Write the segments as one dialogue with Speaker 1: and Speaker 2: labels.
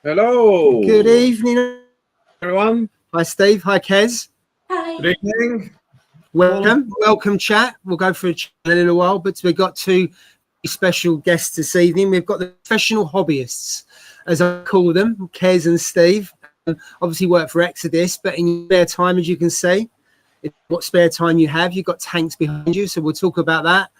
Speaker 1: Hello.
Speaker 2: Good evening,
Speaker 1: everyone.
Speaker 2: Hi, Steve. Hi, Kez.
Speaker 3: Hi.
Speaker 1: Good evening.
Speaker 2: Welcome, chat. We'll go through chat in a little while, but we've got two special guests this evening. We've got the professional hobbyists, as I call them, Kez and Steve. Obviously work for Xodis, but in your spare time, as you can see, what spare time you have, you've got tanks behind you, so we'll talk about that.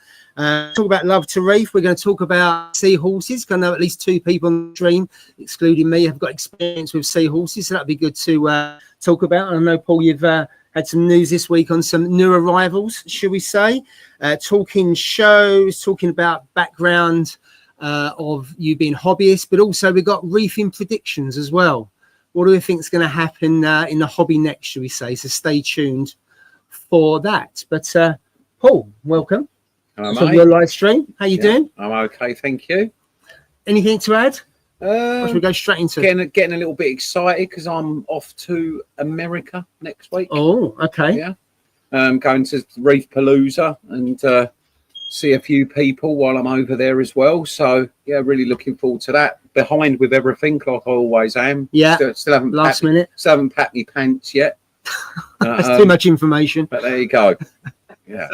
Speaker 2: Talk about love to reef. We're going to talk about seahorses. I know at least two people on the stream, excluding me, have got experience with seahorses, so that'd be good to talk about. And I know, Paul, you've had some news this week on some new arrivals, should we say? Talking shows, talking about background of you being hobbyists, but also we've got reefing predictions as well. What do we think is going to happen in the hobby next, should we say? So stay tuned for that. But Paul, welcome.
Speaker 1: Hello,
Speaker 2: Your live stream. How you doing?
Speaker 1: I'm okay, thank you.
Speaker 2: Anything to add? Or should we go straight into
Speaker 1: getting a little bit excited because I'm off to America next week.
Speaker 2: Oh, okay.
Speaker 1: Yeah. Going to Reef Palooza and see a few people while I'm over there as well. So yeah, really looking forward to that. Behind with everything like I always am.
Speaker 2: Yeah.
Speaker 1: Still haven't
Speaker 2: last minute.
Speaker 1: Still haven't packed my pants yet.
Speaker 2: That's too much information.
Speaker 1: But there you go. Yeah.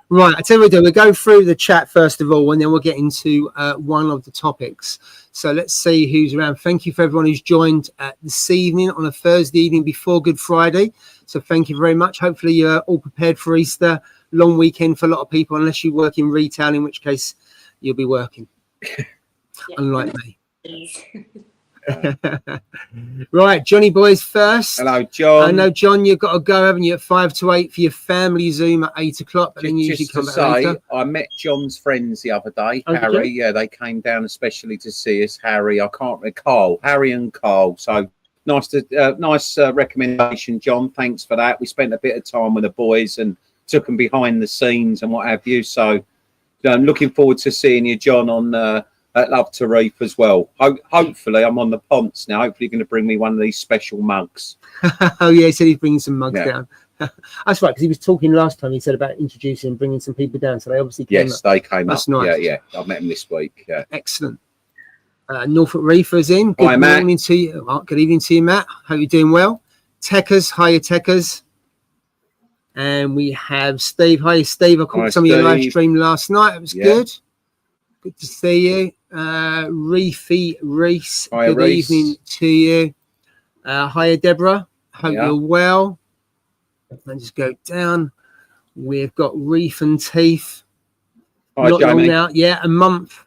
Speaker 2: Right, I tell you what we'll do. We'll go through the chat first of all, and then we'll get into one of the topics. So let's see who's around. Thank you for everyone who's joined this evening on a Thursday evening before Good Friday. So thank you very much. Hopefully you're all prepared for Easter. Long weekend for a lot of people, unless you work in retail, in which case you'll be working.
Speaker 3: Yeah.
Speaker 2: Unlike me. Right, Johnny boys first.
Speaker 1: Hello, John.
Speaker 2: I know, John, you've got to go, haven't you, at 5 to 8 for your family Zoom at 8 o'clock, but then you usually come back later.
Speaker 1: I met John's friends the other day, Harry. Yeah, they came down especially to see us. Harry and Carl. So nice recommendation, John. Thanks for that. We spent a bit of time with the boys and took them behind the scenes and what have you. So I'm looking forward to seeing you, John, on at Love to Reef as well. Hopefully, I'm on the ponce now. Hopefully, you're going to bring me one of these special mugs.
Speaker 2: Oh, yeah, he said he's bringing some mugs down. That's right, because he was talking last time. He said about introducing and bringing some people down. So they obviously came up.
Speaker 1: They came
Speaker 2: That's
Speaker 1: up.
Speaker 2: Nice.
Speaker 1: Yeah. I met him this week. Yeah.
Speaker 2: Excellent. Norfolk Reefers in. Good morning to you. Good evening to you, Matt. Hope you're doing well. Techers, hiya, Techers. And we have Steve. Hi, Steve. I caught some of your live stream last night. It was good. Good to see you. Reefy Reese. Good evening to you. Hiya, Deborah. Hope you're well. And just go down. We've got Reef and Teeth.
Speaker 1: Hi,
Speaker 2: not
Speaker 1: Jamie.
Speaker 2: long now. Yeah, a month.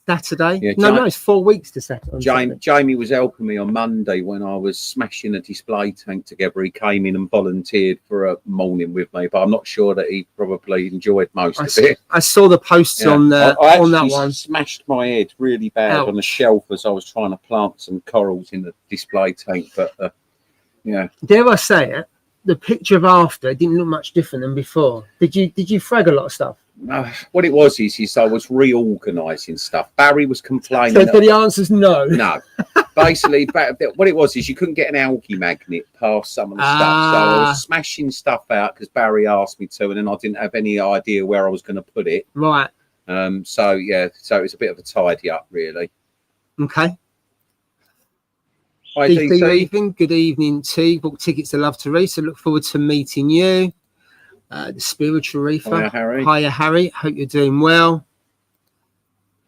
Speaker 2: Saturday.
Speaker 1: Yeah,
Speaker 2: no, it's 4 weeks to Saturday.
Speaker 1: Jamie was helping me on Monday when I was smashing a display tank together. He came in and volunteered for a morning with me, but I'm not sure that he probably enjoyed most of it.
Speaker 2: I saw the posts on that one.
Speaker 1: Smashed my head really bad on the shelf as I was trying to plant some corals in the display tank. But
Speaker 2: dare I say it? The picture of after didn't look much different than before. Did you frag a lot of stuff?
Speaker 1: What it was is I was reorganising stuff. Barry was complaining.
Speaker 2: So the answer's no.
Speaker 1: No. Basically, what it was is you couldn't get an algae magnet past some of the stuff. So I was smashing stuff out because Barry asked me to, and then I didn't have any idea where I was going to put it.
Speaker 2: Right.
Speaker 1: So it was a bit of a tidy up, really.
Speaker 2: Okay.
Speaker 1: Hi, DC.
Speaker 2: Good evening, T. Book tickets to Love to Reef, so look forward to meeting you. The spiritual reefer.
Speaker 1: Hiya, Harry.
Speaker 2: Hiya, Harry. Hope you're doing well.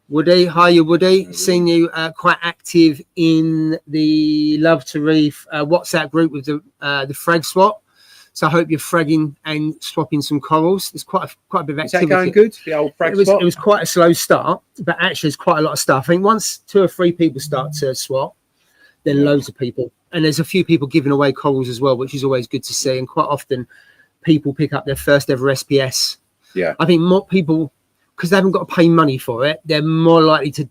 Speaker 2: Woody, hiya, Woody. Seen you quite active in the Love to Reef WhatsApp group with the frag swap. So I hope you're fragging and swapping some corals. There's quite a bit of activity.
Speaker 1: Is that going good? The old frag swap?
Speaker 2: It was quite a slow start, but actually there's quite a lot of stuff. I think once 2 or 3 people start to swap, then loads of people. And there's a few people giving away corals as well, which is always good to see. And quite often people pick up their first ever SPS.
Speaker 1: Yeah.
Speaker 2: I think more people, because they haven't got to pay money for it, they're more likely to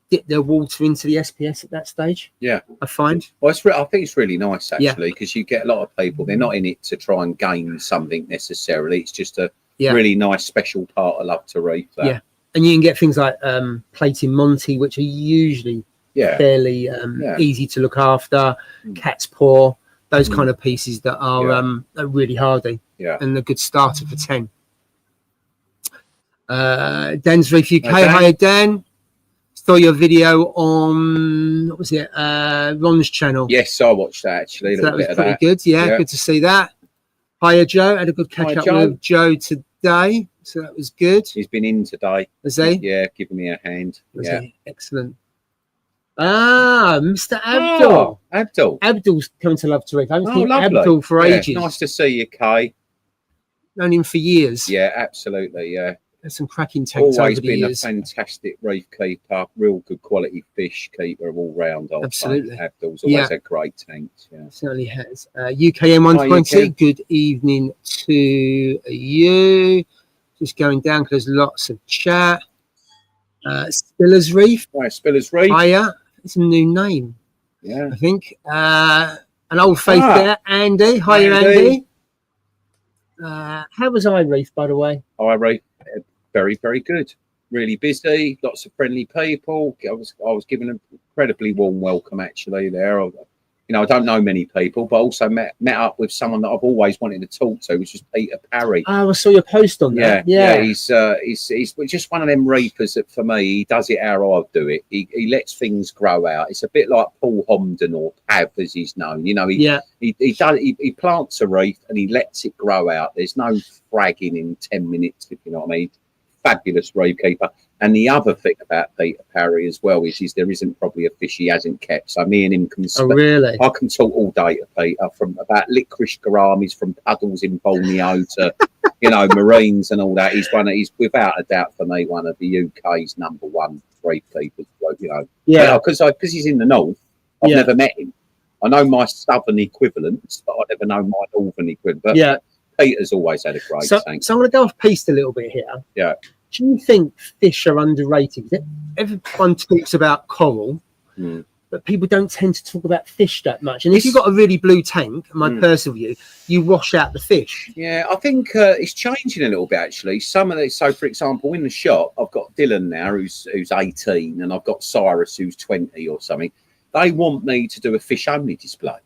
Speaker 2: dip their water into the SPS at that stage.
Speaker 1: Yeah.
Speaker 2: I find.
Speaker 1: Well, I think it's really nice, actually, because you get a lot of people, they're not in it to try and gain something necessarily. It's just a really nice special part of Love to Reef.
Speaker 2: Yeah. And you can get things like plating Monty, which are usually fairly easy to look after, cat's paw, those kind of pieces that are really hardy and a good starter for 10. Dan's Reef UK. Hi, Dan. saw your video on, what was it, Ron's channel.
Speaker 1: Yes, I watched that actually.
Speaker 2: So that was pretty good. Yeah, good to see that. Hiya, Joe. Had a good catch up with Joe today. So that was good.
Speaker 1: He's been in today.
Speaker 2: Was he?
Speaker 1: Yeah, giving me a hand. Yeah.
Speaker 2: Excellent. Ah, Mr. Abdul.
Speaker 1: Oh, Abdul.
Speaker 2: Abdul's coming to Love to Reef. I haven't seen
Speaker 1: lovely.
Speaker 2: Abdul for ages.
Speaker 1: Nice to see you, Kay.
Speaker 2: Known him for years.
Speaker 1: Yeah, absolutely. Yeah.
Speaker 2: There's some cracking tanks
Speaker 1: Always
Speaker 2: over the
Speaker 1: been
Speaker 2: years.
Speaker 1: a fantastic reef keeper, real good quality fish keeper all round.
Speaker 2: Absolutely.
Speaker 1: Abdul's always had great tanks. Yeah.
Speaker 2: Certainly has. UKM 120, good evening to you. Just going down because there's lots of chat. Spiller's Reef.
Speaker 1: Right, Spiller's Reef.
Speaker 2: Hiya. It's a new name.
Speaker 1: Yeah.
Speaker 2: I think. An old face there, Andy. Hiya, Andy. How was iReef, by the way?
Speaker 1: iReef, very, very good. Really busy, lots of friendly people. I was given an incredibly warm welcome actually there. I don't know many people, but also met up with someone that I've always wanted to talk to, which was Peter Parry.
Speaker 2: Oh, I saw your post on that.
Speaker 1: Yeah. He's just one of them reefers that for me, he does it how I do it. He lets things grow out. It's a bit like Paul Homden or Pav, as he's known. He plants a reef and he lets it grow out. There's no fragging in 10 minutes, if you know what I mean. Fabulous reef keeper. And the other thing about Peter Parry as well is there isn't probably a fish he hasn't kept. So me and him can
Speaker 2: speak. Oh, really?
Speaker 1: I can talk all day to Peter, from about licorice gouramis, from puddles in Borneo to marines and all that. He's without a doubt for me one of the UK's #1 reef keepers. Because he's in the north. I've never met him. I know my southern equivalents, but I never know my northern equivalent. But Peter's always had a great tank.
Speaker 2: So I'm going to go off piste a little bit here.
Speaker 1: Yeah.
Speaker 2: Do you think fish are underrated? Everyone talks about coral, but people don't tend to talk about fish that much. And if you've got a really blue tank, my personal view, you wash out the fish.
Speaker 1: Yeah, I think it's changing a little bit actually. Some of these, so for example, in the shop, I've got Dylan now who's 18, and I've got Cyrus who's 20 or something. They want me to do a fish only display.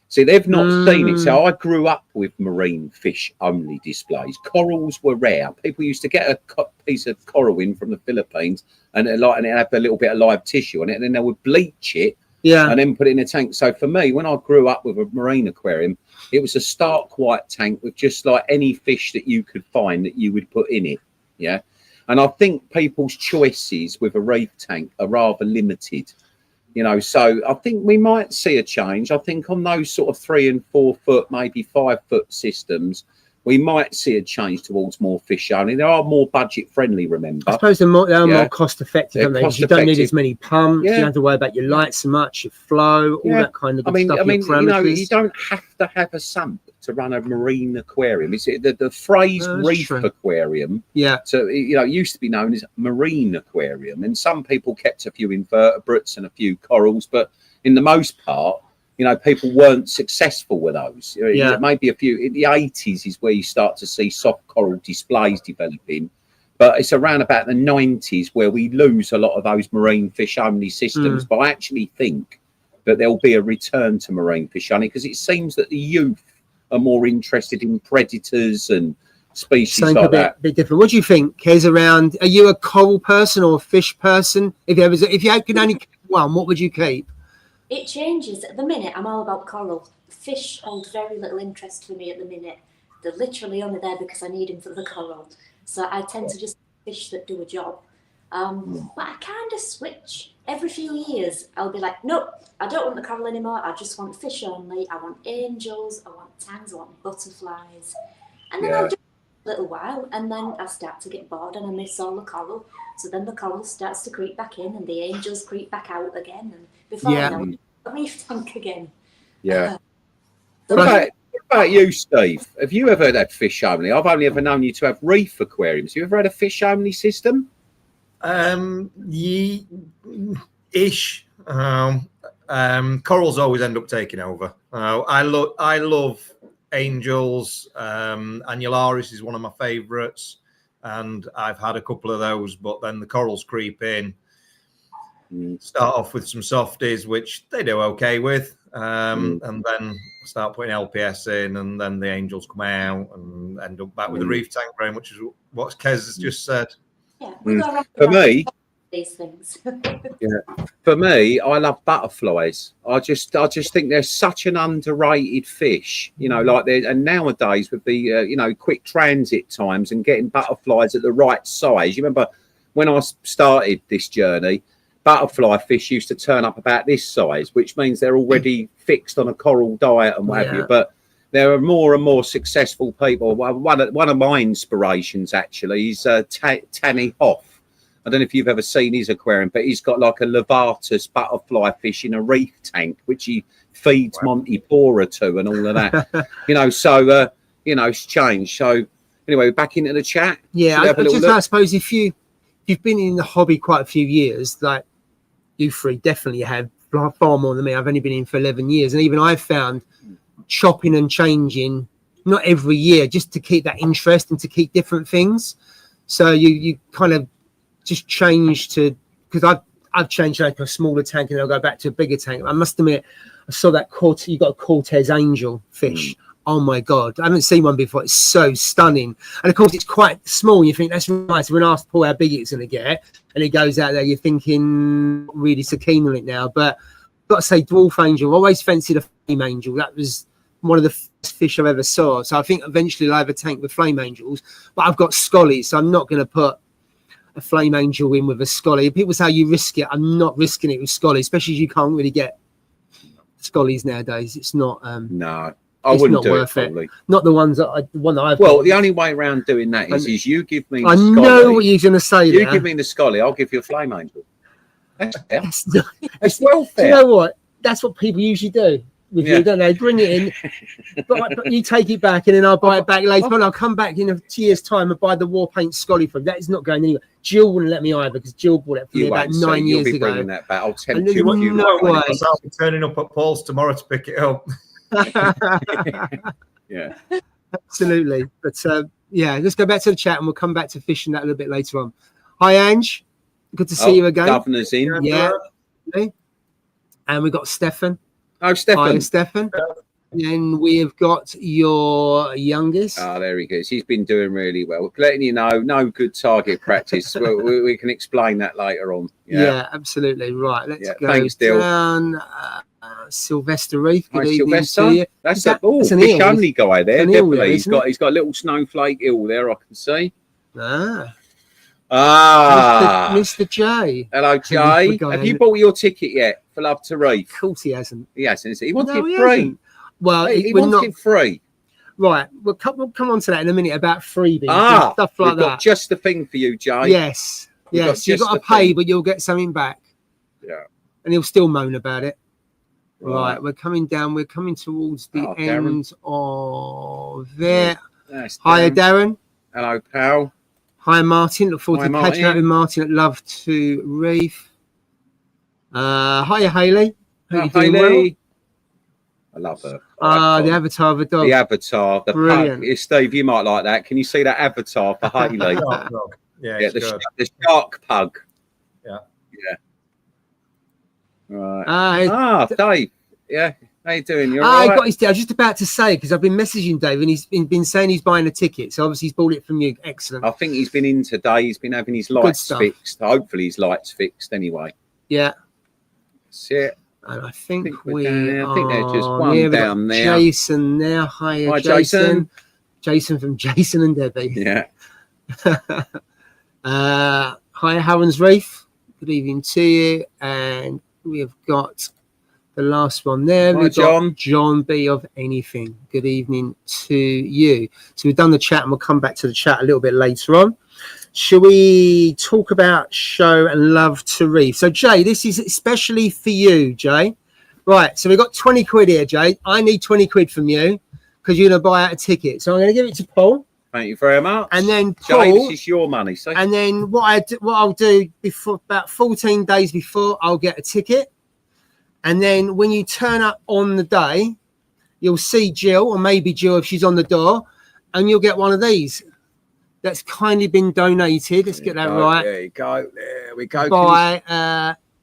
Speaker 1: See, they've not seen it. So I grew up with marine fish only displays. Corals were rare. People used to get a piece of coral in from the Philippines and it had a little bit of live tissue on it, and then they would bleach it and then put it in a tank. So for me, when I grew up with a marine aquarium, it was a stark white tank with just like any fish that you could find that you would put in it. Yeah. And I think people's choices with a reef tank are rather limited. So I think we might see a change. I think on those sort of 3 and 4 foot, maybe 5 foot systems, we might see a change towards more fish only. They are more budget friendly, remember.
Speaker 2: I suppose they are more cost effective, aren't they? You don't need as many pumps.
Speaker 1: Yeah.
Speaker 2: You don't have to worry about your light so much, your flow, all that kind of good stuff.
Speaker 1: You don't have to have a sump to run a marine aquarium. It's the phrase reef aquarium.
Speaker 2: Yeah.
Speaker 1: So it used to be known as marine aquarium, and some people kept a few invertebrates and a few corals, but in the most part, people weren't successful with those. Maybe a few in the 80s is where you start to see soft coral displays developing, but it's around about the 90s where we lose a lot of those marine fish only systems. But I actually think that there'll be a return to marine fish only because it seems that the youth are more interested in predators and species like that.
Speaker 2: Bit different. What do you think, Kez? Are you a coral person or a fish person? If you could only keep one, what would you keep?
Speaker 3: It changes. At the minute, I'm all about coral. Fish hold very little interest for me at the minute. They're literally only there because I need them for the coral. So I tend to just fish that do a job. But I kind of switch. Every few years, I'll be like, nope, I don't want the coral anymore. I just want fish only. I want angels. I want tangs. I want butterflies. And then I'll do a little while, and then I start to get bored and I miss all the coral. So then the coral starts to creep back in and the angels creep back out again. And before I know it, a reef tank again.
Speaker 1: Yeah. What about you, Steve? Have you ever had fish only? I've only ever known you to have reef aquariums. You ever had a fish only system?
Speaker 4: Ish. Corals always end up taking over. I love angels. Annularis is one of my favourites, and I've had a couple of those. But then the corals creep in. Start off with some softies, which they do okay with, and then start putting LPS in, and then the angels come out and end up back with the reef tank brain, which is what Kez has just said.
Speaker 3: Yeah,
Speaker 1: for me,
Speaker 3: these things.
Speaker 1: For me, I love butterflies. I just think they're such an underrated fish. You know, like they and nowadays with the quick transit times and getting butterflies at the right size. You remember when I started this journey, butterfly fish used to turn up about this size, which means they're already fixed on a coral diet and what have you. But there are more and more successful people. One of my inspirations actually is Tanny Hoff. I don't know if you've ever seen his aquarium, but he's got like a Levatus butterfly fish in a reef tank, which he feeds Monty Pora to and all of that. So it's changed. So anyway, back into the chat.
Speaker 2: Yeah, I suppose if you've been in the hobby quite a few years, like you three definitely have far more than me. I've only been in for 11 years, and even I've found chopping and changing, not every year, just to keep that interest and to keep different things. So you kind of just change to, because I've changed like a smaller tank and I'll go back to a bigger tank. I must admit, I saw that you got a Cortez Angel fish. Oh my God, I haven't seen one before. It's so stunning. And of course it's quite small. You think that's nice. When asked Paul how big it's going to get, and it goes out there, you're thinking really so keen on it now. But I've got to say, Dwarf Angel, I always fancied a Flame Angel. That was one of the first fish I've ever saw. So I think eventually I'll have a tank with Flame Angels, but I've got Scollies, so I'm not going to put a Flame Angel in with a Scolly. People say you risk it. I'm not risking it with Scolly, especially as you can't really get Scollies nowadays. It's not.
Speaker 1: No, I wouldn't do it. Probably
Speaker 2: not the ones that I've.
Speaker 1: Well, the only way around doing that is you give me.
Speaker 2: I know what you're going to say.
Speaker 1: You give me the Scolly, I'll give you a Flame Angel. That's well fair.
Speaker 2: Do you know what? That's what people usually do. With you, don't they? Bring it in, but you take it back, and then I'll buy it back later on. I'll come back in a year's time and buy the War Paint Scolly from. That is not going anywhere. Jill wouldn't let me either, because Jill bought it for me about 9 years ago.
Speaker 1: Bringing that back. I'll tempt you.
Speaker 4: I'll be turning up at Paul's tomorrow to pick it up.
Speaker 1: Yeah,
Speaker 2: absolutely. But let's go back to the chat, and we'll come back to fishing that a little bit later on. Hi, Ange. Good to see you again.
Speaker 1: Governor's in.
Speaker 2: Yeah. And we've got Stefan.
Speaker 1: Oh, Stefan.
Speaker 2: Hi, Stefan. And we've got your youngest.
Speaker 1: Oh, there he goes. He's been doing really well. Letting you know, no good target practice. we can explain that later on.
Speaker 2: Yeah, absolutely. Right. Let's go
Speaker 1: thanks,
Speaker 2: down. Sylvester Reef. Good evening
Speaker 1: Sylvester.
Speaker 2: to you.
Speaker 1: That's an fish only guy there. Definitely. He's got a little snowflake eel there, I can see.
Speaker 2: Mr. J.
Speaker 1: Hello, Jay. Have you bought your ticket yet for Love to Reef?
Speaker 2: Of course he hasn't.
Speaker 1: He hasn't. He wants it free.
Speaker 2: Well,
Speaker 1: he wants it free.
Speaker 2: Right. We'll come on to that in a minute about freebies and stuff like that.
Speaker 1: Got just the thing for you, Jay.
Speaker 2: Yes. Yes. You've got to pay, but you'll get something back.
Speaker 1: Yeah.
Speaker 2: And he'll still moan about it. Right. We're coming down. We're coming towards the end of there. Hiya, Darren.
Speaker 1: Hello, pal.
Speaker 2: Hi, Martin. Look forward to catching up with Martin at Love to Reef. Hiya, Hayley.
Speaker 1: Hope you're doing well. I love her.
Speaker 2: The avatar of a dog.
Speaker 1: The avatar. The pug. Steve, you might like that. Can you see that avatar for Hayley? The shark pug. Yeah. Right. Dave. Yeah. How you doing? You're
Speaker 2: I got his. I was just about to say, because I've been messaging Dave and he's been saying he's buying a ticket. So obviously he's bought it from you. Excellent.
Speaker 1: I think he's been in today. He's been having his lights fixed. Hopefully his lights fixed anyway.
Speaker 2: Yeah.
Speaker 1: That's it.
Speaker 2: And I think
Speaker 1: I think there's just one down there.
Speaker 2: Jason there. Hi, Jason. Jason from Jason and Debbie.
Speaker 1: Yeah.
Speaker 2: Hi, Harren's Reef. Good evening to you. And we've got the last one there.
Speaker 1: Hi,
Speaker 2: we've got John B of Anything. Good evening to you. So we've done the chat and we'll come back to the chat a little bit later on. Shall we talk about show and Love to Reef? So, Jay, this is especially for you, Jay. Right, so we've got 20 quid here, Jay. I need 20 quid from you because you're going to buy out a ticket. So I'm going to give it to Paul.
Speaker 1: Thank you very much.
Speaker 2: And then Paul,
Speaker 1: Jay, this is your money. So.
Speaker 2: And then what I'll do before about 14 days before, I'll get a ticket. And then when you turn up on the day, you'll see Jill, or maybe Jill if she's on the door, and you'll get one of these. That's kindly been donated. Let's get that right.
Speaker 1: There you go. There we go.
Speaker 2: By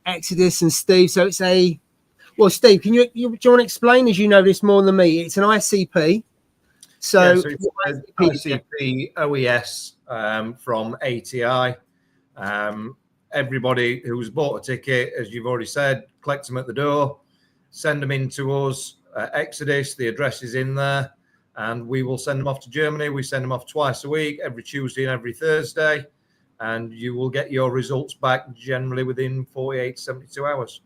Speaker 2: Xodis and Steve. So it's Steve, do you want to explain, as you know this more than me? It's an ICP. So
Speaker 4: it's ICP OES from ATI. everybody who's bought a ticket, as you've already said, collect them at the door, send them in to us. Xodis, the address is in there, and we will send them off to Germany. We send them off twice a week, every Tuesday and every Thursday, and you will get your results back generally within 48 to 72 hours.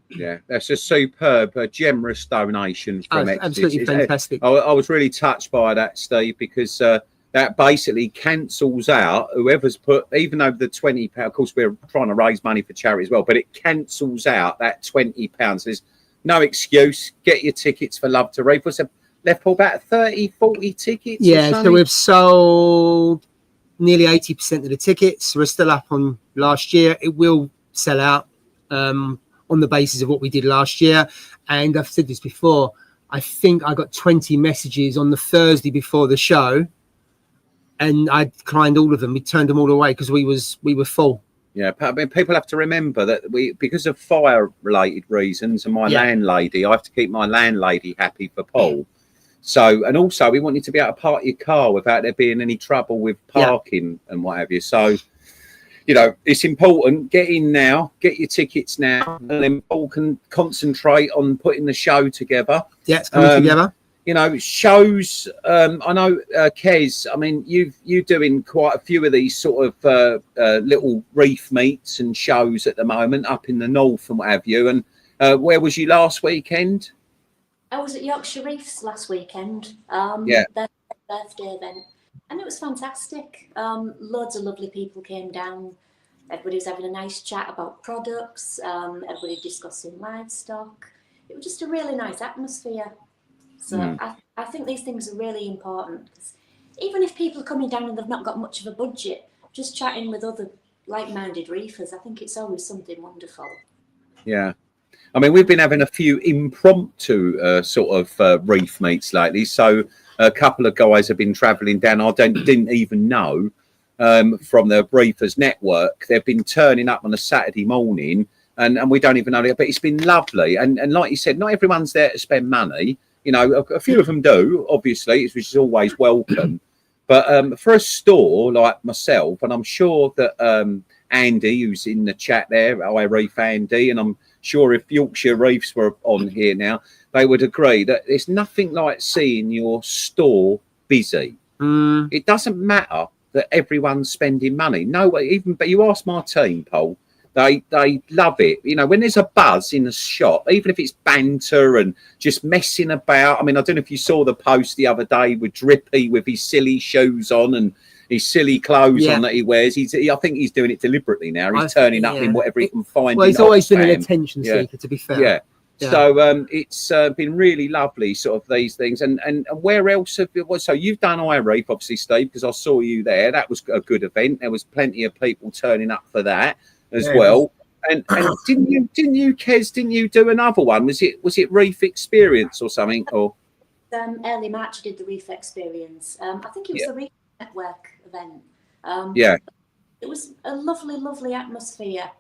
Speaker 1: Yeah, that's a superb, generous donation from Xodis.
Speaker 2: Absolutely fantastic.
Speaker 1: I was really touched by that, Steve, because that basically cancels out whoever's put, even though the £20, of course, we're trying to raise money for charity as well, but it cancels out that £20. There's no excuse. Get your tickets for Love to Reef. What's left for about 30, 40 tickets?
Speaker 2: Yeah, so we've sold nearly 80% of the tickets. We're still up on last year. It will sell out on the basis of what we did last year. And I've said this before, I think I got 20 messages on the Thursday before the show, and I declined all of them. We turned them all away because we were full.
Speaker 1: Yeah, I mean, people have to remember that because of fire-related reasons, and my landlady, I have to keep my landlady happy for Paul. So, and also we want you to be able to park your car without there being any trouble with parking and what have you. So, you know, it's important. Get in now, get your tickets now, and then Paul can concentrate on putting the show together.
Speaker 2: Yeah, it's coming together.
Speaker 1: You know, shows. I know, Kez. I mean, you're doing quite a few of these sort of little reef meets and shows at the moment up in the north and what have you. And where was you last weekend?
Speaker 3: I was at Yorkshire Reefs last weekend. Their birthday event, and it was fantastic. Loads of lovely people came down. Everybody was having a nice chat about products. Everybody discussing livestock. It was just a really nice atmosphere. So I think these things are really important, because even if people are coming down and they've not got much of a budget, just chatting with other like-minded reefers, I think it's always something wonderful.
Speaker 1: Yeah. I mean, we've been having a few impromptu sort of reef meets lately. So a couple of guys have been travelling down. I didn't even know from the Reefers Network. They've been turning up on a Saturday morning, and we don't even know it. But it's been lovely. And like you said, not everyone's there to spend money. You know, a few of them do, obviously, which is always welcome. But for a store like myself, and I'm sure that Andy, who's in the chat there, iReef Andy, and I'm sure if Yorkshire Reefs were on here now, they would agree that there's nothing like seeing your store busy. It doesn't matter that everyone's spending money. No, even but you ask my team, Paul, they love it. You know, when there's a buzz in the shop, even if it's banter and just messing about. I mean, I don't know if you saw the post the other day with Drippy with his silly shoes on and his silly clothes on that he wears. I think he's doing it deliberately now. He's turning up in whatever he can find.
Speaker 2: Well, he's always been an attention seeker, to be fair.
Speaker 1: Yeah. So it's been really lovely, sort of these things. And where else have you? So you've done iReef, obviously, Steve, because I saw you there. That was a good event. There was plenty of people turning up for that as well. And didn't you, Kez? Didn't you do another one? Was it Reef Experience or something? Or
Speaker 3: early March, I did the Reef Experience. I think it was the Reef Network event. It was a lovely, lovely atmosphere.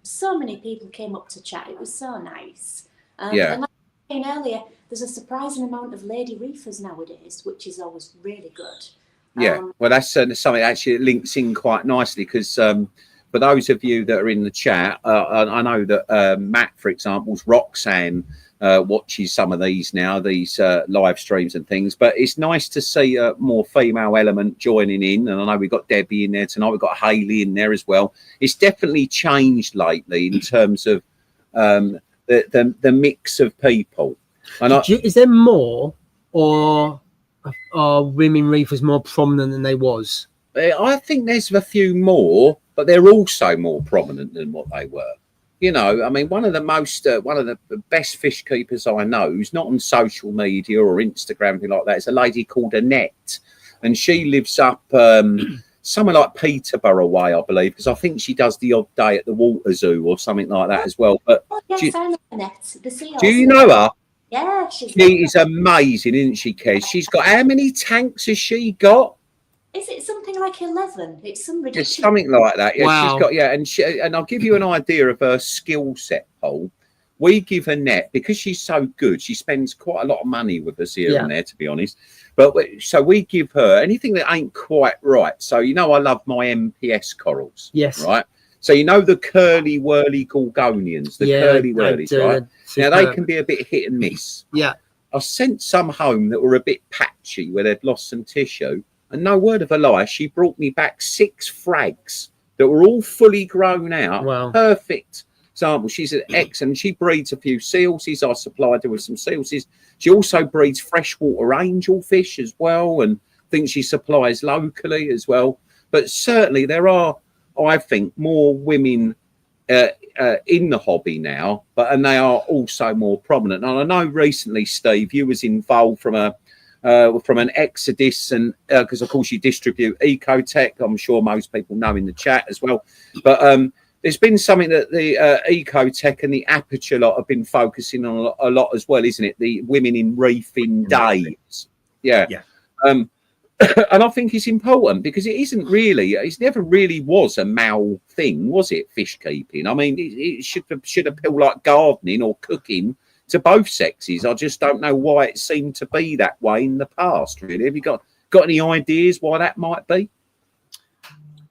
Speaker 3: So many people came up to chat. It was so nice. And like I was saying earlier, there's a surprising amount of lady reefers nowadays, which is always really good.
Speaker 1: Well, that's something actually links in quite nicely, because for those of you that are in the chat, I know that Matt, for example, Roxanne watches some of these now, these live streams and things. But it's nice to see a more female element joining in. And I know we've got Debbie in there tonight. We've got Hayley in there as well. It's definitely changed lately in terms of the mix of people. And
Speaker 2: is there more, or are women reefers more prominent than they was?
Speaker 1: I think there's a few more, but they're also more prominent than what they were. You know, I mean, one of the best fish keepers I know, who's not on social media or Instagram, anything like that, is a lady called Annette, and she lives up somewhere like Peterborough way, I believe, because I think she does the odd day at the Water Zoo or something like that as well. But
Speaker 3: yes, I know Annette, the sea.
Speaker 1: Do you know her?
Speaker 3: Yeah,
Speaker 1: she is amazing, isn't she, Kez? She's got, how many tanks has she got?
Speaker 3: Is it something like 11? It's some ridiculous.
Speaker 1: Just something like that. Yeah,
Speaker 2: wow.
Speaker 1: She's got, and I'll give you an idea of her skill set, Paul. We give Annette, because she's so good, she spends quite a lot of money with us here and there, to be honest. But so we give her anything that ain't quite right. So, you know, I love my MPS corals.
Speaker 2: Yes.
Speaker 1: Right. So you know the curly whirly gorgonians, the curly whirlies, right? Now they can be a bit hit and miss.
Speaker 2: Yeah.
Speaker 1: I sent some home that were a bit patchy where they'd lost some tissue, and no word of a lie, she brought me back 6 frags that were all fully grown out.
Speaker 2: Wow.
Speaker 1: Perfect example. She's an excellent. She breeds a few sealses. I supplied her with some sealses. She also breeds freshwater angelfish as well, and things she supplies locally as well. But certainly there are, I think, more women in the hobby now, and they are also more prominent. And I know recently, Steve, you was involved from an Xodis, and because of course you distribute Ecotech. I'm sure most people know in the chat as well. But there's been something that the Ecotech and the Aperture lot have been focusing on a lot as well, isn't it? The women in reefing days. Yeah. And I think it's important because it's never really was a male thing, was it? Fish keeping. I mean, it should appeal like gardening or cooking to both sexes. I just don't know why it seemed to be that way in the past. Really, have you got any ideas why that might be?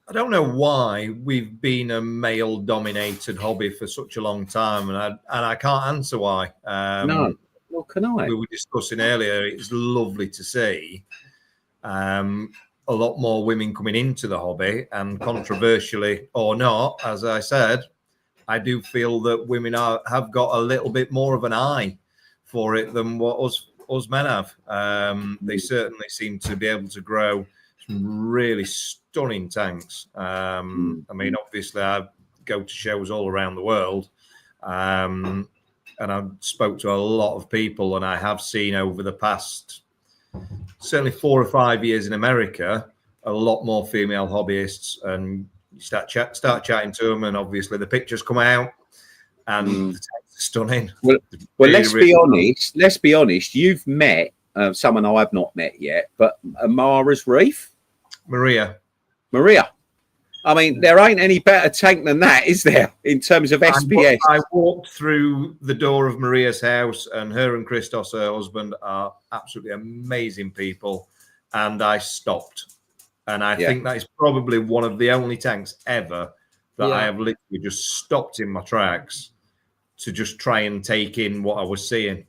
Speaker 4: I don't know why we've been a male-dominated hobby for such a long time, and I can't answer why.
Speaker 1: No, what can I?
Speaker 4: We were discussing earlier. It's lovely to see a lot more women coming into the hobby, and controversially or not, as I said, I do feel that women have got a little bit more of an eye for it than what us men have. They certainly seem to be able to grow some really stunning tanks. I mean, obviously, I go to shows all around the world, and I spoke to a lot of people, and I have seen over the past certainly 4 or 5 years in America, a lot more female hobbyists, and you start chatting to them, and obviously the pictures come out, and the tanks are stunning.
Speaker 1: Well, let's be honest. Let's be honest. You've met someone I've not met yet, but Amara's Reef, Maria. I mean, there ain't any better tank than that, is there, in terms of SPS?
Speaker 4: I walked through the door of Maria's house, and her and Christos, her husband, are absolutely amazing people. And I stopped. And I think that is probably one of the only tanks ever that I have literally just stopped in my tracks to just try and take in what I was seeing.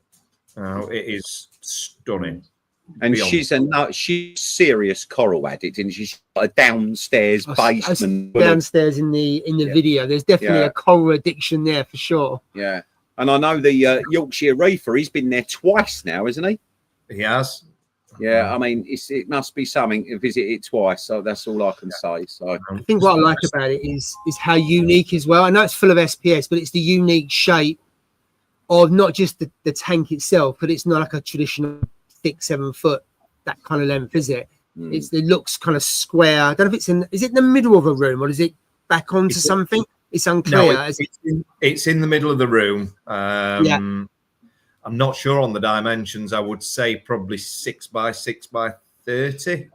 Speaker 4: It is stunning.
Speaker 1: And she's serious coral addict, and she's got a downstairs basement.
Speaker 2: Downstairs in the video, there's definitely a coral addiction there for sure. Yeah,
Speaker 1: and I know the Yorkshire Reefer. He's been there twice now, isn't he?
Speaker 4: He has.
Speaker 1: Yeah, I mean, it must be something to visit it twice. So that's all I can say. So
Speaker 2: I think what I like about it is how unique as well. I know it's full of SPS, but it's the unique shape of not just the tank itself, but it's not like a traditional thick 7 foot, that kind of length, is it? It looks kind of square. I don't know if is it in the middle of a room, or is it back onto something? It's unclear.
Speaker 4: No, it's in the middle of the room. I'm not sure on the dimensions. I would say probably 6 by 6 by 30.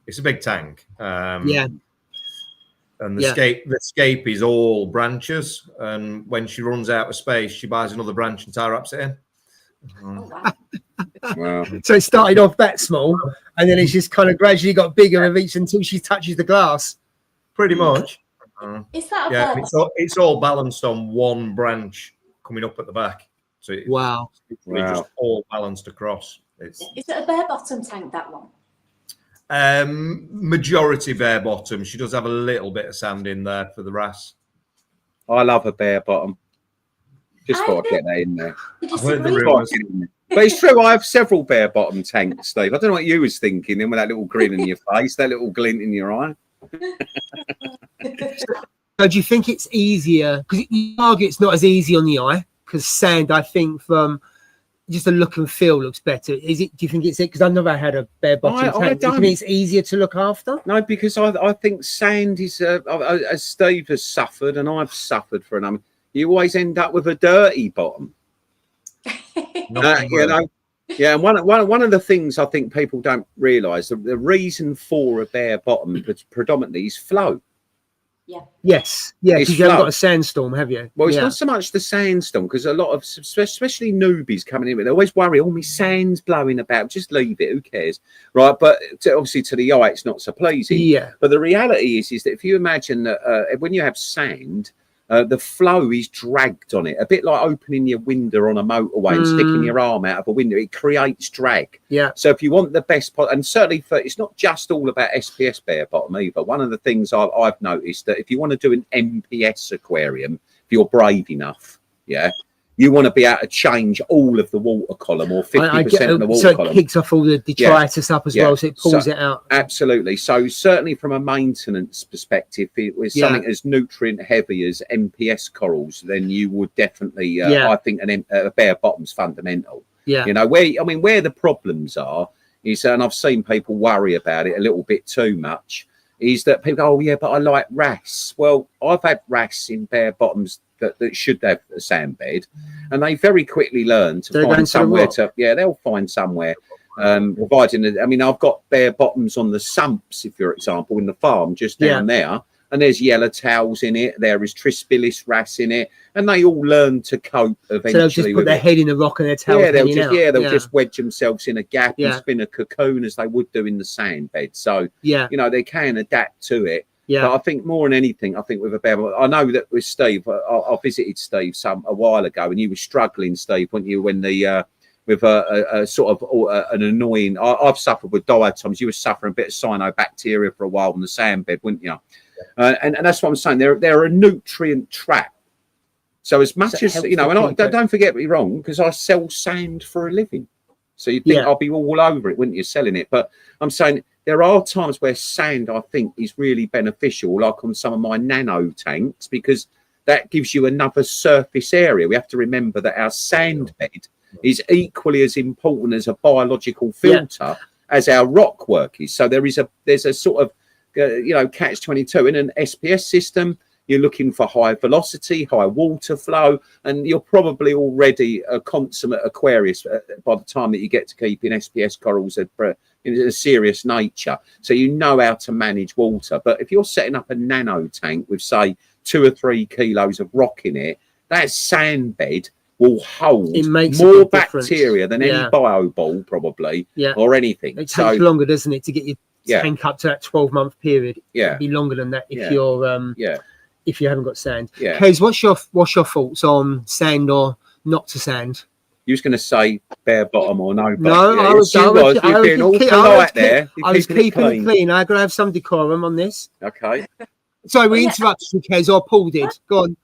Speaker 4: It's a big tank. And the scape is all branches, and when she runs out of space, she buys another branch and tie wraps it in.
Speaker 1: Wow.
Speaker 2: So it started off that small, and then it's just kind of gradually got bigger of each until she touches the glass.
Speaker 4: Pretty much.
Speaker 3: Is that
Speaker 4: it's all balanced on one branch coming up at the back. So it's just all balanced across. Is
Speaker 3: it a bare bottom tank, that one?
Speaker 4: Majority bare bottom. She does have a little bit of sand in there for the wrasse.
Speaker 1: I love a bare bottom. Just thought I'd get that in there. But it's true, I have several bare bottom tanks, Steve. I don't know what you was thinking then with that little grin in your face, that little glint in your eye.
Speaker 2: So do you think it's easier? Because you argue it's not as easy on the eye, because sand, I think, from just the look and feel looks better. Is it? Do you think it's it? Because I've never had a bare bottom tank. Do you think it's easier to look after?
Speaker 1: No, because I think sand is, as Steve has suffered and I've suffered for a number, you always end up with a dirty bottom. You know, yeah. And one of the things I think people don't realise, the reason for a bare bottom predominantly is flow.
Speaker 2: Yes, yeah,
Speaker 1: It's
Speaker 2: because you haven't
Speaker 1: flow.
Speaker 2: got a sandstorm, have you?
Speaker 1: Well, it's not so much the sandstorm, because a lot of, especially newbies coming in, they always worry, oh, my sand's blowing about. Just leave it, who cares, right? But obviously, to the eye, it's not so pleasing.
Speaker 2: Yeah.
Speaker 1: But the reality is that if you imagine that when you have sand, the flow is dragged on it, a bit like opening your window on a motorway and sticking your arm out of a window. It creates drag.
Speaker 2: Yeah.
Speaker 1: So if you want the best, and certainly it's not just all about SPS bare bottom either. One of the things I've noticed that if you want to do an MPS aquarium, if you're brave enough, you want to be able to change all of the water column or 50% of the water column.
Speaker 2: So it kicks off all the detritus up as well, so it pulls it out.
Speaker 1: Absolutely. So certainly from a maintenance perspective, with something as nutrient heavy as MPS corals, then you would definitely, I think, a bare bottom's fundamental.
Speaker 2: Yeah.
Speaker 1: You know, where the problems are is, and I've seen people worry about it a little bit too much, is that people go, oh yeah, but I like wrasse. Well, I've had wrasse in bare bottoms that should have a sand bed, and they very quickly learn to find somewhere they'll find somewhere, providing, I mean, I've got bare bottoms on the sumps, if for example, in the farm just down there, and there's yellow towels in it, there is Trispilis wrasse in it, and they all learn to cope eventually. So
Speaker 2: they'll just put their head in a rock and their tail
Speaker 1: they'll just wedge themselves in a gap and spin a cocoon as they would do in the sand bed. So you know, they can adapt to it. But I think more than anything, I think with a bare bottom, I know that with Steve, I visited Steve a while ago, and you were struggling, Steve, weren't you, when the with a sort of an annoying, I've suffered with diatoms, you were suffering a bit of cyanobacteria for a while on the sand bed, weren't you? And that's what I'm saying. They're a nutrient trap. So as much as, you know, and don't forget me wrong, because I sell sand for a living. So you'd think I'll be all over it, wouldn't you, selling it? But I'm saying there are times where sand, I think, is really beneficial, like on some of my nano tanks, because that gives you another surface area. We have to remember that our sand bed is equally as important as a biological filter as our rock work is. So there's a sort of, you know, catch-22 in an SPS system. You're looking for high velocity, high water flow, and you're probably already a consummate Aquarius by the time that you get to keeping SPS corals in a serious nature. So you know how to manage water. But if you're setting up a nano tank with, say, 2 or 3 kilos of rock in it, that sand bed will hold more bacteria than any bio ball probably, or anything.
Speaker 2: It takes longer, doesn't it, to get your tank up to that 12-month period? It'd be longer than that if you're if you haven't got sand. Kez, what's your thoughts on sand or not to sand?
Speaker 1: You was going to say bare bottom or no?
Speaker 2: No, I was
Speaker 1: being all polite there.
Speaker 2: I was keeping it clean. I got to have some decorum on this.
Speaker 1: Okay.
Speaker 2: Sorry, we interrupted you, Kez, or Paul did. Go on.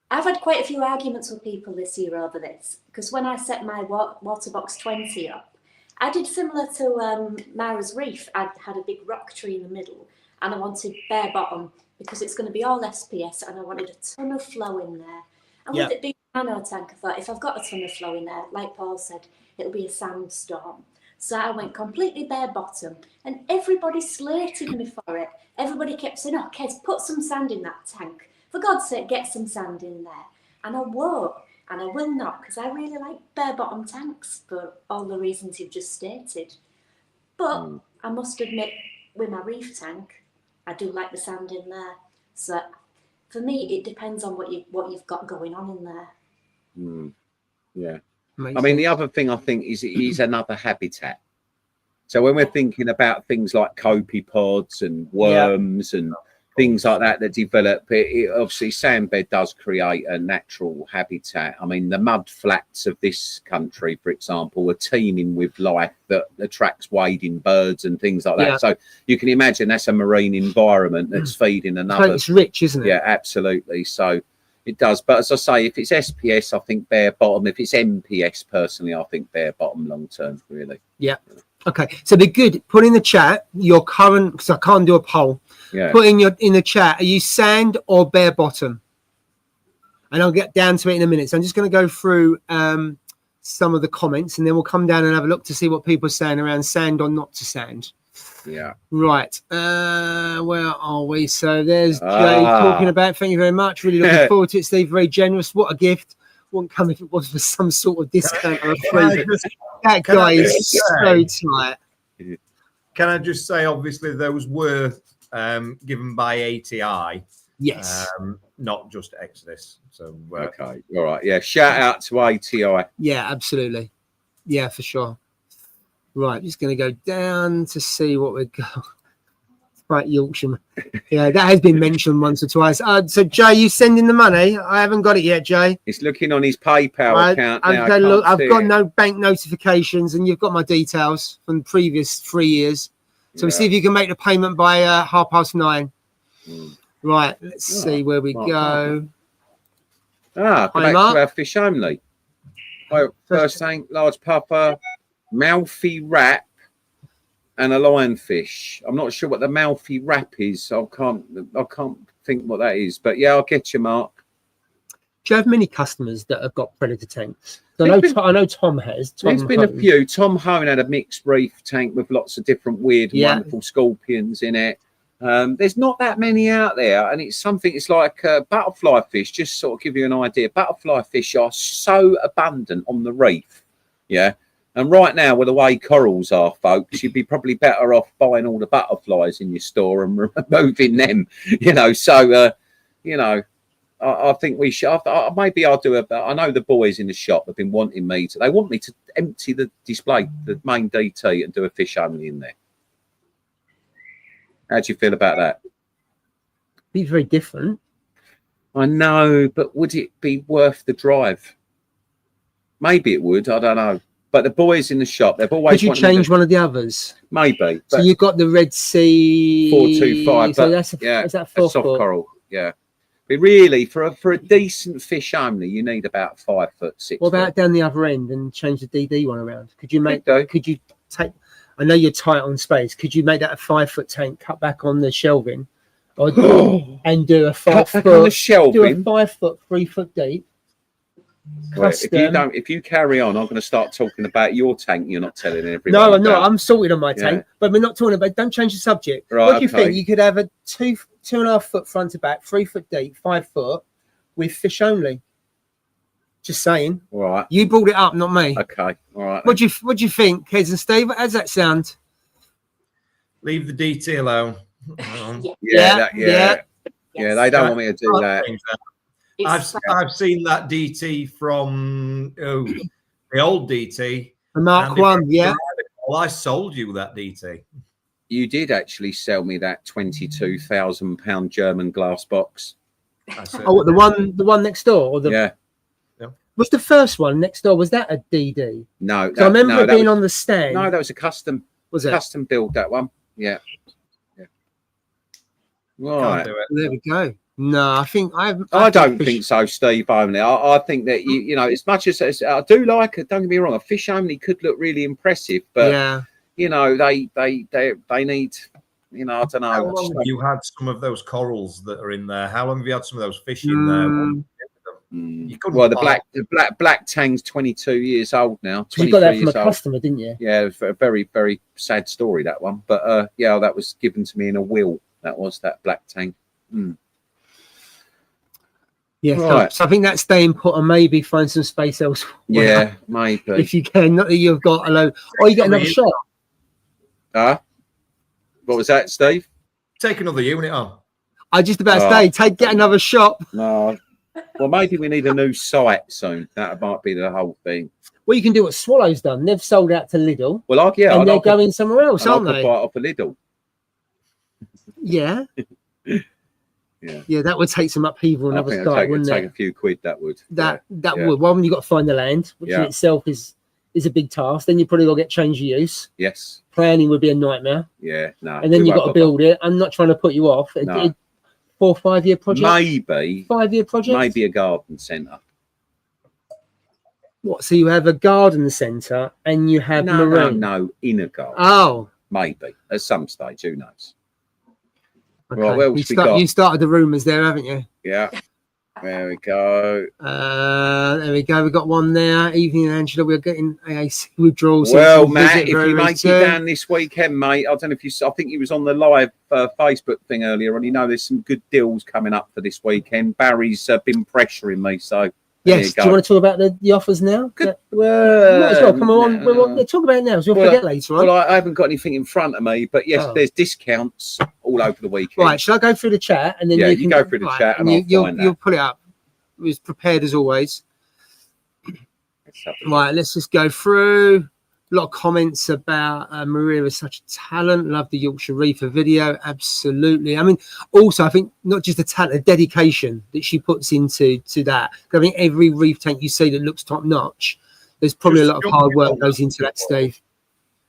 Speaker 3: I've had quite a few arguments with people this year over this, because when I set my water box 20 up, I did similar to Mara's Reef. I had a big rock tree in the middle, and I wanted bare bottom because it's going to be all SPS, and I wanted a ton of flow in there. And with it being a nano tank, I thought if I've got a ton of flow in there, like Paul said, it'll be a sandstorm. So I went completely bare bottom, and everybody slated me for it. Everybody kept saying, oh, Kez, put some sand in that tank. For God's sake, get some sand in there. And I won't, and I will not, because I really like bare bottom tanks for all the reasons you've just stated. But I must admit, with my reef tank, I do like the sand in there. So for me, it depends on what you've got going on in there.
Speaker 1: Yeah. I mean, the other thing I think is another habitat. So when we're thinking about things like copepods and worms and things like that develop, it obviously sandbed does create a natural habitat. I mean, the mud flats of this country, for example, are teeming with life that attracts wading birds and things like that. So you can imagine that's a marine environment that's feeding another.
Speaker 2: It's rich, isn't it?
Speaker 1: Yeah, absolutely. So it does. But as I say, if it's SPS, I think bare bottom. If it's MPS, personally, I think bare bottom long term, really.
Speaker 2: Yeah. Okay, so be good. Put in the chat your current, because I can't do a poll. Put in the chat. Are you sand or bare bottom? And I'll get down to it in a minute. So I'm just going to go through some of the comments, and then we'll come down and have a look to see what people are saying around sand or not to sand.
Speaker 1: Yeah.
Speaker 2: Right. Where are we? So there's Jay talking about. Thank you very much. Really looking forward to it, Steve. Very generous. What a gift. Wouldn't come if it was for some sort of discount or a free. That guy is so tight.
Speaker 4: Can I just say, obviously, those were given by ATI.
Speaker 2: Yes.
Speaker 4: Not just Xodis. So
Speaker 1: Okay, all right, yeah. Shout out to ATI.
Speaker 2: Yeah, absolutely. Yeah, for sure. Right, just going to go down to see what we got. Right, Yorkshire. Yeah, that has been mentioned once or twice. So, Jay, you sending the money? I haven't got it yet, Jay.
Speaker 1: It's looking on his PayPal account now.
Speaker 2: Okay, look, I've got no bank notifications, and you've got my details from the previous 3 years. So we'll see if you can make the payment by 9:30. Right, let's see where we go.
Speaker 1: Go back to our fish only. First tank, large puffer, mouthy wrap, and a lionfish. I'm not sure what the mouthy wrap is. I can't think what that is. But yeah, I'll get you, Mark.
Speaker 2: Do you have many customers that have got predator tanks? I know Tom has.
Speaker 1: There's been a few. Tom Hone had a mixed reef tank with lots of different weird, wonderful scorpions in it. There's not that many out there, and it's like butterfly fish. Just sort of give you an idea. Butterfly fish are so abundant on the reef. Yeah. And right now, with the way corals are, folks, you'd be probably better off buying all the butterflies in your store and removing them, So, I think we should. Maybe I'll do I know the boys in the shop have been wanting me to. They want me to empty the display, the main DT, and do a fish only in there. How do you feel about that?
Speaker 2: Be very different.
Speaker 1: I know, but would it be worth the drive? Maybe it would. I don't know. But the boys in the shop, they've always.
Speaker 2: Could you change one of the others?
Speaker 1: Maybe.
Speaker 2: So you've got the Red Sea
Speaker 1: 425.
Speaker 2: So that's is that
Speaker 1: a soft coral? Yeah. But really, for a decent fish only, you need about 5 foot 6.
Speaker 2: What about down the other end and change the DD one around? Could you Could you take? I know you're tight on space. Could you make that a 5 foot tank? Cut back on the shelving, and do a 5 foot
Speaker 1: on the shelving.
Speaker 2: Do a 5 foot, 3 foot deep.
Speaker 1: Well, if you carry on, I'm going to start talking about your tank. You're not telling everyone.
Speaker 2: No, I'm not. I'm sorted on my tank, but we're not talking about. Don't change the subject. Right, what do you think? You could have a 2.5 foot front to back, 3 foot deep, 5 foot, with fish only. Just saying.
Speaker 1: All right.
Speaker 2: You brought it up, not me.
Speaker 1: Okay. All right.
Speaker 2: What do you think, Kez and Steve? How does that sound?
Speaker 4: Leave the DT alone.
Speaker 1: Yeah. They don't want me to do that.
Speaker 4: I've seen that DT from the old DT.
Speaker 2: The Mark 1, yeah.
Speaker 4: Well, I sold you that DT.
Speaker 1: You did actually sell me that £22,000 German glass box.
Speaker 2: Oh, the one next door, or the
Speaker 1: yeah.
Speaker 2: Was the first one next door? Was that a DD?
Speaker 1: No,
Speaker 2: I remember it being on the stand.
Speaker 1: No, that was a custom.
Speaker 2: Was it
Speaker 1: custom build? That one, yeah. Right,
Speaker 2: there we go. No, I think I
Speaker 1: don't think so, Steve. Only I think that you know, as much as I do like it, don't get me wrong, a fish only could look really impressive, but you know, they need, you know, I don't know.
Speaker 4: How long have you had some of those corals that are in there? How long have you had some of those fish in there?
Speaker 1: Well, the black tang's 22 years old now.
Speaker 2: You got that from a customer, didn't you?
Speaker 1: Yeah, it was a very, very sad story, that one. But yeah, that was given to me in a will. That was that black tang.
Speaker 2: Yeah, right. So I think that's staying put and maybe find some space elsewhere.
Speaker 1: Yeah, maybe. If
Speaker 2: you can, not that you've got a load. Or you get another shot.
Speaker 1: What was that, Steve?
Speaker 4: Take another unit on.
Speaker 2: I just about to say, get another shop.
Speaker 1: No. Well, maybe we need a new site soon. That might be the whole thing.
Speaker 2: Well, you can do what Swallow's done. They've sold out to Lidl.
Speaker 1: Well,
Speaker 2: and they're going somewhere else, aren't they?
Speaker 1: I could buy it off a Lidl.
Speaker 2: Yeah. Yeah, that would take some upheaval and other stuff, wouldn't it?
Speaker 1: Take a few quid. That would.
Speaker 2: That would. Well, when you got to find the land, which in itself is a big task. Then you probably got to get change of use.
Speaker 1: Yes.
Speaker 2: Planning would be a nightmare.
Speaker 1: Yeah. No.
Speaker 2: And then you got to build it. I'm not trying to put you off.
Speaker 1: No.
Speaker 2: 4 or 5 year project.
Speaker 1: Maybe
Speaker 2: 5 year project.
Speaker 1: Maybe a garden centre.
Speaker 2: What? So you have a garden centre and you have marine?
Speaker 1: No, in a garden.
Speaker 2: Oh.
Speaker 1: Maybe at some stage. Who knows?
Speaker 2: Okay. Right, well, you started the rumours there, haven't you?
Speaker 1: Yeah. There we go.
Speaker 2: There we go. We got one there. Evening, Angela. We're getting AAC withdrawals.
Speaker 1: Well, Matt, if you make it down this weekend, mate, I don't know if you. I think he was on the live Facebook thing earlier on. You know, there's some good deals coming up for this weekend. Barry's been pressuring me, so.
Speaker 2: Yes. Do you want to talk about the offers now?
Speaker 1: Good.
Speaker 2: Might as well come on. We'll talk about it now. So we'll forget later on.
Speaker 1: Well, I haven't got anything in front of me, but yes, there's discounts all over the weekend.
Speaker 2: Right, shall I go through the chat and then
Speaker 1: you go through the chat and
Speaker 2: you'll pull it up. It was prepared as always. Right, let's just go through. A lot of comments about Maria is such a talent. Love the Yorkshire Reefer video. Absolutely. I mean, also, I think not just the talent, the dedication that she puts into that. I mean, every reef tank you see that looks top notch, there's probably a lot of hard work goes into that, Steve.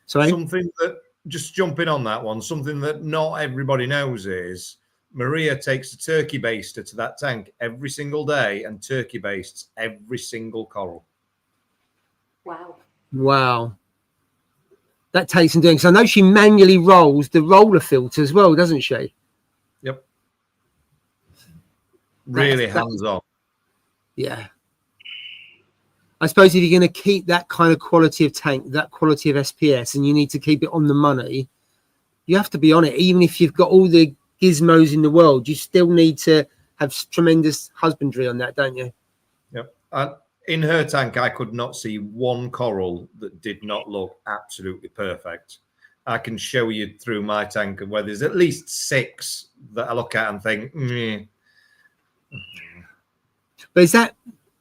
Speaker 2: Sorry?
Speaker 4: Something that, just jumping on that one, something that not everybody knows is Maria takes a turkey baster to that tank every single day and turkey bastes every single coral.
Speaker 3: Wow.
Speaker 2: Wow. That takes some doing. So I know she manually rolls the roller filter as well, doesn't she?
Speaker 4: Yep. Really hands on.
Speaker 2: Yeah. I suppose if you're going to keep that kind of quality of tank, that quality of SPS, and you need to keep it on the money, you have to be on it. Even if you've got all the gizmos in the world, you still need to have tremendous husbandry on that, don't you?
Speaker 4: Yep. And in her tank, I could not see one coral that did not look absolutely perfect. I can show you through my tank where there's at least 6 that I look at and think,
Speaker 2: But is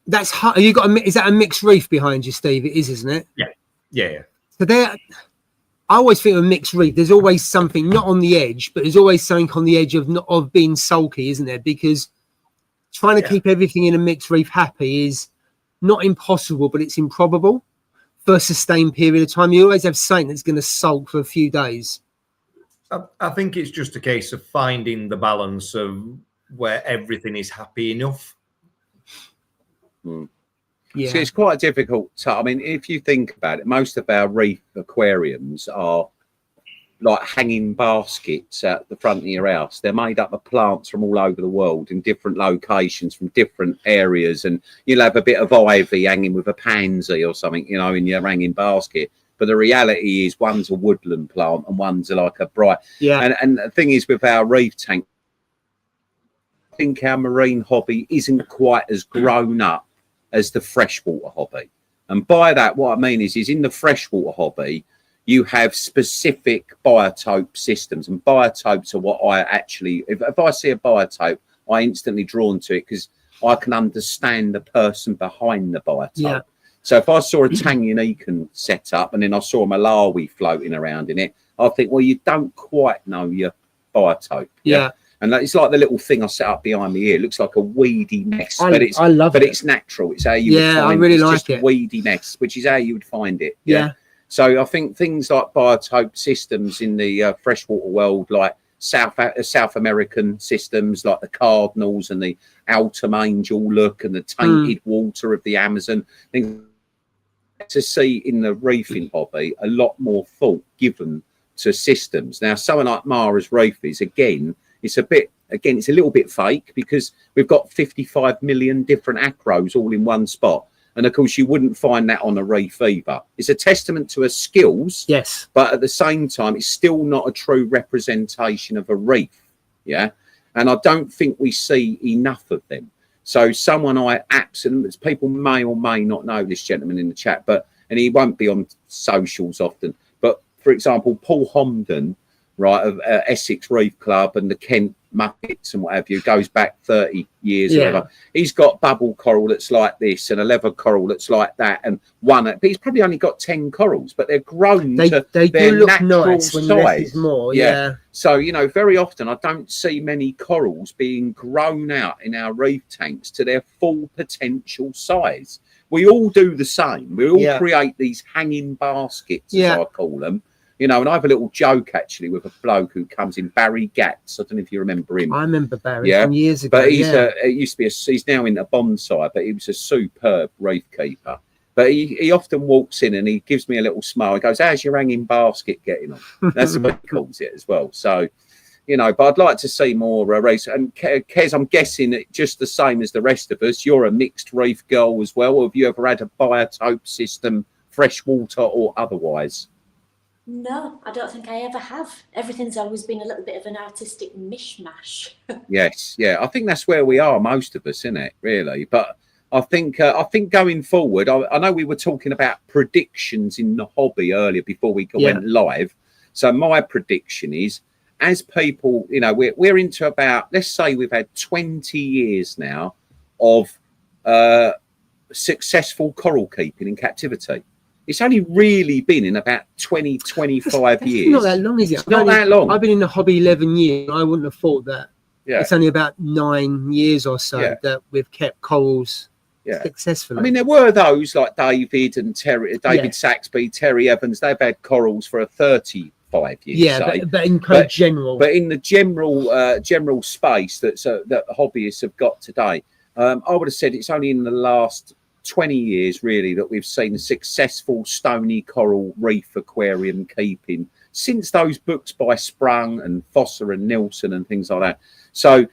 Speaker 2: that's hard? You got is that a mixed reef behind you, Steve? It is, isn't it?
Speaker 4: Yeah.
Speaker 2: So I always think of a mixed reef. There's always something not on the edge, but there's always something on the edge of being sulky, isn't there? Because trying to keep everything in a mixed reef happy is not impossible, but it's improbable for a sustained period of time. You always have something that's going to sulk for a few days.
Speaker 4: I think it's just a case of finding the balance of where everything is happy enough.
Speaker 2: Yeah,
Speaker 1: so it's quite difficult. I mean, if you think about it, most of our reef aquariums are like hanging baskets at the front of your house. They're made up of plants from all over the world in different locations from different areas, and you'll have a bit of ivy hanging with a pansy or something, you know, in your hanging basket. But the reality is one's a woodland plant and one's like a bright. And the thing is with our reef tank, I think our marine hobby isn't quite as grown up as the freshwater hobby. And by that, what I mean is in the freshwater hobby, you have specific biotope systems, and biotopes are what I actually, if I see a biotope, I instantly drawn to it because I can understand the person behind the biotope.
Speaker 2: Yeah.
Speaker 1: So if I saw a Tanganyika set up and then I saw a Malawi floating around in it, I think, well, you don't quite know your biotope.
Speaker 2: Yeah.
Speaker 1: And it's like the little thing I set up behind me here. It looks like a weedy mess, but it's natural. It's how you would find
Speaker 2: I really
Speaker 1: it. It's
Speaker 2: like
Speaker 1: just
Speaker 2: it.
Speaker 1: A weedy mess, which is how you would find it.
Speaker 2: Yeah.
Speaker 1: So I think things like biotope systems in the freshwater world, like South American systems, like the cardinals and the autumn angel look and the tainted water of the Amazon, things to see in the reefing hobby, a lot more thought given to systems. Now, someone like Mara's Reefies, again, it's a little bit fake because we've got 55 million different acros all in one spot. And of course, you wouldn't find that on a reef either. It's a testament to her skills.
Speaker 2: Yes.
Speaker 1: But at the same time, it's still not a true representation of a reef. Yeah. And I don't think we see enough of them. So someone I absolutely, people may or may not know this gentleman in the chat, and he won't be on socials often. But for example, Paul Homden, right, of Essex Reef Club and the Kent Muppets and what have you, goes back 30 years or whatever. He's got bubble coral that's like this and a leather coral that's like that, and but he's probably only got 10 corals, but they're grown to
Speaker 2: they
Speaker 1: their
Speaker 2: do look
Speaker 1: natural
Speaker 2: nice when less is more. Yeah.
Speaker 1: So, you know, very often I don't see many corals being grown out in our reef tanks to their full potential size. We all do the same. We all create these hanging baskets, as I call them. You know, and I have a little joke actually with a bloke who comes in, Barry Gatz. I don't know if you remember him.
Speaker 2: I remember Barry from years ago.
Speaker 1: But he's now in the bonsai, but he was a superb reef keeper. But he often walks in and he gives me a little smile. He goes, "How's your hanging basket getting on?" That's what he calls it as well. So, you know, but I'd like to see more race. And Kez, I'm guessing that just the same as the rest of us, you're a mixed reef girl as well. Or have you ever had a biotope system, freshwater or otherwise?
Speaker 3: No, I don't think I ever have. Everything's always been a little bit of an artistic mishmash.
Speaker 1: Yes, yeah. I think that's where we are, most of us, isn't it, really? But I think going forward, I know we were talking about predictions in the hobby earlier before we went live. So my prediction is as people, you know, we're into about, let's say we've had 20 years now of successful coral keeping in captivity. It's only really been in about 20, 25 years.
Speaker 2: Not that long, is it?
Speaker 1: It's not that long.
Speaker 2: I've been in the hobby 11 years. I wouldn't have thought that.
Speaker 1: Yeah.
Speaker 2: It's only about 9 years or so
Speaker 1: Yeah.
Speaker 2: that we've kept corals
Speaker 1: Yeah.
Speaker 2: successfully.
Speaker 1: I mean, there were those like David and Terry, David Saxby, Terry Evans. They've had corals for 35 years.
Speaker 2: Yeah, but in kind of general.
Speaker 1: But in the general space that hobbyists have got today, I would have said it's only in the last 20 years really that we've seen successful stony coral reef aquarium keeping since those books by Sprung and Foster and Nilsson and things like that. So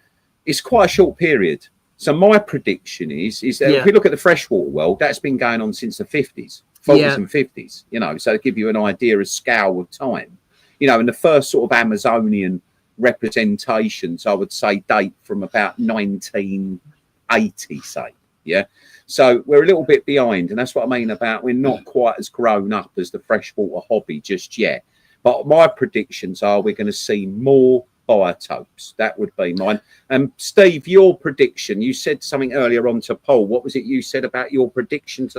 Speaker 1: it's quite a short period. So my prediction is that if we look at the freshwater world, that's been going on since the 40s and 50s, you know, so to give you an idea of scale of time, you know, and the first sort of Amazonian representations, I would say, date from about 1980, say, yeah. So we're a little bit behind, and that's what I mean about we're not quite as grown up as the freshwater hobby just yet. But my predictions are we're going to see more biotopes. That would be mine. Steve, your prediction, you said something earlier on to Paul. What was it you said about your predictions?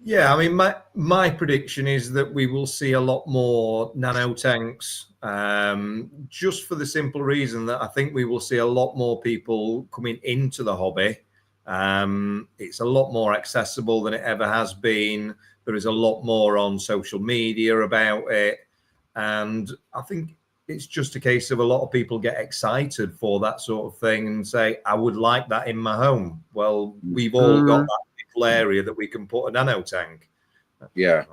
Speaker 4: Yeah, I mean, my prediction is that we will see a lot more nano tanks, just for the simple reason that I think we will see a lot more people coming into the hobby. It's a lot more accessible than it ever has been. There is a lot more on social media about it. And I think it's just a case of a lot of people get excited for that sort of thing and say, I would like that in my home. Well, we've all got that little area that we can put a nano tank.
Speaker 1: Yeah.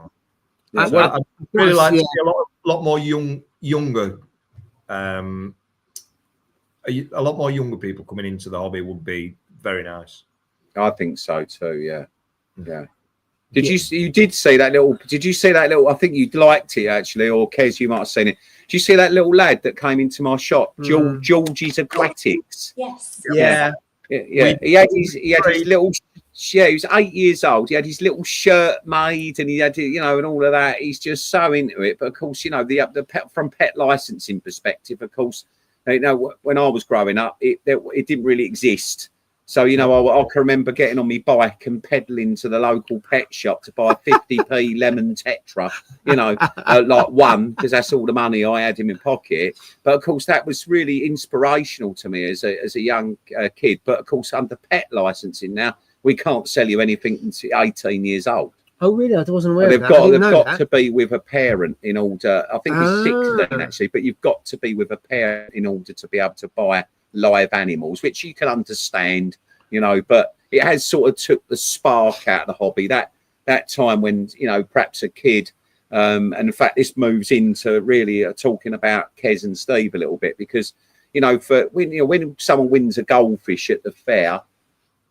Speaker 4: So I'd really like to see a lot more younger, a lot more younger people coming into the hobby would be very nice.
Speaker 1: I think so too. Yeah. Yeah. Did you did see that little? Did you see that little? I think you liked it actually, or Kez, you might have seen it. Did you see that little lad that came into my shop, George's Aquatics?
Speaker 3: Yes.
Speaker 1: Yeah. Yeah. He had his little. Yeah, he was 8 years old. He had his little shirt made, and he had, you know, and all of that. He's just so into it. But of course, you know, the pet, from pet licensing perspective, of course, you know, when I was growing up, it didn't really exist. So, you know, I can remember getting on my bike and pedaling to the local pet shop to buy a 50p lemon tetra, you know, like one, because that's all the money I had in my pocket. But of course, that was really inspirational to me as a young kid. But of course, under pet licensing now, we can't sell you anything until 18 years old.
Speaker 2: Oh, really? I wasn't aware of that.
Speaker 1: They've got to be with a parent in order. I think it's 16 actually, but you've got to be with a parent in order to be able to buy live animals, which you can understand, you know, but it has sort of took the spark out of the hobby that time when, you know, perhaps a kid, and in fact, this moves into really talking about Kez and Steve a little bit, because, you know, when someone wins a goldfish at the fair,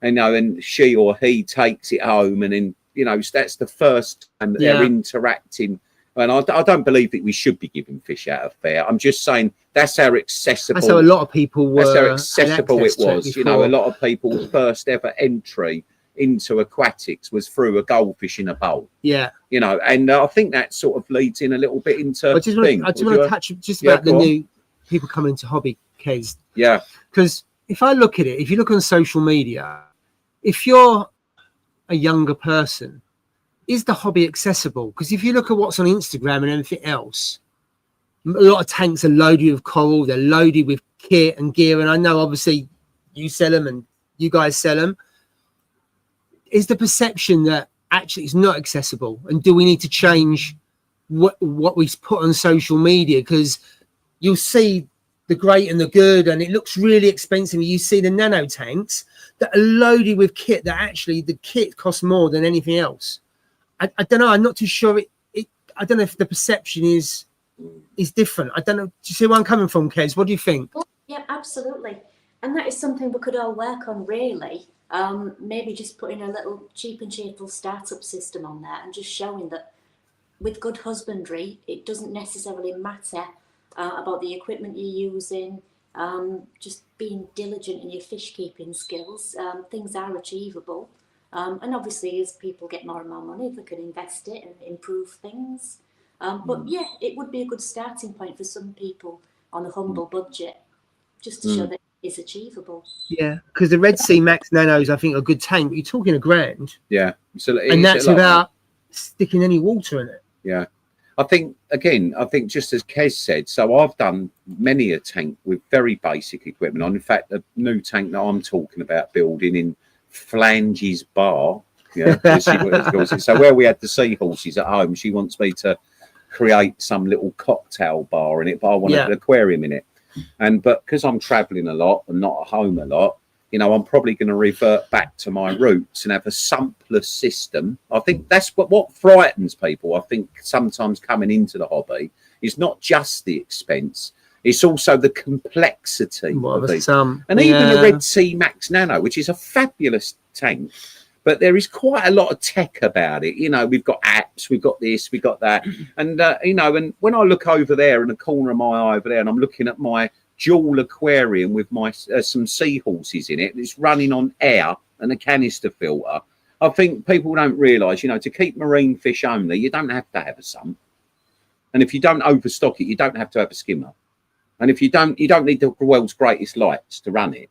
Speaker 1: you know, and she or he takes it home, and then, you know, that's the first time that they're interacting. And I don't believe that we should be giving fish out of fair. I'm just saying that's how accessible.
Speaker 2: That's how a lot of people were.
Speaker 1: That's how accessible it was. You know, a lot of people's first ever entry into aquatics was through a goldfish in a bowl. Yeah. You know, and I think that sort of leads in a little bit into. I just want
Speaker 2: to touch just about the new people coming into hobby, Kez.
Speaker 1: Yeah.
Speaker 2: Because if I look at it, if you look on social media, if you're a younger person, is the hobby accessible? Because if you look at what's on Instagram and everything else, a lot of tanks are loaded with coral, they're loaded with kit and gear. And I know obviously you sell them and you guys sell them. Is the perception that actually it's not accessible? And do we need to change what we put on social media? Because you'll see the great and the good, and it looks really expensive. You see the nano tanks that are loaded with kit that actually the kit costs more than anything else. I don't know. I'm not too sure. I don't know if the perception is different. I don't know. Do you see where I'm coming from, Kez? What do you think?
Speaker 3: Yeah, absolutely. And that is something we could all work on, really. Maybe just putting a little cheap and cheerful startup system on there, and just showing that with good husbandry, it doesn't necessarily matter about the equipment you're using. Just being diligent in your fish keeping skills, things are achievable. And obviously, as people get more and more money, they can invest it and improve things. But yeah, it would be a good starting point for some people on a humble budget, just to show that it's achievable.
Speaker 2: Yeah, because the Red Sea Max Nanos, I think, are a good tank. But you're talking $1,000,
Speaker 1: Yeah. So
Speaker 2: and that's without sticking any water in it.
Speaker 1: Yeah. I think just as Kez said, so I've done many a tank with very basic equipment on. In fact, the new tank that I'm talking about building in Flanges Bar, so where we had the seahorses at home, she wants me to create some little cocktail bar in it, but I want an aquarium in it. But because I'm traveling a lot and not at home a lot, I'm probably going to revert back to my roots and have a sumpler system. I think that's what frightens people. I think sometimes coming into the hobby is not just the expense, it's also the complexity of these. And even the Red Sea Max Nano, which is a fabulous tank, but there is quite a lot of tech about it. We've got apps, we've got this, we've got that. And, and when I look over there in the corner of my eye over there, and I'm looking at my dual aquarium with my some seahorses in it, it's running on air and a canister filter. I think people don't realise, to keep marine fish only, you don't have to have a sump. And if you don't overstock it, you don't have to have a skimmer. And if you don't need the world's greatest lights to run it.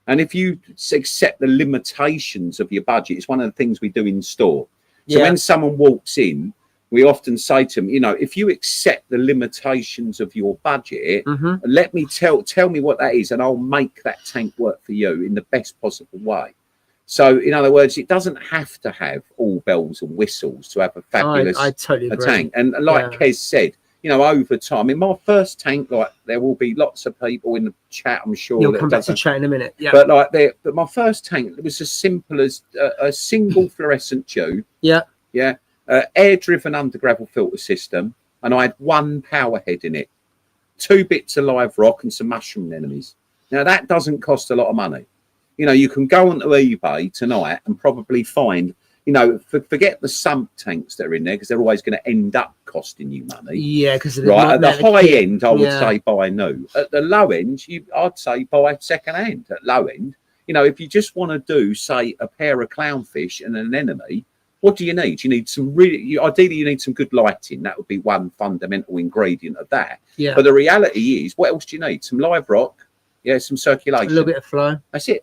Speaker 1: And if you accept the limitations of your budget, it's one of the things we do in store. So when someone walks in, we often say to them, if you accept the limitations of your budget, let me tell me what that is, and I'll make that tank work for you in the best possible way. So, in other words, it doesn't have to have all bells and whistles to have a fabulous
Speaker 2: I totally agree.
Speaker 1: tank. And like Kez said, over time, in my first tank, there will be lots of people in the chat, I'm sure.
Speaker 2: You'll come back to chat in a minute. Yeah.
Speaker 1: But my first tank, it was as simple as a single fluorescent tube. Yeah. Yeah. Air-driven under gravel filter system, and I had one power head in it, 2 bits of live rock and some mushroom anemones. Now that doesn't cost a lot of money. You can go onto eBay tonight and probably find, forget the sump tanks that are in there, because they're always going to end up costing you money. Yeah, because at the high end, I would say buy new. At the low end, I'd say buy second hand. At low end, if you just want to do, say, a pair of clownfish and an anemone, what do you need? You need some ideally you need some good lighting. That would be one fundamental ingredient of that. Yeah. But the reality is, what else do you need? Some live rock, some circulation, a little bit of flow. That's it.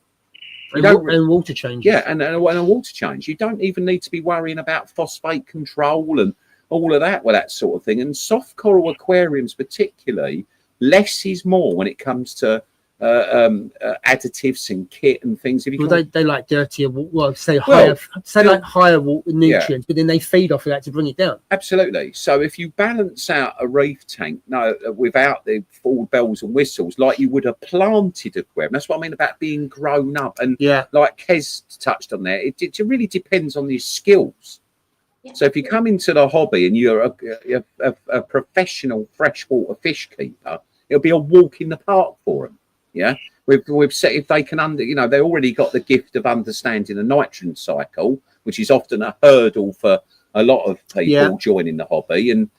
Speaker 1: And water change. Yeah, and a water change. You don't even need to be worrying about phosphate control and all of that, that sort of thing. And soft coral aquariums, particularly, less is more when it comes to additives and kit and things. They like dirtier, higher water nutrients, but then they feed off of that to bring it down. Absolutely. So if you balance out a reef tank without the full bells and whistles, like you would a planted aquarium, that's what I mean about being grown up. And like Kez touched on there, it really depends on your skills. Yeah. So if you come into the hobby and you're a professional freshwater fish keeper, it'll be a walk in the park for them. Yeah, we've set, if they can they already got the gift of understanding the nitrogen cycle, which is often a hurdle for a lot of people joining the hobby. And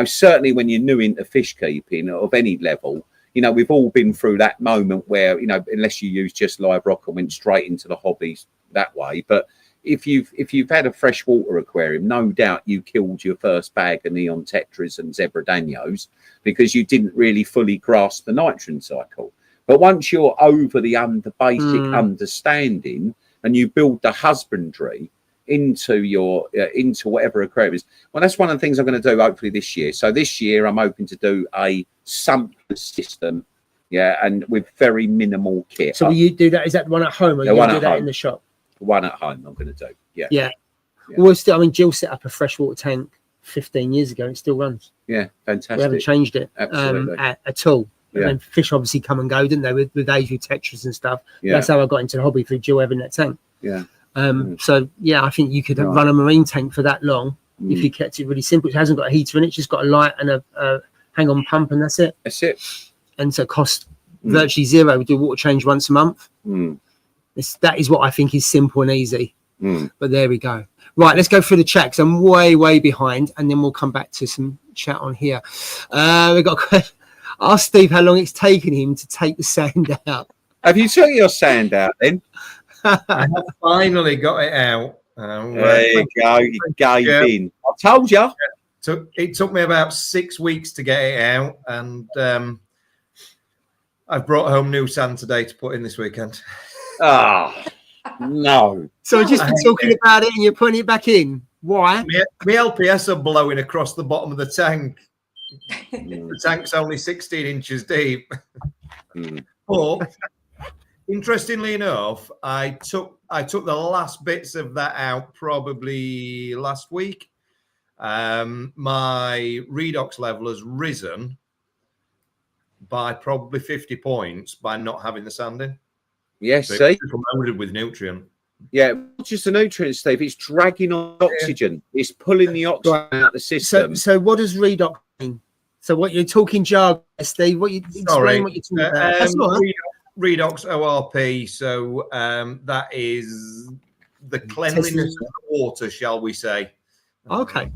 Speaker 1: certainly when you're new into fish keeping of any level, we've all been through that moment where unless you use just live rock and went straight into the hobbies that way. But if you've had a freshwater aquarium, no doubt you killed your first bag of neon tetras and zebra danios because you didn't really fully grasp the nitrogen cycle. But once you're over the basic understanding and you build the husbandry into your into whatever aquarium is, well, that's one of the things I'm going to do hopefully this year. So this year I'm hoping to do a sump system, and with very minimal kit. So will you do that? Is that the one at home, or you do that in the shop? The one at home I'm going to do. Yeah. Well, still, Jill set up a freshwater tank 15 years ago. And it still runs. Yeah, fantastic. We haven't changed it at all. And then fish obviously come and go, didn't they, with Asian tetras and stuff. That's how I got into the hobby, through Jill having that tank. So I think you could run a marine tank for that long if you kept it really simple. It hasn't got a heater in it, it's just got a light and a hang-on pump, and that's it. And so it costs virtually zero. We do water change once a month. That is what I think is simple and easy. But there we go. Right, let's go through the chat, because I'm way behind, and then we'll come back to some chat on here. We've got ask Steve how long it's taken him to take the sand out. Have you took your sand out then?
Speaker 4: I finally got it out.
Speaker 1: There you go. You gave in. I told you.
Speaker 4: It took me about 6 weeks to get it out, and I've brought home new sand today to put in this weekend.
Speaker 1: Ah, no.
Speaker 2: So we've just been talking about it, and you're putting it back in. Why?
Speaker 4: My LPS are blowing across the bottom of the tank. The tank's only 16 inches deep. But interestingly enough, I took the last bits of that out probably last week. My redox level has risen by probably 50 points by not having the sand in.
Speaker 1: Yes,
Speaker 4: So
Speaker 1: see?
Speaker 4: it's loaded with nutrient.
Speaker 1: Yeah, not just the nutrients, Steve. It's dragging on oxygen. It's pulling the oxygen out of the system.
Speaker 2: So what does redox mean? So what you're talking jargon, Steve? What you explain what you're talking about? That's all right.
Speaker 4: Redox ORP. So that is the cleanliness of the water, shall we say?
Speaker 2: Okay.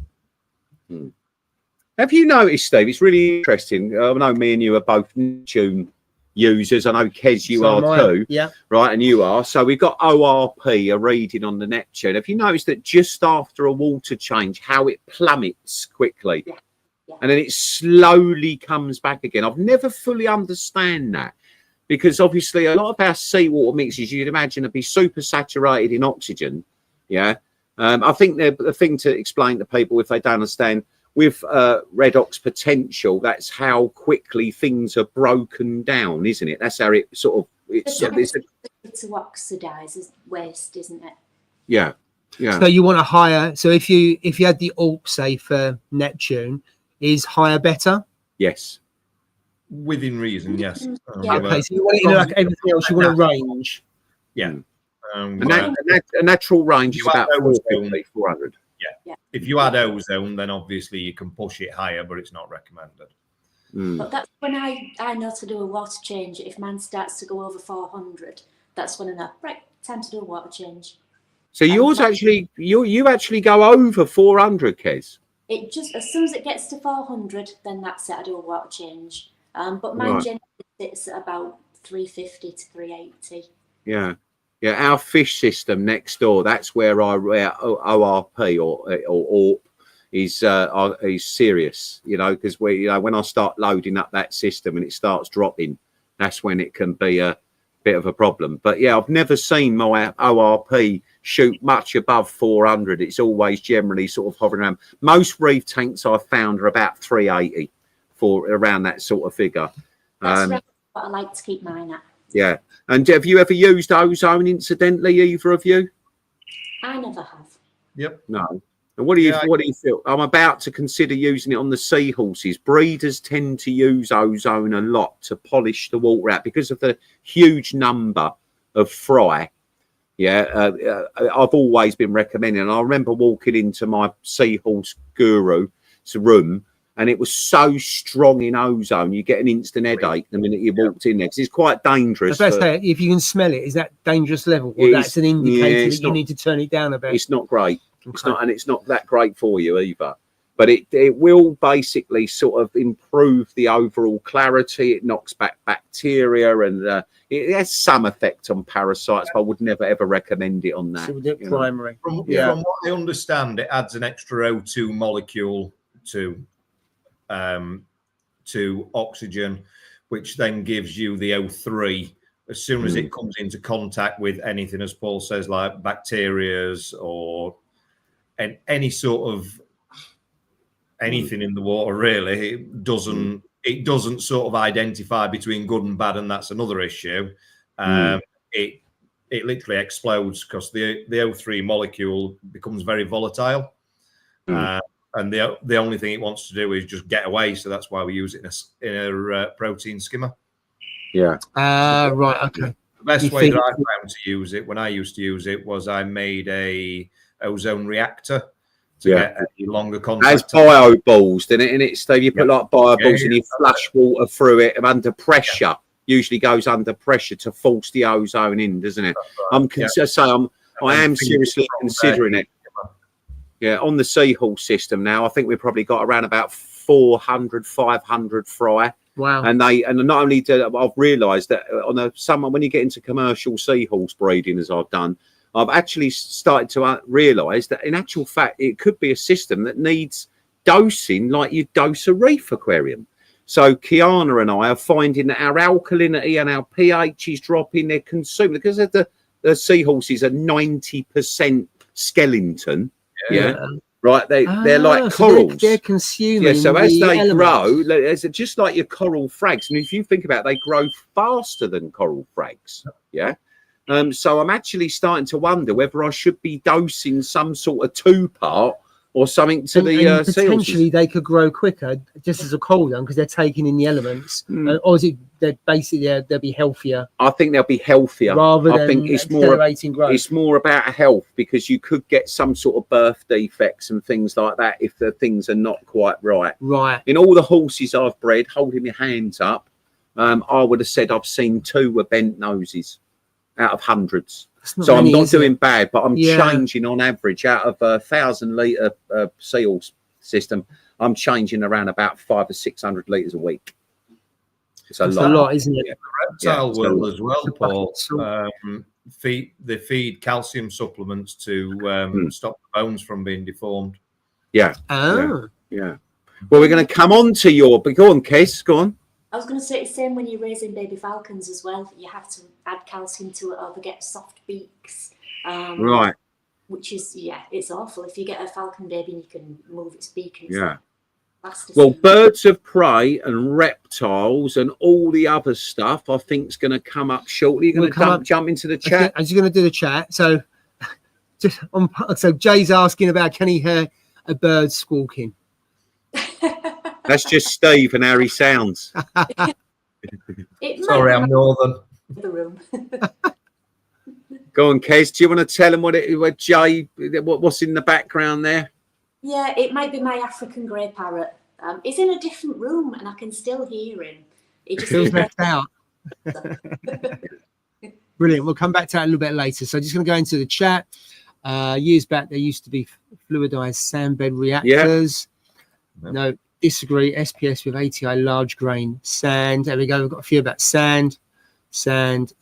Speaker 1: Have you noticed, Steve? It's really interesting. I know me and you are both Neptune users. I know, Kez, you are too.
Speaker 2: Yeah.
Speaker 1: Right, and you are. So we've got ORP, a reading on the Neptune. Have you noticed that just after a water change, how it plummets quickly?
Speaker 3: Yeah.
Speaker 1: And then it slowly comes back again. I've never fully understand that, because obviously a lot of our seawater mixes, you'd imagine, would be super saturated in oxygen. Yeah. I think the thing to explain to people, if they don't understand, with redox potential, that's how quickly things are broken down, isn't it? That's how it sort of it's
Speaker 3: to oxidize waste, isn't it?
Speaker 1: Yeah. Yeah.
Speaker 2: So you want a higher. So if you had the ALP, say, for Neptune, is higher better?
Speaker 1: Yes.
Speaker 4: Within reason, yes.
Speaker 3: Yeah.
Speaker 2: Okay, so you want it in like everything else. You want a range.
Speaker 4: Yeah.
Speaker 1: A natural range is about 400.
Speaker 4: Yeah. If you add ozone, then obviously you can push it higher, but it's not recommended.
Speaker 3: But that's when I know to do a water change. If mine starts to go over 400, that's when I know, right, time to do a water change.
Speaker 1: So yours actually, you actually go over 400, Kez.
Speaker 3: It just, as soon as it gets to 400, then that's it. I do a water change. But mine generally sits at about 350 to 380.
Speaker 1: Yeah. Yeah, our fish system next door, that's where ORP or ARP is serious, you know, because when I start loading up that system and it starts dropping, that's when it can be a bit of a problem. But yeah, I've never seen my ORP shoot much above 400. It's always generally sort of hovering around. Most reef tanks I've found are about 380 for around that sort of figure.
Speaker 3: That's what I like to keep mine at.
Speaker 1: Yeah. And have you ever used ozone incidentally, either of you?
Speaker 3: I never have.
Speaker 4: Yep.
Speaker 1: No. And what do you feel? I'm about to consider using it on the seahorses. Breeders tend to use ozone a lot to polish the water out because of the huge number of fry. Yeah, I've always been recommending. And I remember walking into my seahorse guru's room, and it was so strong in ozone, you get an instant headache the minute you walked in there, because it's quite dangerous.
Speaker 2: If you can smell it, is that dangerous level? Or that's an indicator that you need to turn it down a bit?
Speaker 1: It's not great. Okay. It's not that great for you either. But it will basically sort of improve the overall clarity. It knocks back bacteria, and it has some effect on parasites, but I would never ever recommend it on that.
Speaker 2: So primary.
Speaker 4: From what I understand, it adds an extra O2 molecule to oxygen, which then gives you the O3 as soon as it comes into contact with anything, as Paul says, like bacterias or any sort of anything in the water. Really, it doesn't sort of identify between good and bad, and that's another issue. It literally explodes because the O3 molecule becomes very volatile. And the only thing it wants to do is just get away. So that's why we use it in a protein skimmer. Yeah.
Speaker 2: Right. Okay.
Speaker 4: The best way that I found to use it, when I used to use it, was I made a ozone reactor to get a longer contact.
Speaker 1: As bio balls, didn't it? Steve, you put like bio balls and you flush water through it under pressure. Usually goes under pressure to force the ozone in, doesn't it? Right. I am seriously considering it. Yeah, on the Seahorse system now, I think we've probably got around about 400, 500 fry.
Speaker 2: Wow.
Speaker 1: And not only I've realised that when you get into commercial seahorse breeding, as I've done, I've actually started to realise that in actual fact, it could be a system that needs dosing like you dose a reef aquarium. So Kiana and I are finding that our alkalinity and our pH is dropping. They're consuming because the seahorses are 90% skeleton. Yeah. Right. They're like
Speaker 2: so
Speaker 1: corals.
Speaker 2: They're consuming.
Speaker 1: Yeah. So as they
Speaker 2: elements.
Speaker 1: grow, it's just like your coral frags. And if you think about it, they grow faster than coral frags. Yeah. So I'm actually starting to wonder whether I should be dosing some sort of 2-part or something to
Speaker 2: and potentially
Speaker 1: seals.
Speaker 2: they could grow quicker just as a cold down because they're taking in the elements, or is it they're basically they'll be healthier?
Speaker 1: I think they'll be healthier.
Speaker 2: Rather
Speaker 1: I
Speaker 2: than
Speaker 1: think it's more
Speaker 2: growth.
Speaker 1: It's more about health because you could get some sort of birth defects and things like that if the things are not quite right.
Speaker 2: Right.
Speaker 1: In all the horses I've bred, holding my hands up, I would have said I've seen 2 with bent noses out of hundreds. So I'm not doing bad, but I'm changing on average out of a 1,000-litre seals system. I'm changing around about 500 or 600 litres a week. It's a lot,
Speaker 2: isn't it?
Speaker 1: Yeah.
Speaker 4: Reptile world as well, Paul. They feed calcium supplements to stop the bones from being deformed.
Speaker 1: Yeah.
Speaker 2: Oh.
Speaker 1: Yeah. Well, we're going to come on to your. But go on, Kes. Go on.
Speaker 3: I was going to say it's the same when you're raising baby falcons as well. You have to add calcium to it or they get soft beaks.
Speaker 1: Right.
Speaker 3: Which is, it's awful. If you get a falcon baby and you can move its beak. And
Speaker 1: Well, birds of prey and reptiles and all the other stuff I think is going to come up shortly. You're going to jump into the chat.
Speaker 2: I'm just going to do the chat. So, so Jay's asking about can he hear a bird squawking?
Speaker 1: That's just Steve and how he sounds.
Speaker 4: Sorry, I'm northern.
Speaker 3: The room.
Speaker 1: Go on, Kez. Do you want to tell him what Jay, what's in the background there?
Speaker 3: Yeah, it might be my African grey parrot. He's in a different room and I can still hear him. He just
Speaker 2: feels left out. Brilliant. We'll come back to that a little bit later. So just going to go into the chat. Years back, there used to be fluidized sand bed reactors. Yeah. No, disagree. SPS with ATI large grain sand. There we go. We've got a few about sand. It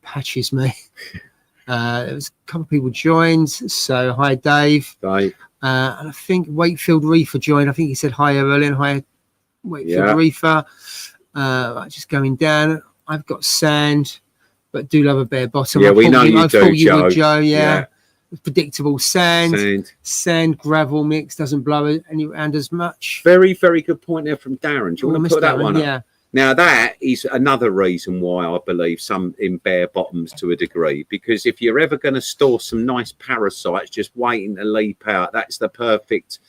Speaker 2: patches me. There was a couple of people joined. So hi, Dave.
Speaker 1: Dave.
Speaker 2: And I think Wakefield Reefer joined. I think he said hi earlier. Hi, Wakefield Reefer. Just going down. I've got sand, but do love a bare bottom.
Speaker 1: Yeah, we know you do,
Speaker 2: Joe. Yeah. Predictable sand gravel mix doesn't blow around as much.
Speaker 1: Very, very good point there from Darren. Do you want to put that one up?
Speaker 2: Yeah.
Speaker 1: Now that is another reason why I believe some in bare bottoms to a degree, because if you're ever going to store some nice parasites just waiting to leap out, that's the perfect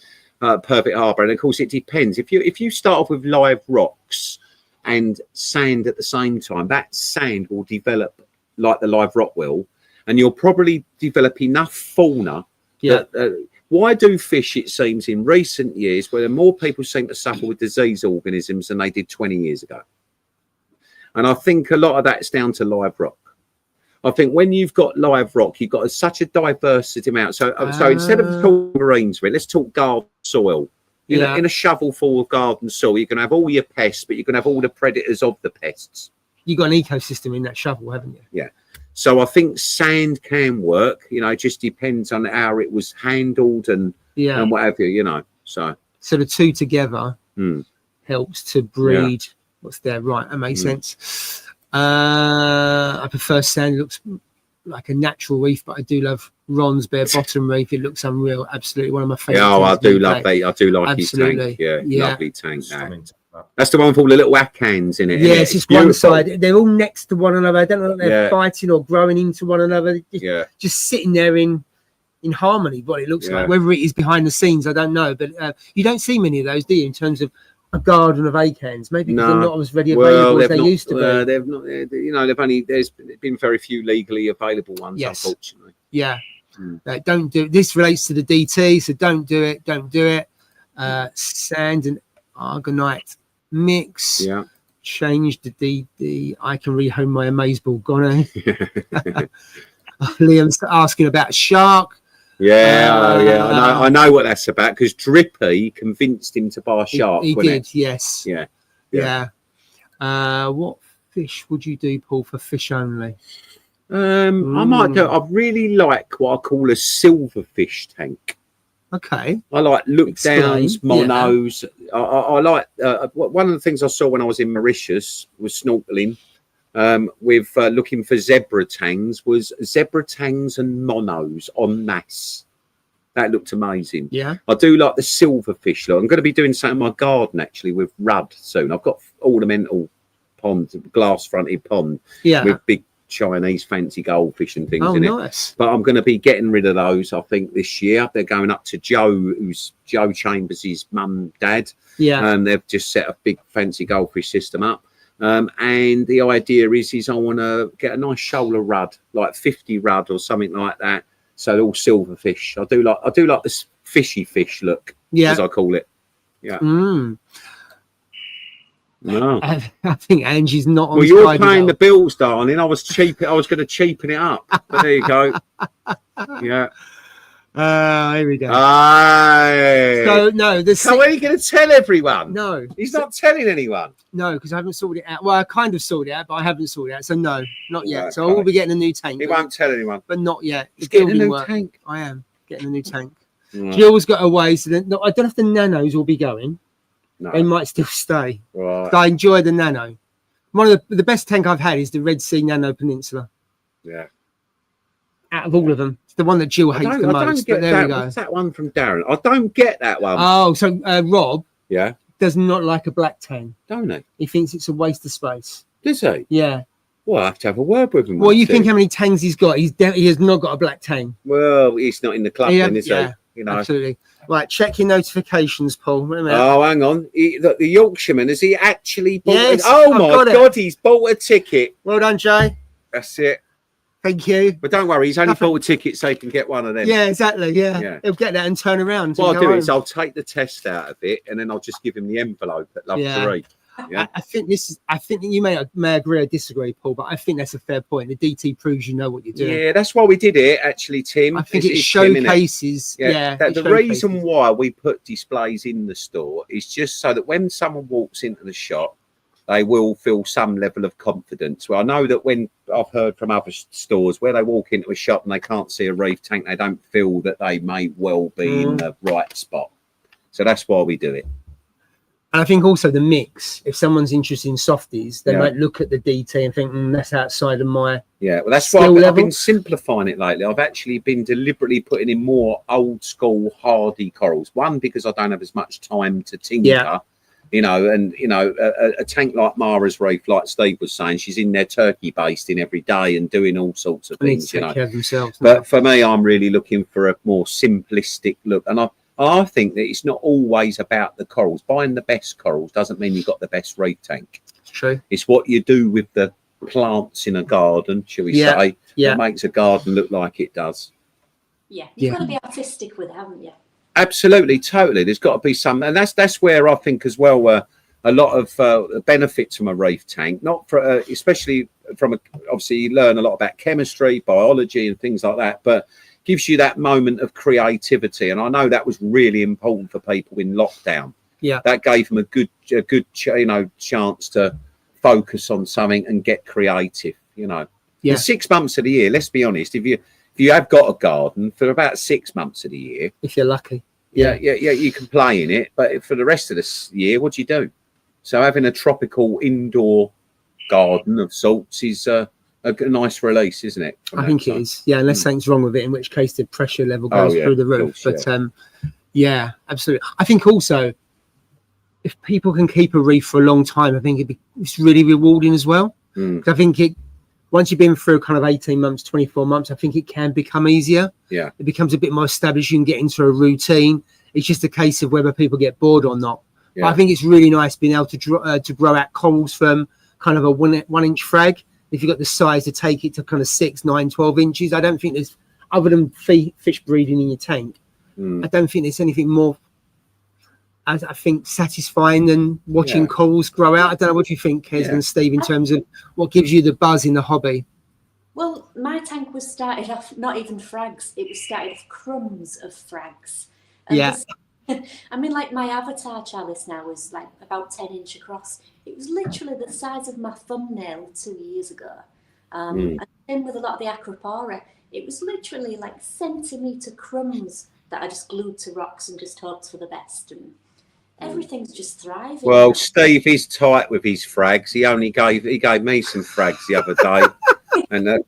Speaker 1: harbour. And of course, it depends. If you start off with live rocks and sand at the same time, that sand will develop like the live rock will, and you'll probably develop enough fauna.
Speaker 2: Yeah.
Speaker 1: Why do fish, it seems, in recent years, where more people seem to suffer with disease organisms than they did 20 years ago? And I think a lot of that's down to live rock. I think when you've got live rock, you've got such a diversity amount. So instead of talking marines, let's talk garden soil. In a shovel full of garden soil, you can have all your pests, but you can have all the predators of the pests.
Speaker 2: You've got an ecosystem in that shovel, haven't you?
Speaker 1: Yeah. So I think sand can work. It just depends on how it was handled and whatever, So
Speaker 2: the two together helps to breed what's there. Right, that makes sense. I prefer sand. It looks like a natural reef, but I do love Ron's bare bottom reef. It looks unreal. Absolutely one of my favourite.
Speaker 1: Yeah, I do love that. I do like his tank. Yeah, lovely tank. That's the one with all the little acans in it.
Speaker 2: Yeah, it's just one side. They're all next to one another. I don't know if they're fighting or growing into one another. Just sitting there in harmony, what it looks like. Whether it is behind the scenes, I don't know. But you don't see many of those, do you, in terms of a garden of acans? Maybe because they're not as ready available as they used to be.
Speaker 1: They've not. There's been very few legally available ones, unfortunately.
Speaker 2: Yeah. Don't do it. This relates to the DT, so don't do it. Don't do it. Sand and argonite mix.
Speaker 1: Yeah.
Speaker 2: Change the DD. I can rehome my amazeball gono. Liam's asking about shark.
Speaker 1: I know what that's about because Drippy convinced him to buy a shark.
Speaker 2: He did, yes.
Speaker 1: Yeah.
Speaker 2: What fish would you do, Paul, for fish only?
Speaker 1: I might go. I really like what I call a silverfish tank.
Speaker 2: Okay.
Speaker 1: I like look
Speaker 2: Explain.
Speaker 1: downs, monos. I like one of the things I saw when I was in Mauritius was snorkeling with looking for zebra tangs, was zebra tangs and monos en masse. That looked amazing.
Speaker 2: Yeah.
Speaker 1: I do like the silverfish look. I'm going to be doing something in my garden actually with rudd soon. I've got ornamental pond, glass fronted pond with big Chinese fancy goldfish and things in it.
Speaker 2: Nice.
Speaker 1: But I'm going to be getting rid of those, I think, this year. They're going up to Joe, who's Joe Chambers' mum, dad.
Speaker 2: Yeah.
Speaker 1: And they've just set a big fancy goldfish system up. And the idea is I want to get a nice shoal of rudd, like 50 rudd or something like that. So all silverfish. I do like this fishy fish look, as I call it. Yeah. No.
Speaker 2: I think Angie's not on.
Speaker 1: Well, you're paying the bills, darling. I was going to cheapen it up. But there you go. Yeah.
Speaker 2: Here we go.
Speaker 1: Aye.
Speaker 2: So no,
Speaker 1: So are you going to tell everyone?
Speaker 2: No,
Speaker 1: he's not telling anyone.
Speaker 2: No, because I haven't sorted it out. Well, I kind of sorted it out, but I haven't sorted it out. So no, not yet.
Speaker 1: Right,
Speaker 2: So I will be getting a new tank.
Speaker 1: He won't tell anyone.
Speaker 2: But not yet.
Speaker 1: He's getting a new tank.
Speaker 2: I am getting a new tank.
Speaker 1: Right.
Speaker 2: Jill's got away, so I don't know if the nanos will be going.
Speaker 1: No.
Speaker 2: They might still stay.
Speaker 1: Right.
Speaker 2: I enjoy the nano. One of the best tank I've had is the Red Sea Nano Peninsula.
Speaker 1: Yeah.
Speaker 2: Out of all of them, it's the one that Jill hates the most. But there we go.
Speaker 1: What's that one from Darren? I don't get that one.
Speaker 2: Oh, so Rob does not like a black tank.
Speaker 1: Don't he?
Speaker 2: He thinks it's a waste of space.
Speaker 1: Does he?
Speaker 2: Yeah.
Speaker 1: Well, I have to have a word with him.
Speaker 2: Well, you think how many tanks he's got? He has not got a black tank.
Speaker 1: Well, he's not in the club then, is he? You know.
Speaker 2: Absolutely. Right, check your notifications, Paul. Wait a minute.
Speaker 1: Oh, hang on. The Yorkshireman, has he actually bought
Speaker 2: Yes,
Speaker 1: Oh,
Speaker 2: I've
Speaker 1: my
Speaker 2: got it.
Speaker 1: God, he's bought a ticket.
Speaker 2: Well done, Jay.
Speaker 1: That's it.
Speaker 2: Thank you.
Speaker 1: But don't worry, he's only bought a ticket so he can get one of them.
Speaker 2: Yeah, exactly. Yeah. He'll get that and turn around.
Speaker 1: What I'll do is I'll take the test out of it and then I'll just give him the envelope at Love to Read. Yeah.
Speaker 2: I think you may agree or disagree, Paul, but I think that's a fair point. The DT proves you know what you're doing.
Speaker 1: Yeah, that's why we did it, actually, Tim.
Speaker 2: I think it showcases.
Speaker 1: The reason why we put displays in the store is just so that when someone walks into the shop, they will feel some level of confidence. Well, I know that when I've heard from other stores where they walk into a shop and they can't see a reef tank, they don't feel that they may well be in the right spot. So that's why we do it.
Speaker 2: And I think also the mix, if someone's interested in softies, they might look at the DT and think, that's outside of my
Speaker 1: well, that's why I've been simplifying it lately. I've actually been deliberately putting in more old school hardy corals. One, because I don't have as much time to tinker, you know, and, you know, a tank like Mara's Reef, like Steve was saying, she's in there turkey basting every day and doing all sorts of things, you know.
Speaker 2: Care of themselves,
Speaker 1: but for me, I'm really looking for a more simplistic look. And I think that it's not always about the corals. Buying the best corals doesn't mean you've got the best reef tank.
Speaker 2: It's true.
Speaker 1: It's what you do with the plants in a garden, shall we say, that makes a garden look like it does.
Speaker 3: Yeah, you've got to be artistic with it, haven't you?
Speaker 1: Absolutely, totally. There's got to be some, and that's where I think as well a lot of benefits from a reef tank, not for especially from obviously you learn a lot about chemistry, biology, and things like that, but gives you that moment of creativity. And I know that was really important for people in lockdown. Yeah, that gave them a good chance to focus on something and get creative. You know, the 6 months of the year. Let's be honest. If you have got a garden for about 6 months of the year,
Speaker 2: if you're lucky,
Speaker 1: you can play in it. But for the rest of this year, what do you do? So having a tropical indoor garden of sorts is a nice release, isn't it?
Speaker 2: I think it is. Yeah, unless something's wrong with it, in which case the pressure level goes through the roof.
Speaker 1: Course,
Speaker 2: but absolutely. I think also if people can keep a reef for a long time, I think it's really rewarding as well. I think once you've been through kind of 18 months, 24 months, I think it can become easier. Yeah, it becomes a bit more established. You can get into a routine. It's just a case of whether people get bored or not. Yeah. But I think it's really nice being able to grow out corals from kind of a 1 inch frag. If you've got the size to take it to kind of 6, 9, 12 inches, I don't think there's, other than fish breeding in your tank, I don't think there's anything more, I think, satisfying than watching corals grow out. I don't know, what do you think, Kez and Steve, in terms of what gives you the buzz in the hobby?
Speaker 3: Well, my tank was started off not even frags. It was started off crumbs of frags. And I mean, like my avatar chalice now is like about 10 inch across. It was literally the size of my thumbnail 2 years ago. And then with a lot of the acropora, it was literally like centimetre crumbs that are just glued to rocks and just hopes for the best, and everything's just thriving.
Speaker 1: Well, Steve is tight with his frags. He gave me some frags the other day, and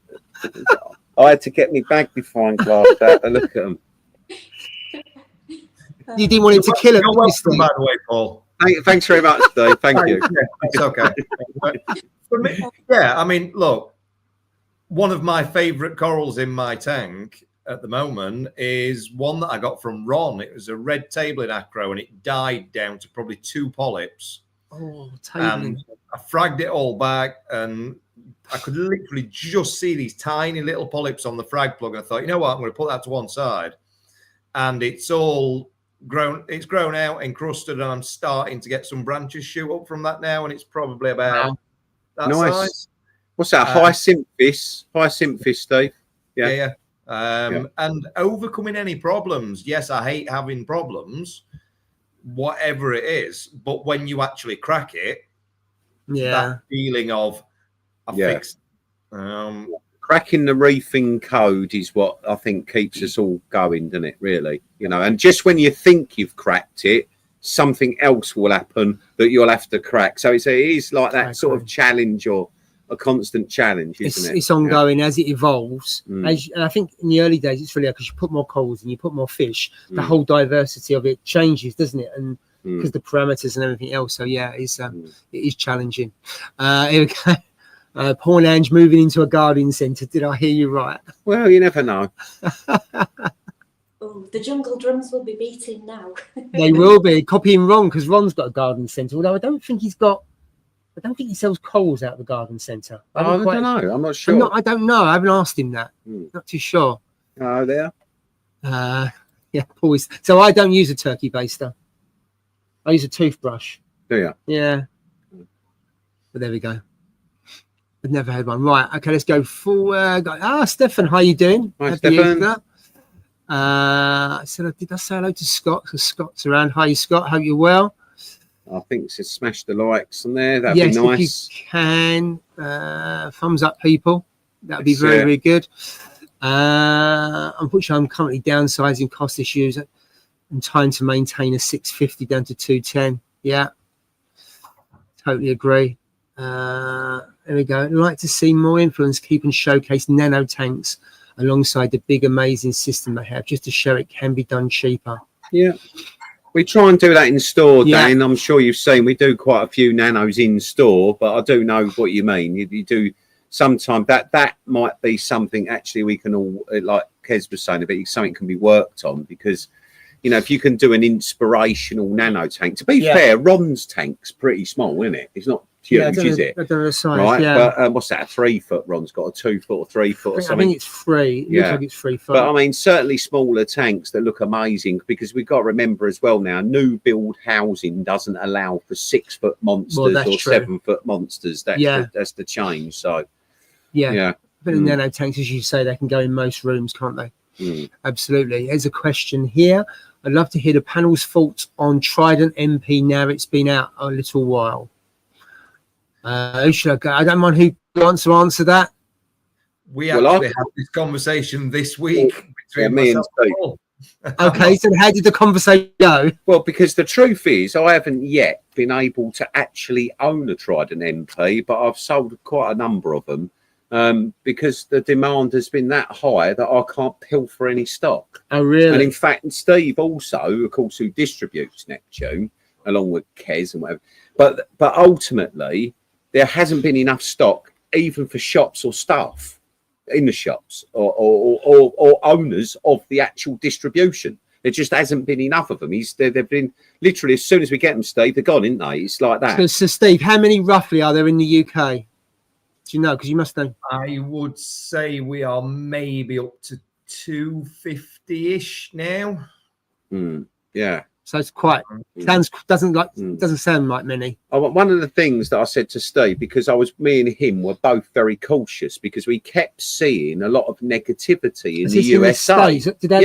Speaker 1: I had to get me magnifying glass out to look at them.
Speaker 2: You didn't want him to kill him,
Speaker 4: You're welcome, by the way, Paul.
Speaker 1: Thanks very much, Steve. Thank you.
Speaker 4: Yeah, it's okay. For me, yeah, I mean, look, one of my favourite corals in my tank at the moment is one that I got from Ron. It was a red tablet acro, and it died down to probably 2 polyps.
Speaker 2: Oh,
Speaker 4: and I fragged it all back, and I could literally just see these tiny little polyps on the frag plug. And I thought, you know what, I'm going to put that to one side. And it's all grown. It's grown out, encrusted, and I'm starting to get some branches shoot up from that now. And it's probably about that size.
Speaker 1: What's that? Hyacinthus, Steve?
Speaker 4: Yeah. And overcoming any problems. Yes, I hate having problems, whatever it is. But when you actually crack it, that feeling of I fixed.
Speaker 1: Cracking the reefing code is what I think keeps us all going, doesn't it? Really, And just when you think you've cracked it, something else will happen that you'll have to crack. So it is like that sort of challenge, or a constant challenge, isn't it?
Speaker 2: It's ongoing as it evolves. And I think in the early days, it's really because you put more corals and you put more fish, the whole diversity of it changes, doesn't it? And because the parameters and everything else. So yeah, it is challenging. Here we go. Paul Ange moving into a gardening centre. Did I hear you right?
Speaker 1: Well, you never know.
Speaker 3: Oh, the jungle drums will be beating now.
Speaker 2: They will be copying Ron, because Ron's got a garden centre. Although I don't think he sells corals out of the garden centre.
Speaker 1: I don't know. I'm not sure.
Speaker 2: I don't know. I haven't asked him that. Not too sure.
Speaker 1: Oh, there.
Speaker 2: Yeah, Paul is. So I don't use a turkey baster. I use a toothbrush.
Speaker 1: Do you?
Speaker 2: Yeah. But there we go. I've never had one. Right. Okay, let's go forward. Stefan, how you doing?
Speaker 1: Hi, Stefan.
Speaker 2: Did I say hello to Scott? Because Scott's around. Hi, Scott. Hope you're well.
Speaker 1: I think so. Smash the likes on there. That'd be nice.
Speaker 2: If you can. Thumbs up, people. That'd be very, very good. Unfortunately, I'm currently downsizing, cost issues, and trying to maintain a 650 down to 210. Yeah. Totally agree. There we go. I'd like to see more influence keep and showcase nano tanks alongside the big amazing system they have, just to show it can be done cheaper.
Speaker 1: Yeah, we try and do that in store, Dan. I'm sure you've seen we do quite a few nanos in store, but I do know what you mean. You do sometimes that might be something actually we can all, like Kez was saying, something can be worked on, because if you can do an inspirational nano tank. To be fair, Ron's tank's pretty small, isn't it? It's not huge, is it?
Speaker 2: I don't know the size,
Speaker 1: right, but what's that? A 3 foot? Ron's got a 2 foot or 3 foot or something.
Speaker 2: I think it's 3. It looks like it's 3 foot.
Speaker 1: But I mean, certainly smaller tanks that look amazing, because we've got to remember as well now, new build housing doesn't allow for 6 foot monsters or 7 foot monsters. That's the change. So
Speaker 2: but the nano tanks, as you say, they can go in most rooms, can't they? Absolutely. There's a question here. I'd love to hear the panel's thoughts on Trident MP now it's been out a little while. Who should I go? I don't mind who wants to answer that.
Speaker 4: We actually had this conversation this week between me and Paul.
Speaker 2: Okay, so how did the conversation go?
Speaker 1: Well, because the truth is, I haven't yet been able to actually own a Trident MP, but I've sold quite a number of them. Because the demand has been that high that I can't pilfer any stock.
Speaker 2: Oh, really?
Speaker 1: And in fact, Steve also, of course, who distributes Neptune, along with Kez and whatever. But ultimately, there hasn't been enough stock, even for shops or staff in the shops or owners of the actual distribution. There just hasn't been enough of them. They've been literally, as soon as we get them, Steve, they're gone, isn't they? It's like that.
Speaker 2: So Steve, how many roughly are there in the UK? Do you know? Because you must know.
Speaker 4: I would say we are maybe up to 250-ish now.
Speaker 1: Yeah.
Speaker 2: So it's quite doesn't sound like many.
Speaker 1: One of the things that I said to Steve, because me and him were both very cautious, because we kept seeing a lot of negativity in the USA.
Speaker 2: Did they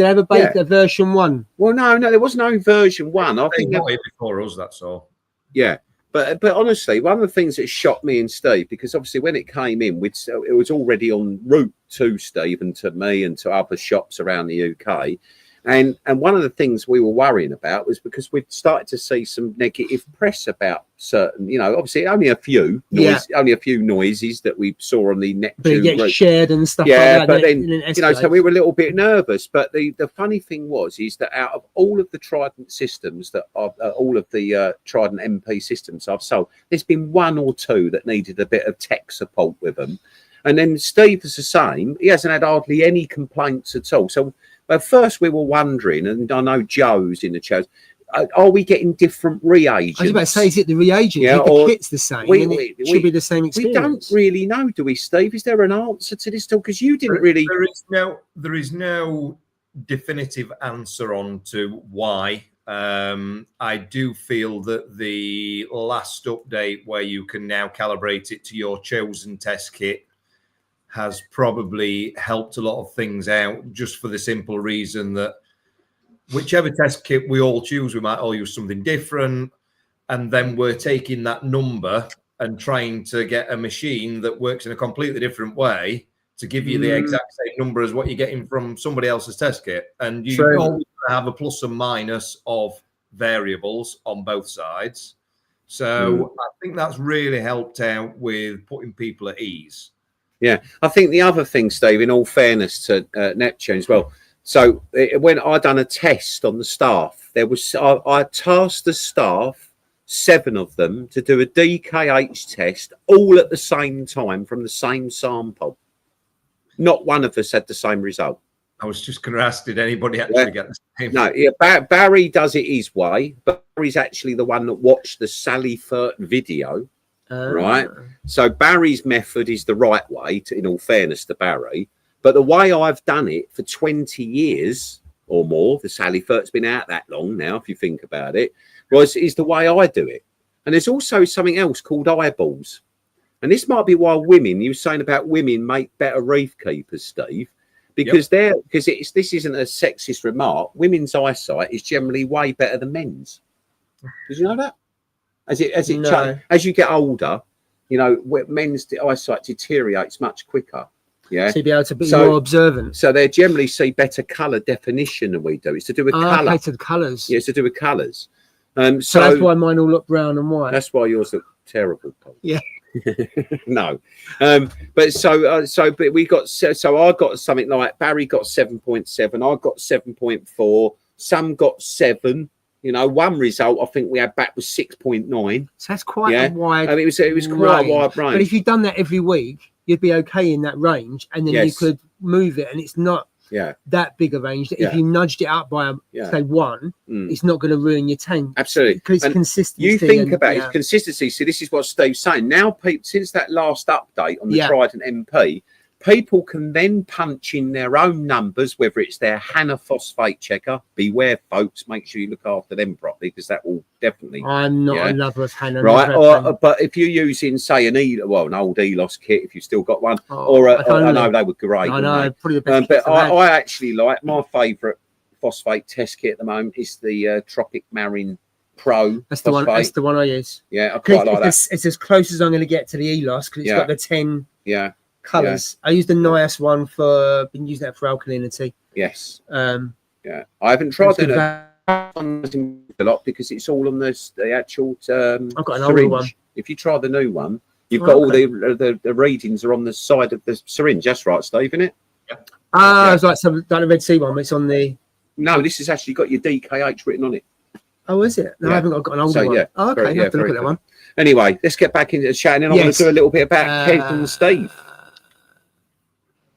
Speaker 2: have a beta version 1?
Speaker 1: Well, no, there was no version 1. I think
Speaker 4: not before us. That's all.
Speaker 1: Yeah. But honestly, one of the things that shocked me and Steve, because obviously when it came in, it was already en route to Steve and to me and to other shops around the UK. And one of the things we were worrying about was because we'd started to see some negative press about certain, you know, obviously only a few noises that we saw on the Neptune.
Speaker 2: But it gets shared and stuff like
Speaker 1: yeah,
Speaker 2: that.
Speaker 1: but then
Speaker 2: you
Speaker 1: know, so we were a little bit nervous. But the funny thing is that out of all of the Trident systems that are all of the Trident MP systems I've sold, there's been one or two that needed a bit of tech support with them. And then Steve is the same. He hasn't had hardly any complaints at all. So at first we were wondering, and I know Joe's in the chat, are we getting different reagents?
Speaker 2: I was about to say, is it the reagent?
Speaker 1: Yeah,
Speaker 2: the kit's the same. It should be the same experience.
Speaker 1: We don't really know, do we, Steve? Is there an answer to this? Because you didn't really.
Speaker 4: There is no definitive answer on to why. I do feel that the last update where you can now calibrate it to your chosen test kit has probably helped a lot of things out, just for the simple reason that whichever test kit we all choose, we might all use something different. And then we're taking that number and trying to get a machine that works in a completely different way to give you the exact same number as what you're getting from somebody else's test kit. And you always have a plus and minus of variables on both sides. So I think that's really helped out with putting people at ease.
Speaker 1: Yeah, I think the other thing, Steve, in all fairness to Neptune as well. So when I done a test on the staff, there was I tasked the staff, 7 of them, to do a DKH test all at the same time from the same sample. Not one of us had the same result.
Speaker 4: I was just going to ask, did anybody actually get the same?
Speaker 1: No, Barry does it his way. But Barry's actually the one that watched the Sally Furt video. Right, so Barry's method is the right way, in all fairness to Barry. But the way I've done it for 20 years or more, the Sally Furt's been out that long now, if you think about it, is the way I do it. And there's also something else called eyeballs. And this might be why you were saying about women make better reef keepers, Steve, because this isn't a sexist remark. Women's eyesight is generally way better than men's. Did you know that? As you get older, you know, men's eyesight deteriorates much quicker. Yeah,
Speaker 2: so you'll be able to be more observant.
Speaker 1: So they generally see better colour definition than we do. It's to do with colour.
Speaker 2: Okay, to the colours.
Speaker 1: Yeah, it's to do with colours.
Speaker 2: So that's why mine all look brown and white.
Speaker 1: That's why yours look terrible, Paul.
Speaker 2: Yeah.
Speaker 1: No, but we got so I got something like Barry got 7.7. I got 7.4. Some got 7. You know, one result I think we had back was 6.9.
Speaker 2: So that's quite a wide.
Speaker 1: I mean, it was quite a wide range.
Speaker 2: But if you've done that every week, you'd be okay in that range, and then you could move it, and it's not that big a range. That if you nudged it up by say 1, it's not going to ruin your tank.
Speaker 1: Absolutely,
Speaker 2: because it's consistency.
Speaker 1: You think about it, consistency. So this is what Steve's saying. Now, since that last update on the Trident MP, people can then punch in their own numbers, whether it's their Hannah phosphate checker. Beware, folks. Make sure you look after them properly, because that will definitely.
Speaker 2: I'm not a lover of Hannah.
Speaker 1: Right. But if you're using, say, an old ELOS kit, if you've still got one, I know they were great.
Speaker 2: I know, probably the best.
Speaker 1: But I actually like, my favourite phosphate test kit at the moment is the Tropic Marine Pro.
Speaker 2: That's the one. That's the one I use.
Speaker 1: Yeah, I quite like that.
Speaker 2: It's as close as I'm going to get to the ELOS, because it's got the 10. Colours. I used the nice one been using that for alkalinity.
Speaker 1: Yes. I haven't tried it a lot because it's all on the actual
Speaker 2: I've got an
Speaker 1: syringe.
Speaker 2: older one.
Speaker 1: If you try the new one, you've got all the readings are on the side of the syringe. That's right, Steve, isn't it?
Speaker 2: It's like the Red Sea one, but it's on the.
Speaker 1: No, this has actually got your DKH written on it.
Speaker 2: Oh, is it? No, I haven't got an older one. Oh, okay, I have to look at that one.
Speaker 1: Anyway, let's get back into the chat, and then I'm going to do a little bit about Kev and Steve.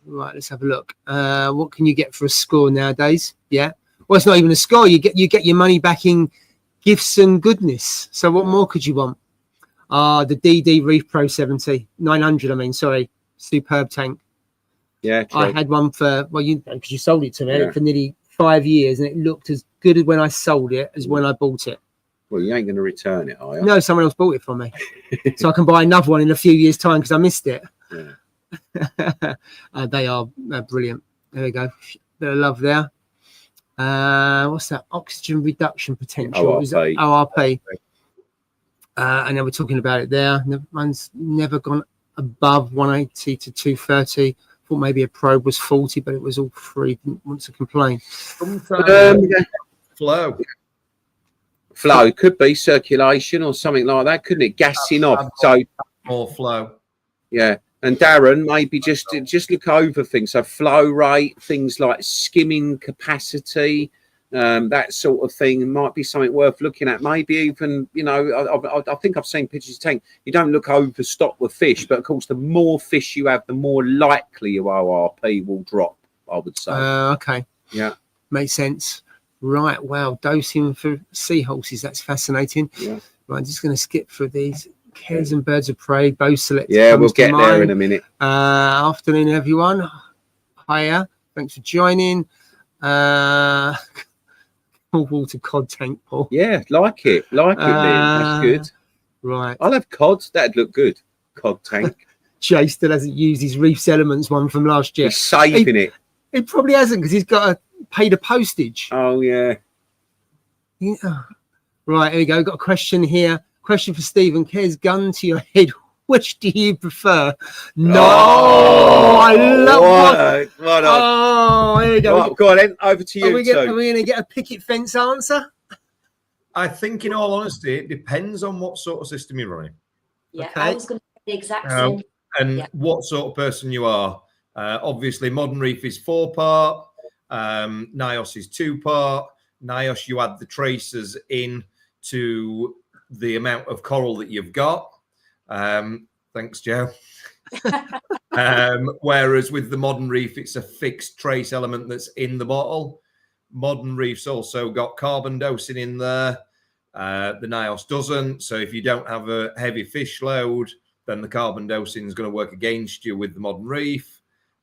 Speaker 2: Right, let's have a look. What can you get for a score nowadays? Yeah. Well, it's not even a score. You get your money back in gifts and goodness. So what more could you want? The DD Reef Pro 70 900. I mean, sorry, superb tank.
Speaker 1: Yeah, true.
Speaker 2: I had one for because you sold it to me for nearly 5 years, and it looked as good when I sold it as when I bought it.
Speaker 1: Well, you ain't going to return it, are you?
Speaker 2: No, someone else bought it for me, so I can buy another one in a few years' time because I missed it.
Speaker 1: Yeah.
Speaker 2: They are brilliant. There we go. Bit of love there. What's that? Oxygen reduction potential.
Speaker 1: ORP.
Speaker 2: ORP. And then we're talking about it there. Mine's never gone above 180 to 230. thought maybe a probe was faulty, but it was all free. Didn't want to complain.
Speaker 1: Flow could be circulation or something like that, couldn't it? Gassing off. So
Speaker 4: more flow.
Speaker 1: Yeah. And Darren, maybe just look over things. So flow rate, things like skimming capacity, that sort of thing might be something worth looking at. Maybe even, you know, I think I've seen pictures of tank. You don't look overstocked with fish, but of course, the more fish you have, the more likely your ORP will drop, I would say.
Speaker 2: Okay.
Speaker 1: Yeah.
Speaker 2: Makes sense. Right. Wow. Dosing for seahorses. That's fascinating.
Speaker 1: Yeah.
Speaker 2: Right. I'm just going to skip through these. Cares and birds of prey. Bow select.
Speaker 1: Yeah, we'll get there in a minute.
Speaker 2: Afternoon, everyone. Hiya. Thanks for joining. Water cod tank, Paul.
Speaker 1: Yeah, like it, Liam. That's good.
Speaker 2: Right.
Speaker 1: I'll have cod. That'd look good. Cod tank.
Speaker 2: Jay still hasn't used his Reef's Elements one from last year.
Speaker 1: He's saving it.
Speaker 2: He probably hasn't because he's got to pay the postage.
Speaker 1: Oh, yeah.
Speaker 2: Right, here we go. Got a question here. Question for Stephen. Cares gun to your head. Which do you prefer? No, I love
Speaker 1: what
Speaker 2: Oh, here we go.
Speaker 1: Right, go on then. Over to you.
Speaker 2: Are we going to get a picket fence answer?
Speaker 4: I think, in all honesty, it depends on what sort of system you're running.
Speaker 3: Yeah,
Speaker 2: Okay.
Speaker 3: I was going to say the exact same.
Speaker 4: And what sort of person you are. Obviously, Modern Reef is 4-part. NIOS is 2-part. NIOS, you add the tracers in to the amount of coral that you've got. Thanks, Joe. Whereas with the Modern Reef, it's a fixed trace element that's in the bottle. Modern Reef's also got carbon dosing in there. The NIOS doesn't. So if you don't have a heavy fish load, then the carbon dosing is going to work against you with the Modern Reef.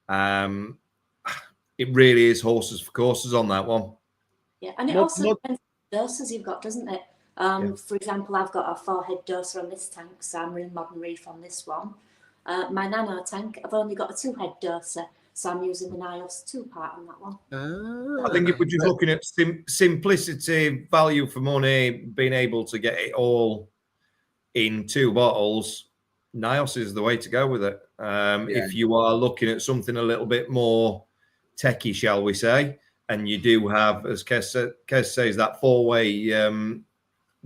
Speaker 4: It really is horses for courses on that one.
Speaker 3: Yeah, and it also depends on the doses you've got, doesn't it? For example, I've got a 4-head doser on this tank, so I'm running Modern Reef on this one. My nano tank, I've only got a 2-head doser, so I'm using the NIOS 2-part on that one.
Speaker 4: I think if we're just looking at simplicity, value for money, being able to get it all in 2 bottles, NIOS is the way to go with it. If you are looking at something a little bit more techie, shall we say, and you do have, as Kes says, that 4-way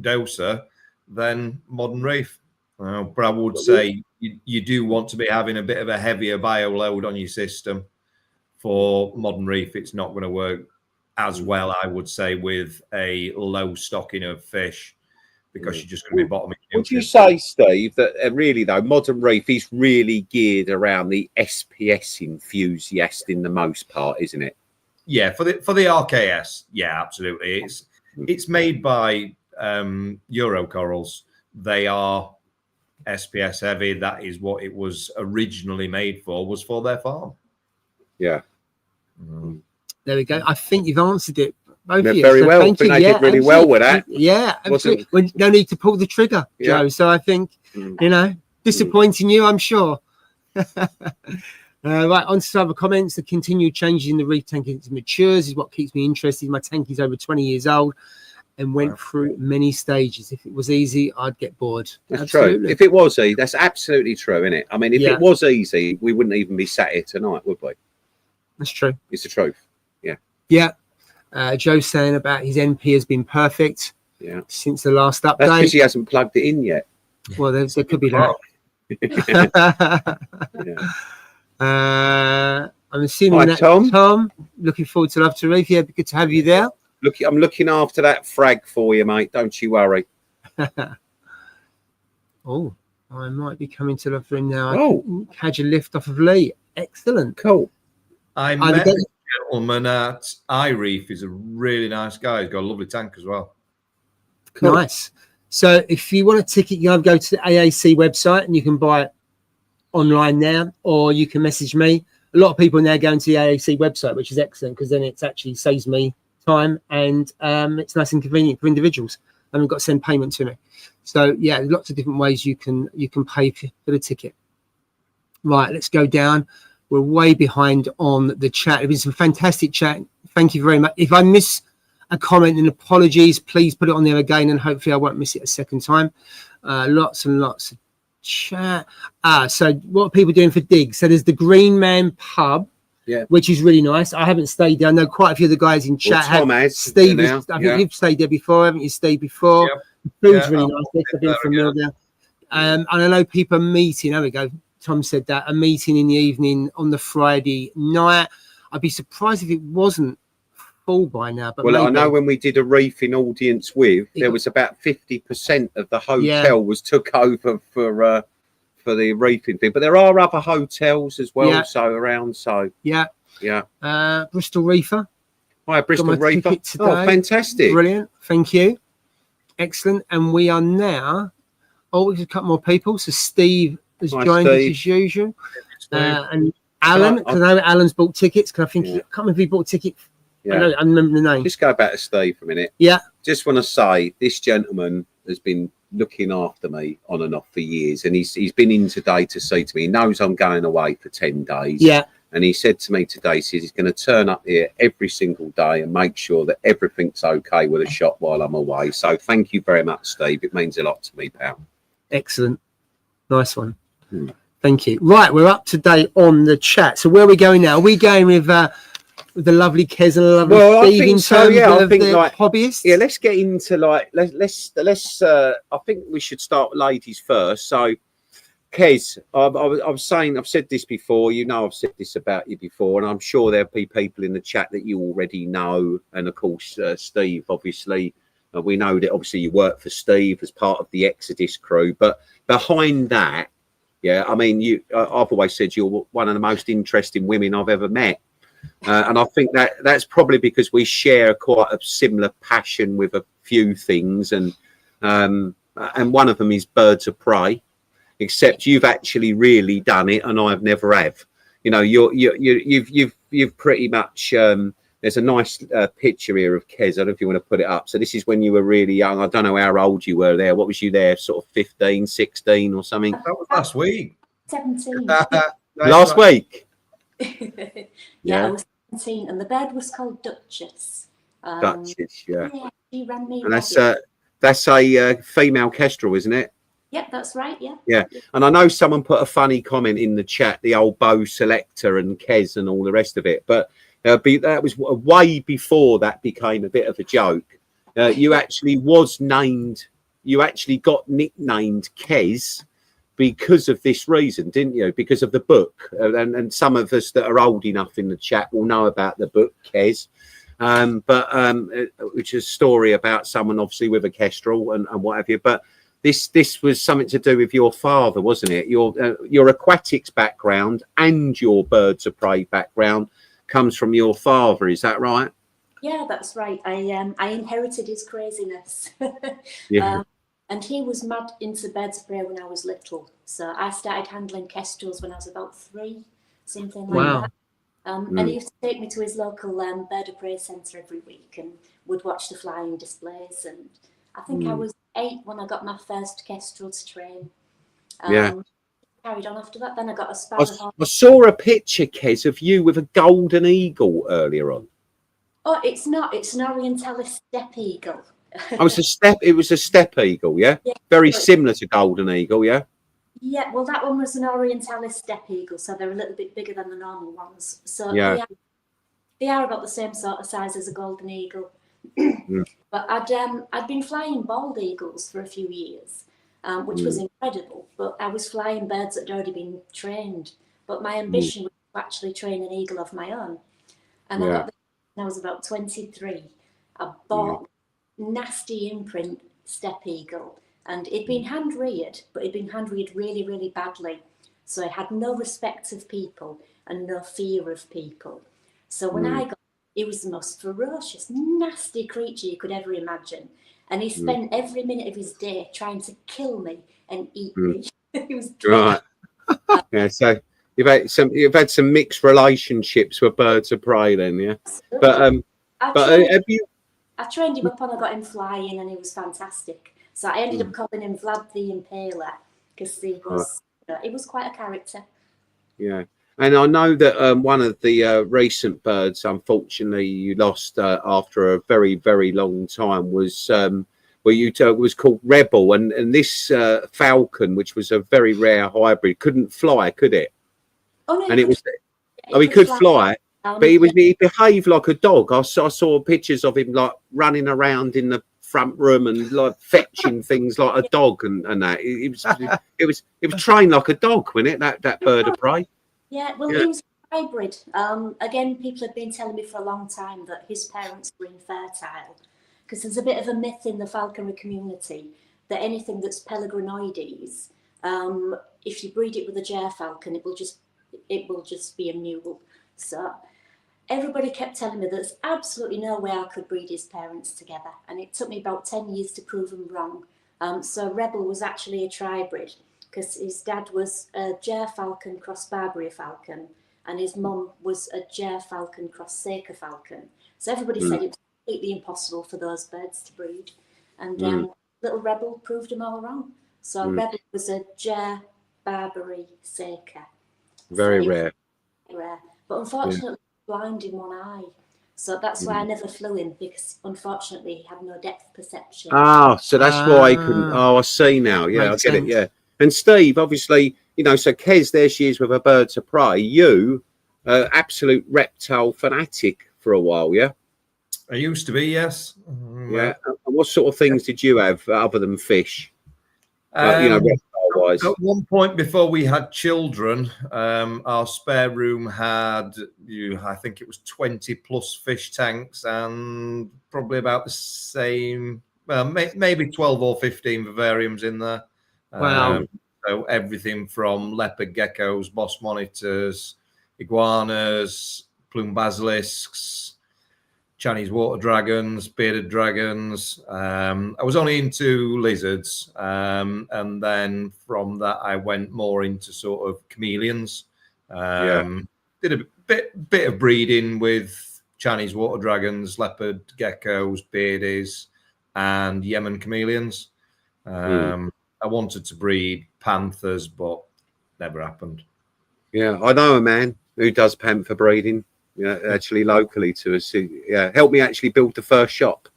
Speaker 4: doser, then Modern Reef. But I would say you do want to be having a bit of a heavier bio load on your system. For Modern Reef, it's not going to work as well, I would say, with a low stocking of fish, because you're just going to be bottoming.
Speaker 1: Would you say, Steve, that really though Modern Reef is really geared around the SPS enthusiast in the most part, isn't it?
Speaker 4: Yeah, for the RKS, yeah, absolutely. It's made by Euro corals. They are SPS heavy. That is what it was originally made for, was for their farm.
Speaker 1: Yeah.
Speaker 2: There we go. I think you've answered it. Both of you.
Speaker 1: Very
Speaker 2: So
Speaker 1: well. I
Speaker 2: thank
Speaker 1: think
Speaker 2: you.
Speaker 1: they did really well with that.
Speaker 2: Yeah, absolutely. No need to pull the trigger, Joe. So I think, disappointing you, I'm sure. Right, on to some other comments. The continued changes in the reef tank as it matures is what keeps me interested. My tank is over 20 years old and went through many stages. If it was easy, I'd get bored.
Speaker 1: That's
Speaker 2: absolutely
Speaker 1: true. If it was easy, that's absolutely true, isn't it? I mean, if it was easy, we wouldn't even be sat here tonight, would we?
Speaker 2: That's true.
Speaker 1: It's the truth. Yeah.
Speaker 2: Yeah. Joe's saying about his NP has been perfect.
Speaker 1: Yeah.
Speaker 2: Since the last update.
Speaker 1: That's because he hasn't plugged it in yet.
Speaker 2: Well, there could be that. I'm assuming that Tom. Looking forward to Love to Reef. Yeah, good to have you there.
Speaker 1: I'm looking after that frag for you, mate. Don't you worry. Oh,
Speaker 2: I might be coming to Love to Reef now.
Speaker 1: Oh,
Speaker 2: had your lift off of Lee. Excellent.
Speaker 1: Cool.
Speaker 4: I met a gentleman at iReef. He's a really nice guy. He's got a lovely tank as well.
Speaker 2: Cool. Nice. So if you want a ticket, you can go to the AAC website and you can buy it online now, or you can message me. A lot of people now going to the AAC website, which is excellent because then it actually saves me time and it's nice and convenient for individuals. And we've got to send payment to me. So yeah, lots of different ways you can pay for the ticket. Right, let's go down. We're way behind on the chat. It's been some fantastic chat. Thank you very much. If I miss a comment, and apologies, please put it on there again, and hopefully I won't miss it a second time. Lots and lots of chat. So what are people doing for digs? So there's the Green Man Pub,
Speaker 1: Yeah.
Speaker 2: which is really nice. I haven't stayed there. I know quite a few of the guys in chat
Speaker 1: Tom
Speaker 2: have.
Speaker 1: has.
Speaker 2: Steve,
Speaker 1: Now.
Speaker 2: I think you've stayed there before, haven't you, Steve? Before.
Speaker 4: Yep.
Speaker 2: The food's
Speaker 4: Yeah,
Speaker 2: really
Speaker 4: I'll
Speaker 2: nice. I've been familiar. And I know people are meeting. There we go. Tom said that a meeting in the evening on the Friday night. I'd be surprised if it wasn't full by now. But
Speaker 1: Well,
Speaker 2: maybe.
Speaker 1: I know when we did a reefing audience with, there was about 50% of the hotel was took over for the reefing thing. But there are other hotels as well, so around. So
Speaker 2: yeah. Bristol Reefer.
Speaker 1: Hi, Bristol
Speaker 2: Got my
Speaker 1: Reefer.
Speaker 2: ticket today.
Speaker 1: Oh, fantastic!
Speaker 2: Brilliant. Thank you. Excellent. And we are now. Oh, we just a couple more people. So Steve has joined us as usual, and Alan. Because I know Alan's bought tickets. Because I think I can't remember if he bought tickets.
Speaker 1: Yeah.
Speaker 2: I remember the name.
Speaker 1: Just go back to Steve for a minute.
Speaker 2: Yeah.
Speaker 1: Just want to say this gentleman has been looking after me on and off for years, and he's been in today to say to me, he knows I'm going away for 10 days.
Speaker 2: Yeah.
Speaker 1: And he said to me today, he says he's going to turn up here every single day and make sure that everything's okay with the shop while I'm away. So thank you very much, Steve. It means a lot to me, pal.
Speaker 2: Excellent. Nice one. Thank you. Right, we're up to date on the chat. So where are we going now? Are we going with the lovely Kez and the lovely Steve in terms of the hobbyists?
Speaker 1: Yeah, let's get into let's I think we should start with ladies first. So Kez, I was saying, I've said this before, I've said this about you before, and I'm sure there'll be people in the chat that you already know. And of course, Steve, obviously, we know that obviously you work for Steve as part of the Xodis crew, but behind that, I mean, I've always said you're one of the most interesting women I've ever met. And I think that's probably because we share quite a similar passion with a few things. And one of them is birds of prey. Except you've actually really done it, and I've never have. You've pretty much. There's a nice picture here of Kez. I don't know if you want to put it up. So this is when you were really young. I don't know how old you were there. What was you there? Sort of 15, 16 or something?
Speaker 4: That was last week.
Speaker 3: 17.
Speaker 1: Last week.
Speaker 3: I was 17, and the bird was called Duchess.
Speaker 1: Duchess,
Speaker 3: yeah. She ran me.
Speaker 1: And that's a female kestrel, isn't it?
Speaker 3: Yep, that's right.
Speaker 1: Yeah. And I know someone put a funny comment in the chat, the old bow selector and Kez and all the rest of it. But that was way before that became a bit of a joke. You actually got nicknamed Kez because of this reason, didn't you? Because of the book. And some of us that are old enough in the chat will know about the book, Kez. Which is a story about someone obviously with a kestrel and what have you. But this was something to do with your father, wasn't it? Your aquatics background and your birds of prey background comes from your father. Is that right?
Speaker 3: Yeah, that's right. I inherited his craziness. And he was mad into birds of prey when I was little. So I started handling kestrels when I was about 3, something like that. And he used to take me to his local bird of prey centre every week and would watch the flying displays. And I think I was 8 when I got my first kestrel to train. Carried on after that. Then I got a sparrowhawk. I
Speaker 1: saw a picture, Kez, of you with a golden eagle earlier on.
Speaker 3: Oh, it's not. It's an orientalis steppe eagle.
Speaker 1: It was a steppe eagle, yeah? Very similar to golden eagle, yeah?
Speaker 3: Yeah, well, that one was an orientalis steppe eagle, so they're a little bit bigger than the normal ones. So they are about the same sort of size as a golden eagle. But I'd been flying bald eagles for a few years, which was incredible. But I was flying birds that had already been trained. But my ambition was to actually train an eagle of my own. And I got when I was about 23. I bought nasty imprint steppe eagle, and it'd been hand reared, but it'd been hand reared really, really badly. So it had no respect of people and no fear of people. So when I got he was the most ferocious, nasty creature you could ever imagine. And he spent every minute of his day trying to kill me and eat me. He was
Speaker 1: right. So you've had some mixed relationships with birds of prey then, yeah?
Speaker 3: Absolutely.
Speaker 1: But have you...
Speaker 3: I trained him up and I got him flying, and he was fantastic. So I ended up calling him Vlad the Impaler because he was quite a character. Yeah.
Speaker 1: And I know that one of the recent birds, unfortunately, you lost after a very, very long time was where you it was called Rebel, and this falcon, which was a very rare hybrid, couldn't fly, could it?
Speaker 3: Oh no,
Speaker 1: And it was
Speaker 3: it
Speaker 1: he could fly, but
Speaker 3: yeah.
Speaker 1: he behaved like a dog. I saw pictures of him like running around in the front room and like fetching things like a dog and that. It was trained like a dog, wasn't it? That bird of prey.
Speaker 3: Yeah, well, he was a hybrid. Again, people have been telling me for a long time that his parents were infertile, because there's a bit of a myth in the falconry community that anything that's Pellegrinoides, if you breed it with a gerfalcon, it will just be a mule. So everybody kept telling me there's absolutely no way I could breed his parents together, and it took me about 10 years to prove them wrong. So Rebel was actually a tribrid, because his dad was a gerfalcon cross Barbary falcon, and his mum was a gerfalcon cross Seker falcon. So everybody said it was completely impossible for those birds to breed, and little Rebel proved them all wrong. So Rebel was a ger Barbary Seker.
Speaker 1: Very rare.
Speaker 3: But unfortunately blind in one eye, so that's why I never flew him, because unfortunately he had no depth perception.
Speaker 1: So that's why he couldn't. I see now. Yeah, I get it. Yeah. And Steve, obviously, so Kez, there she is with her birds of prey. You, absolute reptile fanatic for a while, yeah.
Speaker 4: I used to be, yes.
Speaker 1: Yeah. And what sort of things did you have other than fish? Reptile-wise.
Speaker 4: At one point before we had children, our spare room had, I think it was 20 plus fish tanks and probably about the same, maybe 12 or 15 vivariums in there.
Speaker 2: Wow.
Speaker 4: So everything from leopard geckos, boss monitors, iguanas, plume basilisks, Chinese water dragons, bearded dragons. I was only into lizards, and then from that I went more into sort of chameleons. Did a bit of breeding with Chinese water dragons, leopard geckos, beardies, and Yemen chameleons. I wanted to breed panthers, but never happened.
Speaker 1: Yeah, I know a man who does panther breeding. Actually locally to us. Helped me actually build the first shop.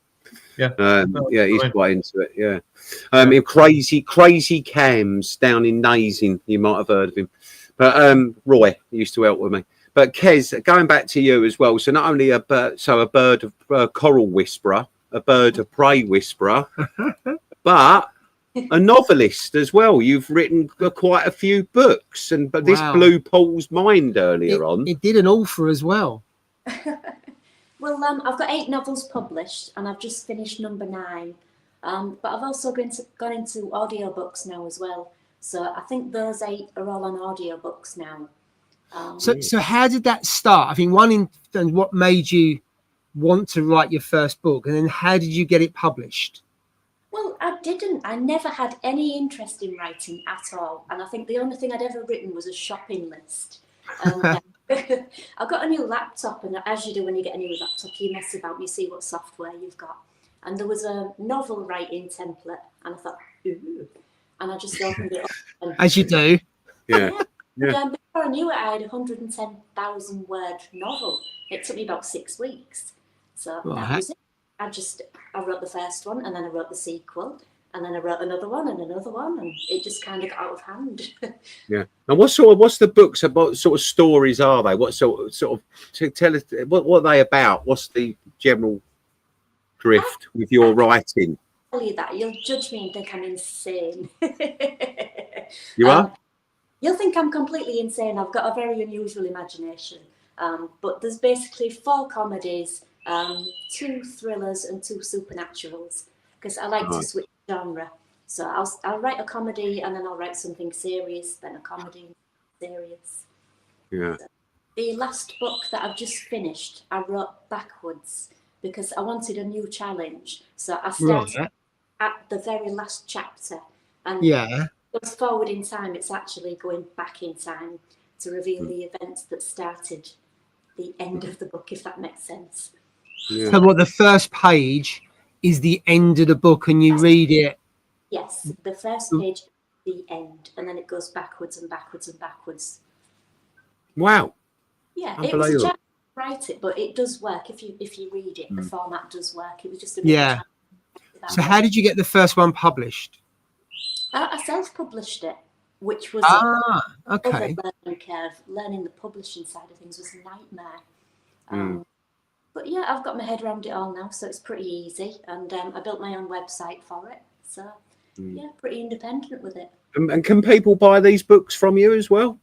Speaker 4: Yeah,
Speaker 1: he's quite into it. Yeah, crazy Cams down in Nazing. You might have heard of him, but Roy used to help with me. But Kez, going back to you as well. So not only a bird of coral whisperer, a bird of prey whisperer, but a novelist as well. You've written quite a few books, but this blew Paul's mind earlier on.
Speaker 2: It did an author as well.
Speaker 3: Well, I've got 8 novels published, and I've just finished number 9. But I've also gone into audiobooks now as well. So I think those 8 are all on audiobooks now.
Speaker 2: So how did that start? I think what made you want to write your first book, and then how did you get it published?
Speaker 3: Well, I never had any interest in writing at all. And I think the only thing I'd ever written was a shopping list. I got a new laptop, and as you do when you get a new laptop, you mess about and you see what software you've got. And there was a novel writing template, and I thought, ooh. And I just opened it up.
Speaker 2: As you do.
Speaker 1: Yeah.
Speaker 3: Before I knew it, I had a 110,000 word novel. It took me about 6 weeks. So that was it. I wrote the first one, and then I wrote the sequel, and then I wrote another one, and it just kind of got out of hand.
Speaker 1: Yeah. And what's the books about? Sort of stories are they? What sort of to tell us what are they about? What's the general drift with your writing?
Speaker 3: I'll tell you that you'll judge me and think I'm insane.
Speaker 1: You are?
Speaker 3: You'll think I'm completely insane. I've got a very unusual imagination. But there's basically 4 comedies, 2 thrillers, and 2 supernaturals, because I like to switch genre. So I'll write a comedy, and then I'll write something serious, then a comedy, serious.
Speaker 1: Yeah.
Speaker 3: So the last book that I've just finished, I wrote backwards because I wanted a new challenge. So I started at the very last chapter, and goes forward in time. It's actually going back in time to reveal the events that started the end of the book, if that makes sense.
Speaker 2: Yeah. So the first page is the end of the book, and you read it?
Speaker 3: Yes, the first page, the end, and then it goes backwards and backwards and backwards.
Speaker 1: Wow.
Speaker 3: Yeah, it was a challenge to write it, but it does work if you read it. The format does work. It was just a
Speaker 2: So how did you get the first one published?
Speaker 3: I self-published it, which was
Speaker 2: okay.
Speaker 3: a learning curve. Learning the publishing side of things was a nightmare. But yeah, I've got my head around it all now, so it's pretty easy. And I built my own website for it. So yeah, pretty independent with it.
Speaker 1: And can people buy these books from you as well?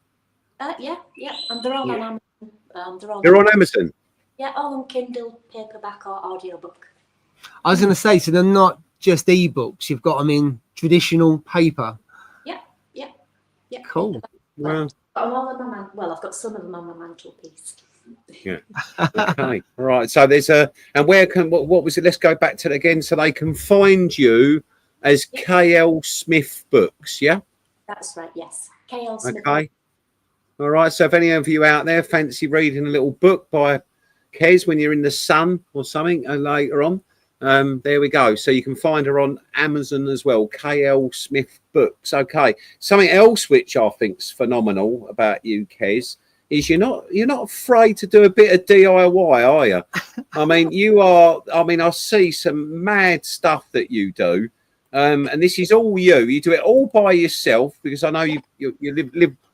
Speaker 3: Yeah, and they're all on Amazon.
Speaker 1: They're on Amazon.
Speaker 3: Yeah, all on Kindle, paperback or audiobook.
Speaker 2: I was going to say, so they're not just ebooks. You've got them in traditional paper.
Speaker 3: Yeah.
Speaker 2: Cool.
Speaker 1: Well,
Speaker 3: I'm all on my well, I've got some of them on my mantelpiece.
Speaker 1: yeah. Okay. All right. So there's and where can what was it? Let's go back to it again, so they can find you as KL Smith Books. Yeah.
Speaker 3: That's right. Yes, KL Smith.
Speaker 1: Okay. All right. So if any of you out there fancy reading a little book by Kez when you're in the sun or something later on, there we go. So you can find her on Amazon as well. KL Smith Books. Okay. Something else which I think's phenomenal about you, Kez, is you're not afraid to do a bit of DIY, are you? I mean, you are. I mean, I see some mad stuff that you do, and this is all you. You do it all by yourself, because I know you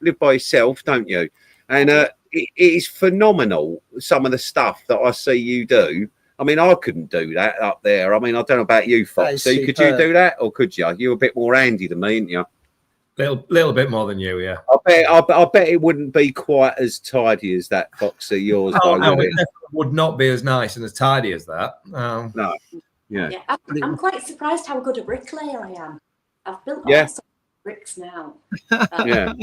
Speaker 1: live by yourself, don't you? And it is phenomenal, some of the stuff that I see you do. I mean, I couldn't do that up there. I mean, I don't know about you, Foxy. Could you do that, or could you? You're a bit more handy than me, aren't you?
Speaker 4: Little bit more than you, yeah.
Speaker 1: I bet it wouldn't be quite as tidy as that, Foxy. Yours,
Speaker 4: no, it would not be as nice and as tidy as that.
Speaker 1: No. Yeah.
Speaker 3: I'm quite surprised how good a bricklayer I am. I've built all sorts of bricks now.
Speaker 1: Yeah.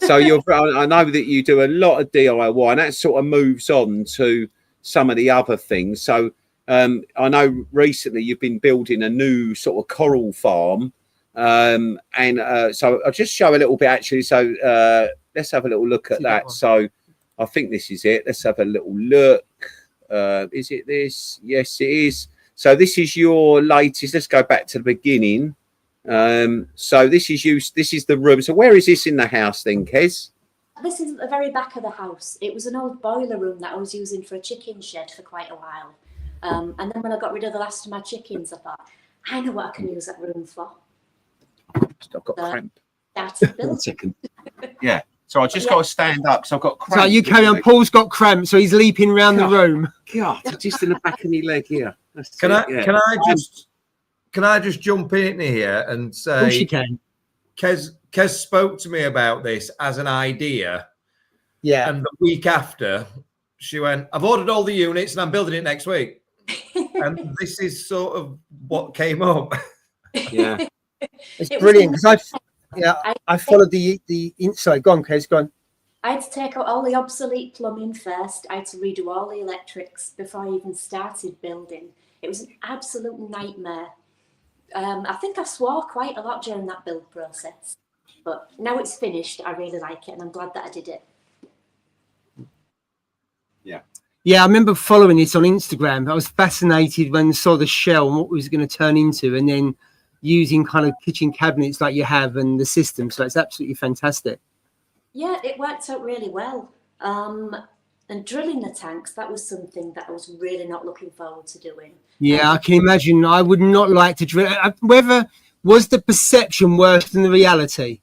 Speaker 1: So I know that you do a lot of DIY, and that sort of moves on to some of the other things. So I know recently you've been building a new sort of coral farm. So I'll just show a little bit actually. So let's have a little look at that. So I think this is it. Let's have a little look. Is it this? Yes, it is. So this is your latest. Let's go back to the beginning. So this is the room. So where is this in the house then, Kez?
Speaker 3: This is at the very back of the house. It was an old boiler room that I was using for a chicken shed for quite a while. And then when I got rid of the last of my chickens, I thought, I know what I can use that room for.
Speaker 1: I've got cramp.
Speaker 3: Started building.
Speaker 1: 1 second. Yeah. So I just got to stand up because I've got cramp.
Speaker 2: So you carry on. Paul's got cramp, so he's leaping around the room.
Speaker 1: God, just in the back of my leg here.
Speaker 4: Can I just jump in here and say? Of
Speaker 2: course you can.
Speaker 4: Kez spoke to me about this as an idea.
Speaker 2: Yeah.
Speaker 4: And the week after, she went, I've ordered all the units and I'm building it next week. And this is sort of what came up.
Speaker 1: Yeah.
Speaker 2: It's brilliant because I followed the inside. Go on, Kez, go on.
Speaker 3: I had to take out all the obsolete plumbing first. I had to redo all the electrics before I even started building. It was an absolute nightmare. I think I swore quite a lot during that build process, but now it's finished. I really like it, and I'm glad that I did it.
Speaker 2: Yeah, I remember following it on Instagram. I was fascinated when I saw the shell and what it was going to turn into, and then using kind of kitchen cabinets like you have and the system. So it's absolutely fantastic.
Speaker 3: Yeah, it worked out really well. And drilling the tanks, that was something that I was really not looking forward to doing.
Speaker 2: Yeah, I can imagine. I would not like to drill. Whether was the perception worse than the reality?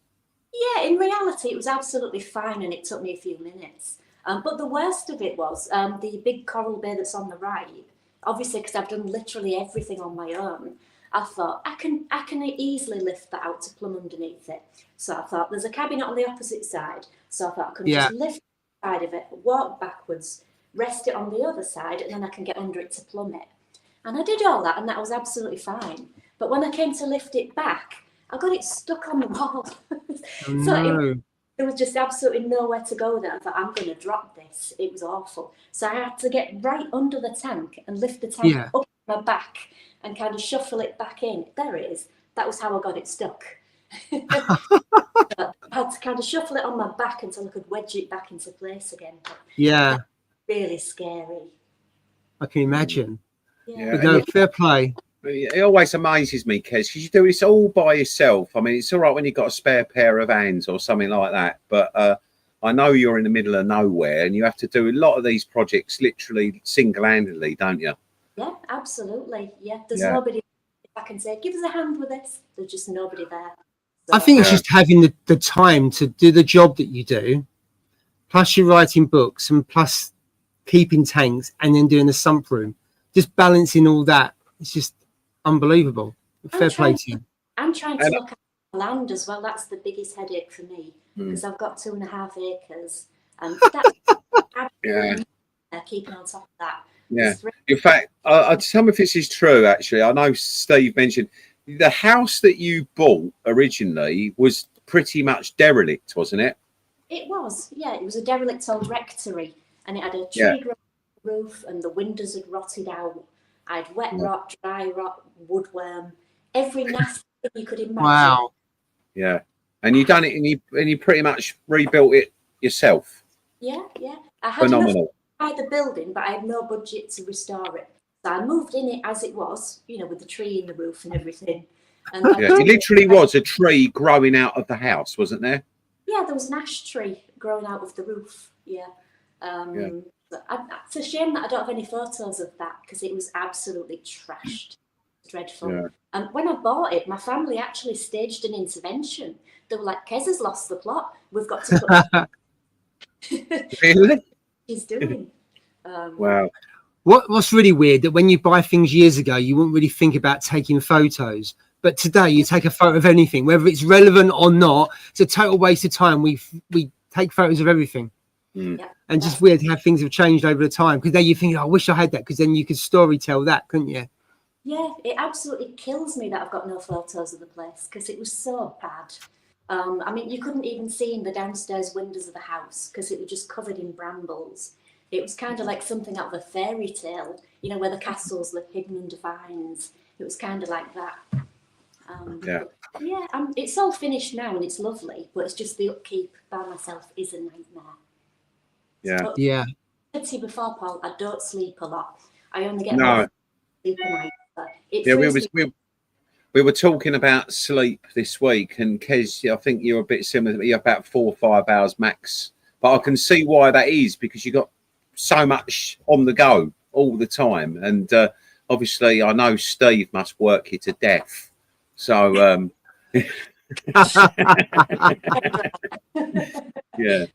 Speaker 3: Yeah, in reality, it was absolutely fine, and it took me a few minutes. But the worst of it was the big coral bay that's on the right. Obviously, because I've done literally everything on my own, I thought I can easily lift that out to plumb underneath it. So I thought there's a cabinet on the opposite side. So I thought I could just lift the side of it, walk backwards, rest it on the other side, and then I can get under it to plumb it. And I did all that, and that was absolutely fine. But when I came to lift it back, I got it stuck on the wall. There was just absolutely nowhere to go there. I thought, I'm going to drop this. It was awful. So I had to get right under the tank and lift the tank up my back and kind of shuffle it back in. There it is. That was how I got it stuck. I had to kind of shuffle it on my back until I could wedge it back into place again. But really scary.
Speaker 2: I can imagine.
Speaker 3: Yeah.
Speaker 2: But no, fair play.
Speaker 1: It always amazes me, Kez, because you do this all by yourself. I mean, it's all right when you've got a spare pair of hands or something like that. But I know you're in the middle of nowhere and you have to do a lot of these projects literally single-handedly, don't you?
Speaker 3: Yeah, absolutely. Yeah, there's nobody. If back and say, give us a hand with this. There's just nobody there. So,
Speaker 2: I think it's just having the time to do the job that you do, plus you're writing books and plus keeping tanks and then doing the sump room. Just balancing all that. It's just unbelievable. Fair play to you.
Speaker 3: I'm trying to look at land as well. That's the biggest headache for me because I've got 2.5 acres. And that's keeping on top of that.
Speaker 1: Yeah. In fact, some of this is true, actually. I know Steve mentioned the house that you bought originally was pretty much derelict, wasn't it?
Speaker 3: It was, yeah. It was a derelict old rectory and it had a tree roof and the windows had rotted out. I had wet rot, dry rot, woodworm, every nasty thing you could imagine.
Speaker 2: Wow.
Speaker 1: Yeah. And you done it and you pretty much rebuilt it yourself.
Speaker 3: Yeah. I had
Speaker 1: Phenomenal.
Speaker 3: enough to buy the building, but I had no budget to restore it. So I moved in it as it was, with the tree in the roof and everything. And
Speaker 1: it literally was a tree growing out of the house, wasn't there?
Speaker 3: Yeah, there was an ash tree growing out of the roof. Yeah. It's a shame that I don't have any photos of that because it was absolutely trashed. Dreadful.
Speaker 1: Yeah.
Speaker 3: And when I bought it, my family actually staged an intervention. They were like, Kez has lost the plot. We've got to put
Speaker 1: Really?
Speaker 3: she's doing.
Speaker 1: Wow.
Speaker 2: What's really weird that when you buy things years ago, you wouldn't really think about taking photos. But today you take a photo of anything, whether it's relevant or not. It's a total waste of time. We take photos of everything.
Speaker 3: Yeah.
Speaker 2: And just weird how things have changed over the time. Because then you think, I wish I had that. Because then you could story tell that, couldn't you?
Speaker 3: Yeah, it absolutely kills me that I've got no photos of the place because it was so bad. I mean, you couldn't even see in the downstairs windows of the house because it was just covered in brambles. It was kind of like something out of a fairy tale, where the castles live hidden under vines. It was kind of like that. It's all finished now and it's lovely, but it's just the upkeep by myself is a nightmare.
Speaker 2: Yeah.
Speaker 3: I said to you before, Paul, I don't sleep a lot. I only get sleep a night.
Speaker 1: We were talking about sleep this week, and Kez, I think you're a bit similar to me, about 4 or 5 hours max. But I can see why that is because you got so much on the go all the time, and obviously, I know Steve must work you to death. So, yeah.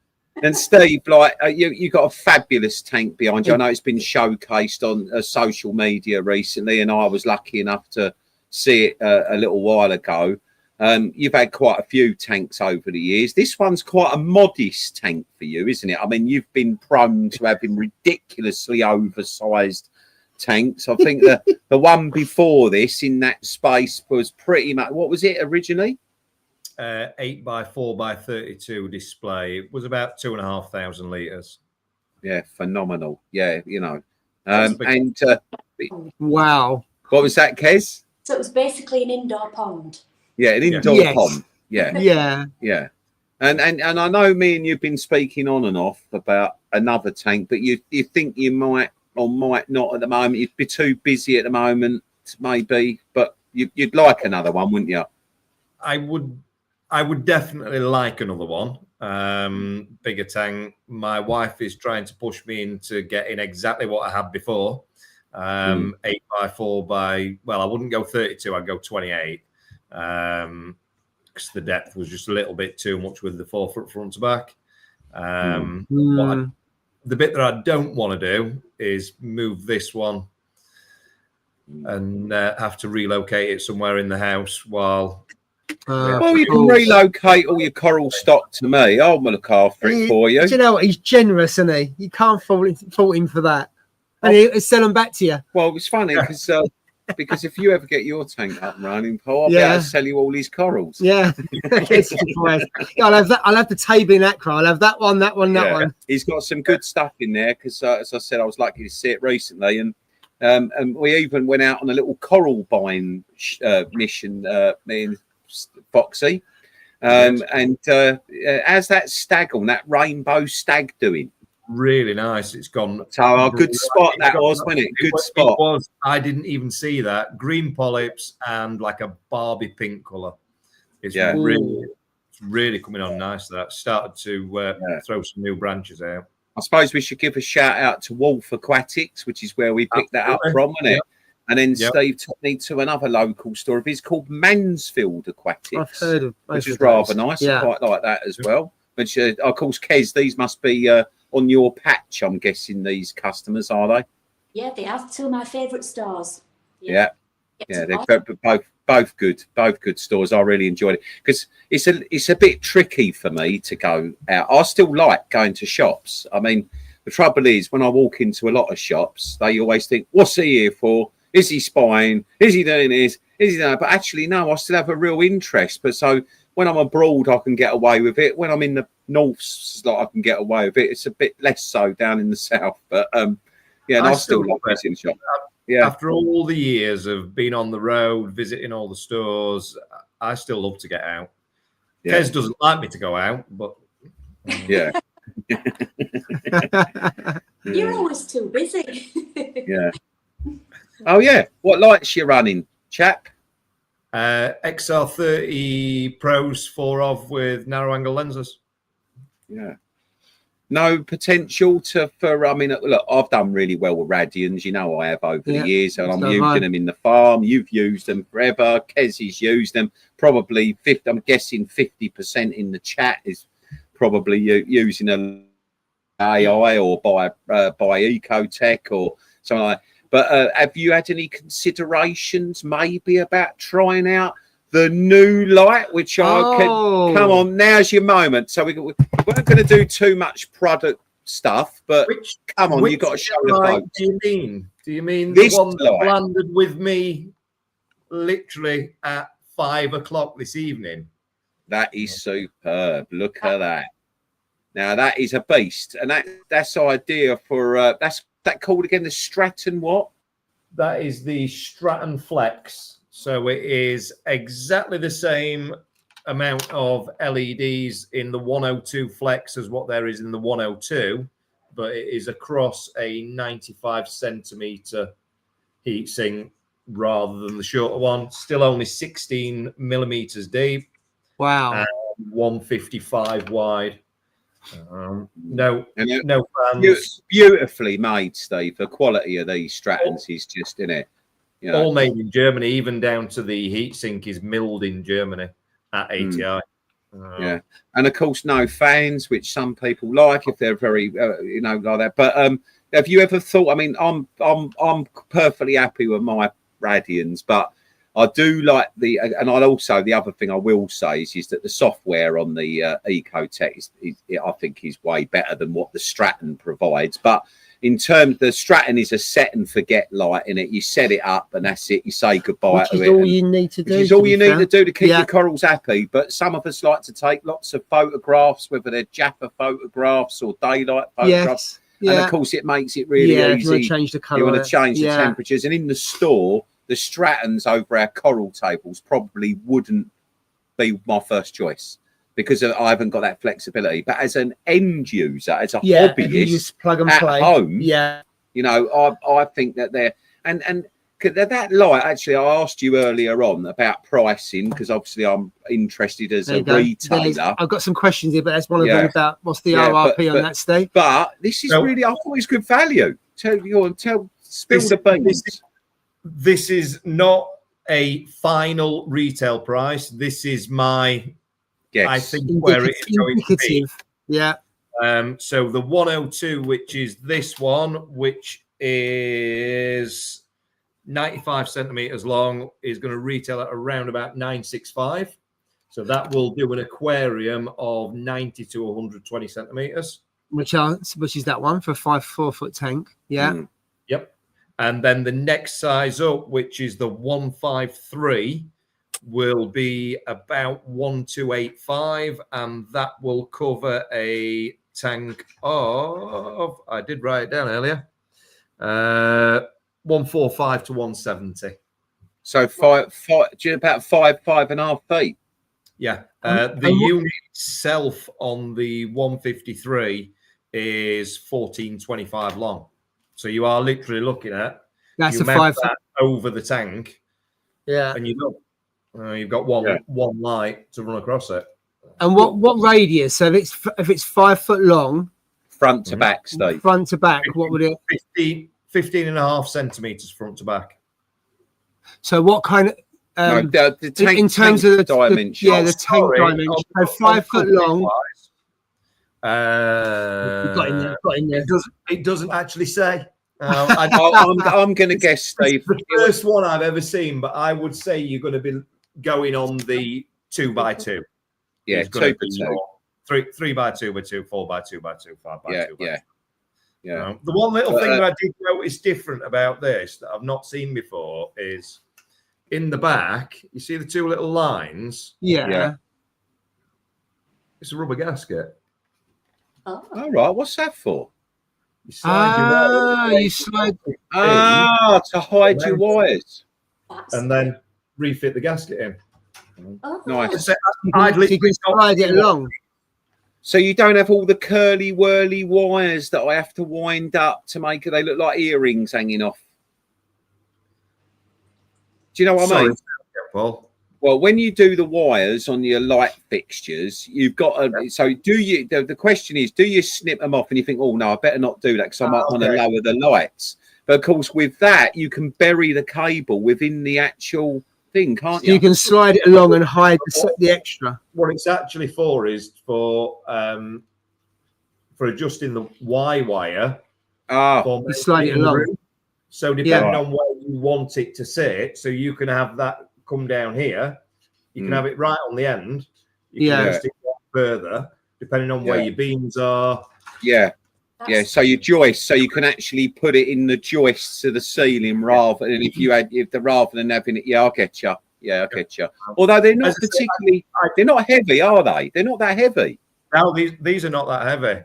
Speaker 1: And Steve, you got a fabulous tank behind you. I know it's been showcased on social media recently, and I was lucky enough to see it a little while ago. You've had quite a few tanks over the years. This one's quite a modest tank for you, isn't it? I mean, you've been prone to having ridiculously oversized tanks. I think the one before this in that space was pretty much, what was it originally?
Speaker 4: 8x4x32 display. It was about 2,500 litres.
Speaker 1: Yeah, phenomenal. Yeah,
Speaker 2: Wow.
Speaker 1: What was that, Kez?
Speaker 3: So it was basically an indoor pond.
Speaker 1: Yeah, an indoor pond. Yeah.
Speaker 2: Yeah.
Speaker 1: And I know me and you've been speaking on and off about another tank, but you think you might or might not at the moment. You'd be too busy at the moment, maybe, but you'd like another one, wouldn't you?
Speaker 4: I would definitely like another one. Bigger tank. My wife is trying to push me into getting exactly what I had before. 8x4 well, I wouldn't go 32, I'd go 28. Because the depth was just a little bit too much with the 4 foot front to back. The bit that I don't want to do is move this one and have to relocate it somewhere in the house while...
Speaker 1: well, you can relocate all your coral stock to me. I'll look after it for you.
Speaker 2: Do you know what? He's generous, isn't he? You can't fault him for that. And he'll sell them back to you.
Speaker 1: Well, it's funny because if you ever get your tank up and running, Paul, I'll be able to sell you all these corals.
Speaker 2: Yeah. I'll have that. I'll have the table in Accra. I'll have that one, that one.
Speaker 1: He's got some good stuff in there because, as I said, I was lucky to see it recently, and we even went out on a little coral buying mission, me and Foxy. How's that stag on that rainbow stag doing?
Speaker 4: Really nice. It's gone.
Speaker 1: So a good spot that was, wasn't it? Good spot.
Speaker 4: It was. I didn't even see that. Green polyps and like a Barbie pink colour. It's really coming on nice. That started to throw some new branches out.
Speaker 1: I suppose we should give a shout out to Wolf Aquatics, which is where we picked that up from, isn't it? And then
Speaker 4: Yep.
Speaker 1: Steve took me to another local store of his called Mansfield Aquatics.
Speaker 2: I've heard of both
Speaker 1: which is
Speaker 2: of those.
Speaker 1: rather nice.
Speaker 2: Yeah.
Speaker 1: I quite like that as well. Which, of course, Kez, these must be on your patch, I'm guessing, these customers, are they?
Speaker 3: Yeah, they are two of my favourite stores.
Speaker 1: Yeah. Yeah, they're both good stores. I really enjoyed it because it's a bit tricky for me to go out. I still like going to shops. I mean, the trouble is when I walk into a lot of shops, they always think, "What's he here for? Is he spying? Is he doing this? Is he doing that?" But actually, no, I still have a real interest. But so when I'm abroad, I can get away with it. When I'm in the north, I can get away with it. It's a bit less so down in the south. But yeah, and I still like visiting shops. Yeah.
Speaker 4: After all the years of being on the road, visiting all the stores, I still love to get out.
Speaker 1: Yeah.
Speaker 4: Kez doesn't like me to go out, but
Speaker 1: Yeah.
Speaker 3: You're always too busy.
Speaker 1: Yeah. Oh yeah. What lights you running, chap?
Speaker 4: XR30 Pros 4 of with narrow angle lenses.
Speaker 1: Yeah. No potential for. I mean, look, I've done really well with Radians. You know, I have over the years, and I'm using them in the farm. You've used them forever. Kezzy's used them. Probably 50. I'm guessing 50% in the chat is probably using a AI or by Ecotech or something like that. But have you had any considerations maybe about trying out the new light, which I can come on, now's your moment. So we weren't going to do too much product stuff, but come on, you've got to show the folks.
Speaker 4: Do you mean
Speaker 1: This
Speaker 4: the one that
Speaker 1: light
Speaker 4: landed with me literally at 5 o'clock this evening?
Speaker 1: That is superb. Look at that. Now that is a beast, and that's idea for that's that called again the Stratton what?
Speaker 4: That is the Stratton Flex. So it is exactly the same amount of LEDs in the 102 Flex as what there is in the 102, but it is across a 95 centimeter heatsink rather than the shorter one. Still only 16 millimeters deep.
Speaker 2: Wow.
Speaker 4: And 155 wide. No fans.
Speaker 1: Beautifully made, Steve. The quality of these Strattons is just in it. You know,
Speaker 4: all made in Germany, even down to the heatsink is milled in Germany at ATI.
Speaker 1: Yeah, and of course, no fans, which some people like if they're very, like that. But have you ever thought? I mean, I'm perfectly happy with my Radians, but I do like and the other thing I will say is that the software on the Ecotech I think is way better than what the Stratton provides. But in terms, the Stratton is a set and forget light in it. You set it up and that's it. You say goodbye to it.
Speaker 2: All you need to do.
Speaker 1: Which is all you need to do to keep your corals happy. But some of us like to take lots of photographs, whether they're Jaffa photographs or daylight photographs. And of course, it makes it really easy.
Speaker 2: You want to change the colour.
Speaker 1: You want to change the temperatures. And in the store, the Strattons over our coral tables probably wouldn't be my first choice because I haven't got that flexibility. But as an end user, as a hobbyist,
Speaker 2: you just plug and play
Speaker 1: at home,
Speaker 2: you
Speaker 1: know, I think that they're and that light. Actually, I asked you earlier on about pricing because obviously I'm interested as a retailer.
Speaker 2: I've got some questions here, but that's one of them about what's the RRP on that, Steve.
Speaker 1: But this is really, I thought it's good value. Spill the beans.
Speaker 4: This is not a final retail price. This is my, I think, where it is going to be.
Speaker 2: Yeah.
Speaker 4: So the 102, which is this one, which is 95 centimeters long, is going to retail at around about 965. So that will do an aquarium of 90 to 120 centimeters.
Speaker 2: Which is that one for a 4-foot tank. Yeah.
Speaker 4: Yep. And then the next size up, which is the 153, will be about 1285, and that will cover a tank of, I did write it down earlier, 145 to 170.
Speaker 1: So about 5.5 feet.
Speaker 4: Yeah. The unit itself on the 153 is 1425 long. So you are literally looking at
Speaker 2: that's a 5 foot
Speaker 4: over the tank.
Speaker 2: Yeah.
Speaker 4: And you've got one light to run across it.
Speaker 2: And what radius? So if it's 5 foot long,
Speaker 1: front to back, Steve.
Speaker 2: Front to back, what would it?
Speaker 4: 15 and a half centimeters front to back.
Speaker 2: So what kind of
Speaker 1: No, the tank,
Speaker 2: in terms of the
Speaker 1: dimension.
Speaker 2: the tank dimension, so 5 foot long. Got in there.
Speaker 4: It doesn't actually say.
Speaker 1: I'm going to guess, Steve.
Speaker 4: It's the first one I've ever seen, but I would say you're going to be going on the 2x2.
Speaker 1: Yeah,
Speaker 4: it's
Speaker 1: 2 by 2.
Speaker 4: 3x2 with 2, 4x2 by 2, 5x2.
Speaker 1: Yeah.
Speaker 4: The one little thing that I did notice different about this that I've not seen before is in the back. You see the 2 little lines?
Speaker 2: Yeah.
Speaker 4: It's a rubber gasket.
Speaker 3: Oh.
Speaker 1: All right. What's that for?
Speaker 4: You slide
Speaker 2: you slide.
Speaker 1: To hide your wires.
Speaker 4: and then refit the gasket in.
Speaker 3: Oh.
Speaker 1: Nice.
Speaker 2: You can slide it along.
Speaker 1: So you don't have all the curly whirly wires that I have to wind up to make it. They look like earrings hanging off. Do you know what I mean?
Speaker 4: Paul.
Speaker 1: Well, when you do the wires on your light fixtures, you've got to. So do you? The question is, do you snip them off? And you think, oh no, I better not do that because I might want to lower the lights. But of course, with that, you can bury the cable within the actual thing, can't you?
Speaker 2: You can slide it along and hide the extra.
Speaker 4: What it's actually for is for adjusting the Y wire.
Speaker 2: You slide it along.
Speaker 4: So depending on where you want it to sit, so you can have that come down here. You can have it right on the end. You can adjust it further, depending on where your beams are.
Speaker 1: Yeah. So your joist, so you can actually put it in the joists of the ceiling rather than rather than having it. Yeah, I get you. Yeah, I get you. Although they're not particularly, they're not heavy, are they? They're not that heavy.
Speaker 4: No, these are not that heavy.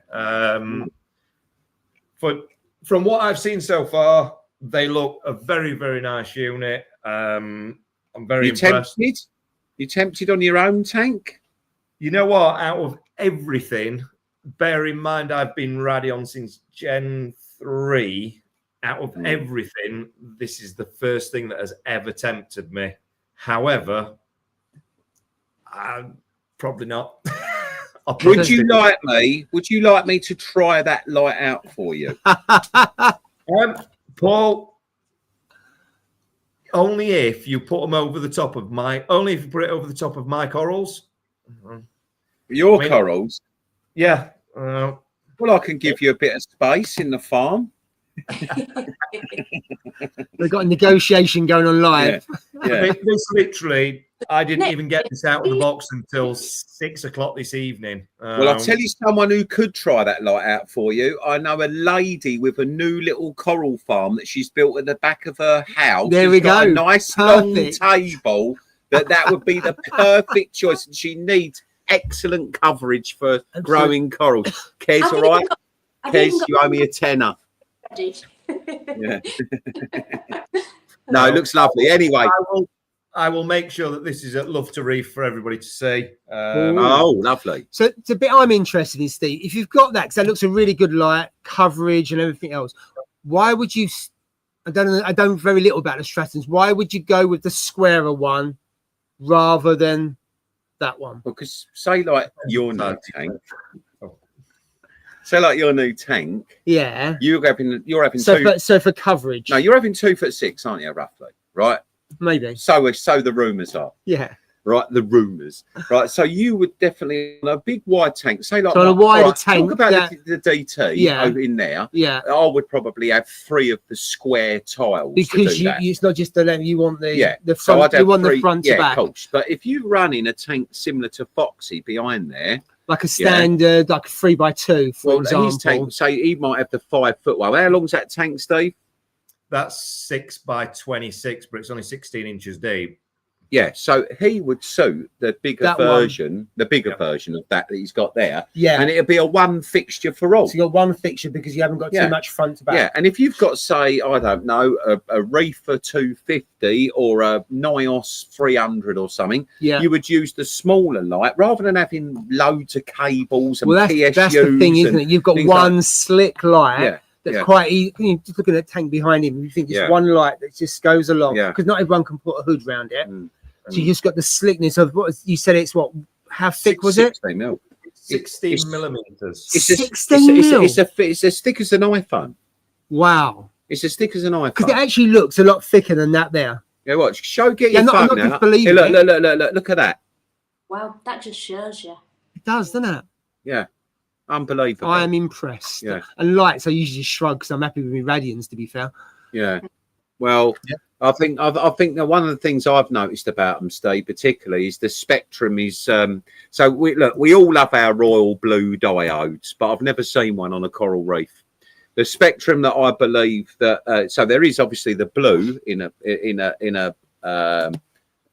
Speaker 4: But from what I've seen so far, they look a very, very nice unit. I'm very impressed.
Speaker 1: You tempted on your own tank?
Speaker 4: You know what? Out of everything, bear in mind I've been Radion since Gen 3. Out of everything, this is the first thing that has ever tempted me. However, probably not.
Speaker 1: Would you like me to try that light out for you?
Speaker 4: Paul, only if you put them over the top of my corals.
Speaker 1: Your corals?
Speaker 4: Yeah.
Speaker 1: Well, I can give you a bit of space in the farm.
Speaker 2: They've got a negotiation going on live.
Speaker 1: Yeah.
Speaker 4: This literally, I didn't even get this out of the box until 6 o'clock this evening.
Speaker 1: Well, I'll tell you someone who could try that light out for you. I know a lady with a new little coral farm that she's built at the back of her house.
Speaker 2: There we go.
Speaker 1: A nice long table. That would be the perfect choice. And she needs excellent coverage for growing corals. Kez, all right? Kez, you owe me a tenner. Yeah. No, it looks lovely. Anyway,
Speaker 4: I will make sure that this is at Love to Reef for everybody to see.
Speaker 1: Lovely.
Speaker 2: So the bit I'm interested in, Steve, if you've got that, because that looks a really good light coverage and everything else, why would you? I don't know very little about the Stratons. Why would you go with the squarer one rather than that one?
Speaker 1: Because say like your new tank. So like your new tank.
Speaker 2: Yeah. You're
Speaker 1: having
Speaker 2: so for coverage.
Speaker 1: No, you're having 2'6", aren't you, roughly? Right?
Speaker 2: Maybe.
Speaker 1: So the rumours are.
Speaker 2: Yeah.
Speaker 1: Right, the rumours. Right. So you would definitely on a big wide tank, say like
Speaker 2: on a wider tank.
Speaker 1: Talk about the DT over in there.
Speaker 2: Yeah.
Speaker 1: I would probably have 3 of the square tiles.
Speaker 2: Because it's not just the length, you want the front,
Speaker 1: so I'd have
Speaker 2: you want
Speaker 1: 3,
Speaker 2: the front to back.
Speaker 1: Coach. But if you run in a tank similar to Foxy behind there.
Speaker 2: Like a standard, like a 3x2, for example.
Speaker 1: His tank, say he might have the 5 foot one. How long's that tank, Steve?
Speaker 4: That's 6x26, but it's only 16 inches deep.
Speaker 1: Yeah, so he would suit the bigger version of that he's got there.
Speaker 2: Yeah.
Speaker 1: And it'll be a one fixture for all.
Speaker 2: So you got one fixture because you haven't got too much front to back.
Speaker 1: Yeah, and if you've got, say, I don't know, a reefer 250 or a Nios 300 or something, you would use the smaller light rather than having loads of cables and PSUs.
Speaker 2: That's the thing, isn't it? You've got one slick light.
Speaker 1: Yeah.
Speaker 2: That's quite easy. Just looking at the tank behind him, you think it's one light that just goes along. Because not everyone can put a hood around it. So you just got the slickness of what you said. It's what? How thick was it?
Speaker 4: 16 millimeters.
Speaker 1: It's as thick as an iPhone.
Speaker 2: Wow.
Speaker 1: It's as thick as an iPhone.
Speaker 2: Because it actually looks a lot thicker than that there.
Speaker 1: Yeah, watch. Get
Speaker 2: Yeah,
Speaker 1: your
Speaker 2: I'm
Speaker 1: phone
Speaker 2: not
Speaker 1: out.
Speaker 2: believing
Speaker 1: Hey, look at that.
Speaker 3: Wow, that just shows you.
Speaker 2: It does, doesn't it?
Speaker 1: Yeah, unbelievable.
Speaker 2: I am impressed.
Speaker 1: Yeah.
Speaker 2: And lights, I usually shrug because I'm happy with my Radians, to be fair.
Speaker 1: Yeah. Well,
Speaker 4: Yeah.
Speaker 1: I think that one of the things I've noticed about them, Steve, particularly, is the spectrum is. So we all love our royal blue diodes, but I've never seen one on a coral reef. The spectrum that I believe that so there is obviously the blue in a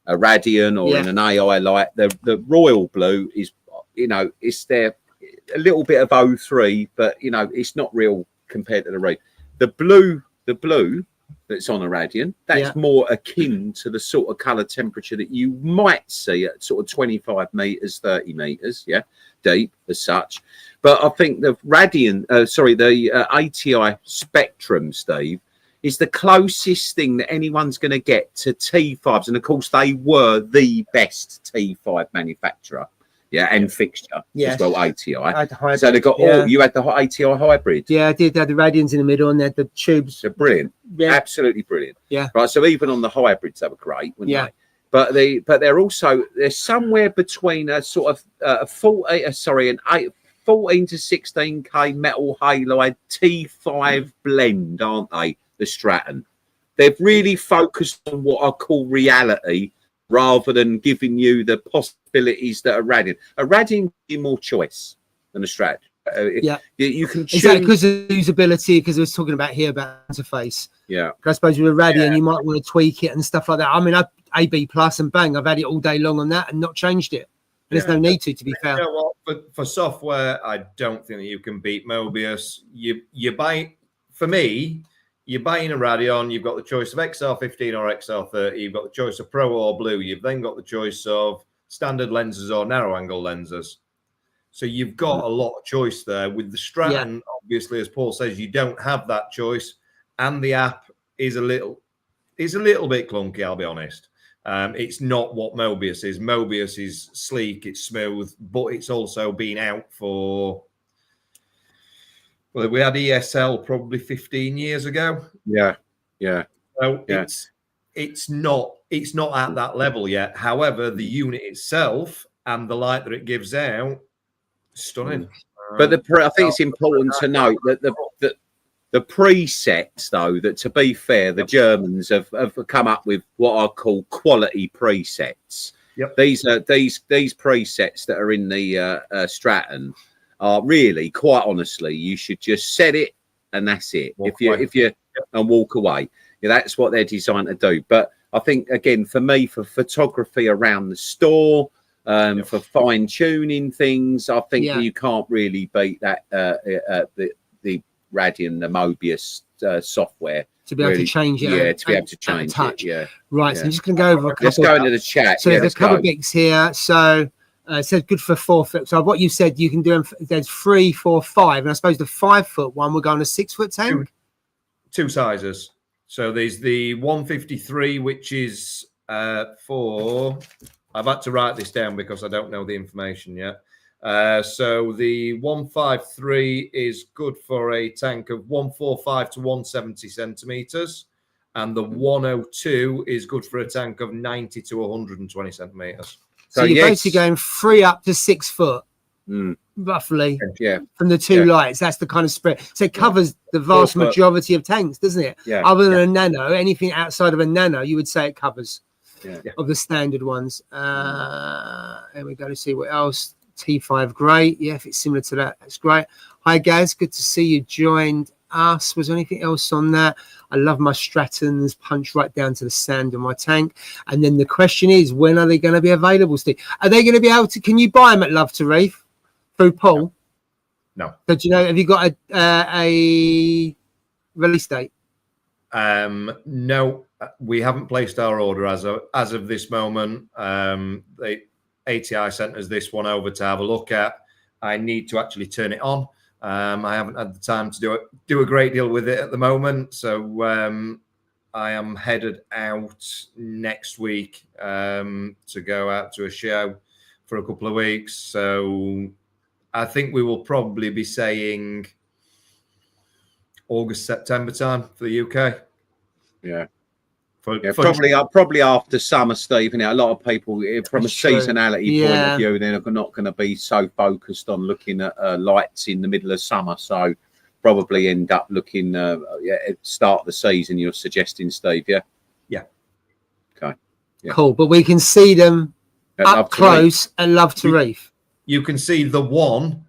Speaker 1: radian or in an AI light. The royal blue is, it's there a little bit of O3, but it's not real compared to the reef. The blue that's on a radian, that's more akin to the sort of color temperature that you might see at sort of 25 meters, 30 meters, deep as such. But I think the the ATI spectrum, Steve, is the closest thing that anyone's going to get to T5s. And of course, they were the best T5 manufacturer. And fixture as well, ATI. So they got you had the ATI hybrid.
Speaker 2: Yeah, I did. They had the Radians in the middle and they had the tubes.
Speaker 1: They're brilliant.
Speaker 2: Yeah.
Speaker 1: Absolutely brilliant.
Speaker 2: Yeah.
Speaker 1: Right. So even on the hybrids, they were great, weren't they? But they're somewhere between a sort of 14 to 16K metal halide T5 blend, aren't they? The Stratton. They've really focused on what I call reality rather than giving you the possibilities that a Radian. A Radian gives you more choice than a Strat. You can choose.
Speaker 2: Is that because of usability? Because I was talking about here about interface.
Speaker 1: Yeah.
Speaker 2: I suppose with a Radian, you might want to tweak it and stuff like that. I mean, AB plus and bang, I've had it all day long on that and not changed it. And there's no need to be fair.
Speaker 4: You know what? For software, I don't think that you can beat Mobius. You buy, for me, you're buying a Radeon, you've got the choice of XR15 or XR30, you've got the choice of Pro or Blue, you've then got the choice of standard lenses or narrow angle lenses. So you've got a lot of choice there. With the Stratton, obviously, as Paul says, you don't have that choice, and the app is a little bit clunky, I'll be honest. It's not what Mobius is. Mobius is sleek, it's smooth, but it's also been out for... Well, we had ESL probably 15 years ago.
Speaker 1: Yeah.
Speaker 4: So it's not at that level yet. However, the unit itself and the light that it gives out, stunning.
Speaker 1: But I think it's important to note that the presets, though, that to be fair, the Germans have come up with what I call quality presets.
Speaker 4: Yep.
Speaker 1: These presets that are in the Stratton are really, quite honestly, you should just set it and that's it. And walk away. That's what they're designed to do. But I think, again, for me, for photography around the store, for fine tuning things, I think you can't really beat that the Radian, the Mobius software.
Speaker 2: To be able to change it.
Speaker 1: To be able to change it. Yeah.
Speaker 2: Right. So I'm just going to go over a couple.
Speaker 1: Let's go into the chat.
Speaker 2: So there's a couple of bits here. So it says good for 4 foot. So what you said, you can do them. There's 3, 4, 5, and I suppose the 5 foot one will go on a 6 foot tank.
Speaker 4: Two sizes. So there's the 153, which is for. I've had to write this down because I don't know the information yet. So the 153 is good for a tank of 145 to 170 centimeters, and the 102 is good for a tank of 90 to 120 centimeters.
Speaker 2: So you're basically going 3 up to 6 foot, roughly, from the two lights. That's the kind of spread. So it covers the vast majority of tanks, doesn't it?
Speaker 1: Yeah.
Speaker 2: Other than a nano, anything outside of a nano, you would say it covers of the standard ones. There we go to see what else. T5, great. Yeah, if it's similar to that, that's great. Hi, Gaz. Good to see you joined us. Was there anything else on that? I love my Strattons, punch right down to the sand in my tank. And then the question is, when are they going to be available, Steve? Are they going to be able to, can you buy them at Love to Reef through Paul?
Speaker 4: No.
Speaker 2: But have you got a release date?
Speaker 4: No, we haven't placed our order as of this moment. The ATI sent us this one over to have a look at. I need to actually turn it on. I haven't had the time to do a great deal with it at the moment. So I am headed out next week to go out to a show for a couple of weeks. So I think we will probably be saying August, September time for the UK.
Speaker 1: Yeah. Yeah, probably after summer, Steve. And a lot of people, from
Speaker 2: That's
Speaker 1: a
Speaker 2: true.
Speaker 1: seasonality point of view, they're not going to be so focused on looking at lights in the middle of summer. So probably end up looking start of the season. You're suggesting, Steve? Yeah.
Speaker 4: Yeah.
Speaker 1: Okay. Yeah.
Speaker 2: Cool, but we can see them up close and love to reef.
Speaker 4: You can see the one.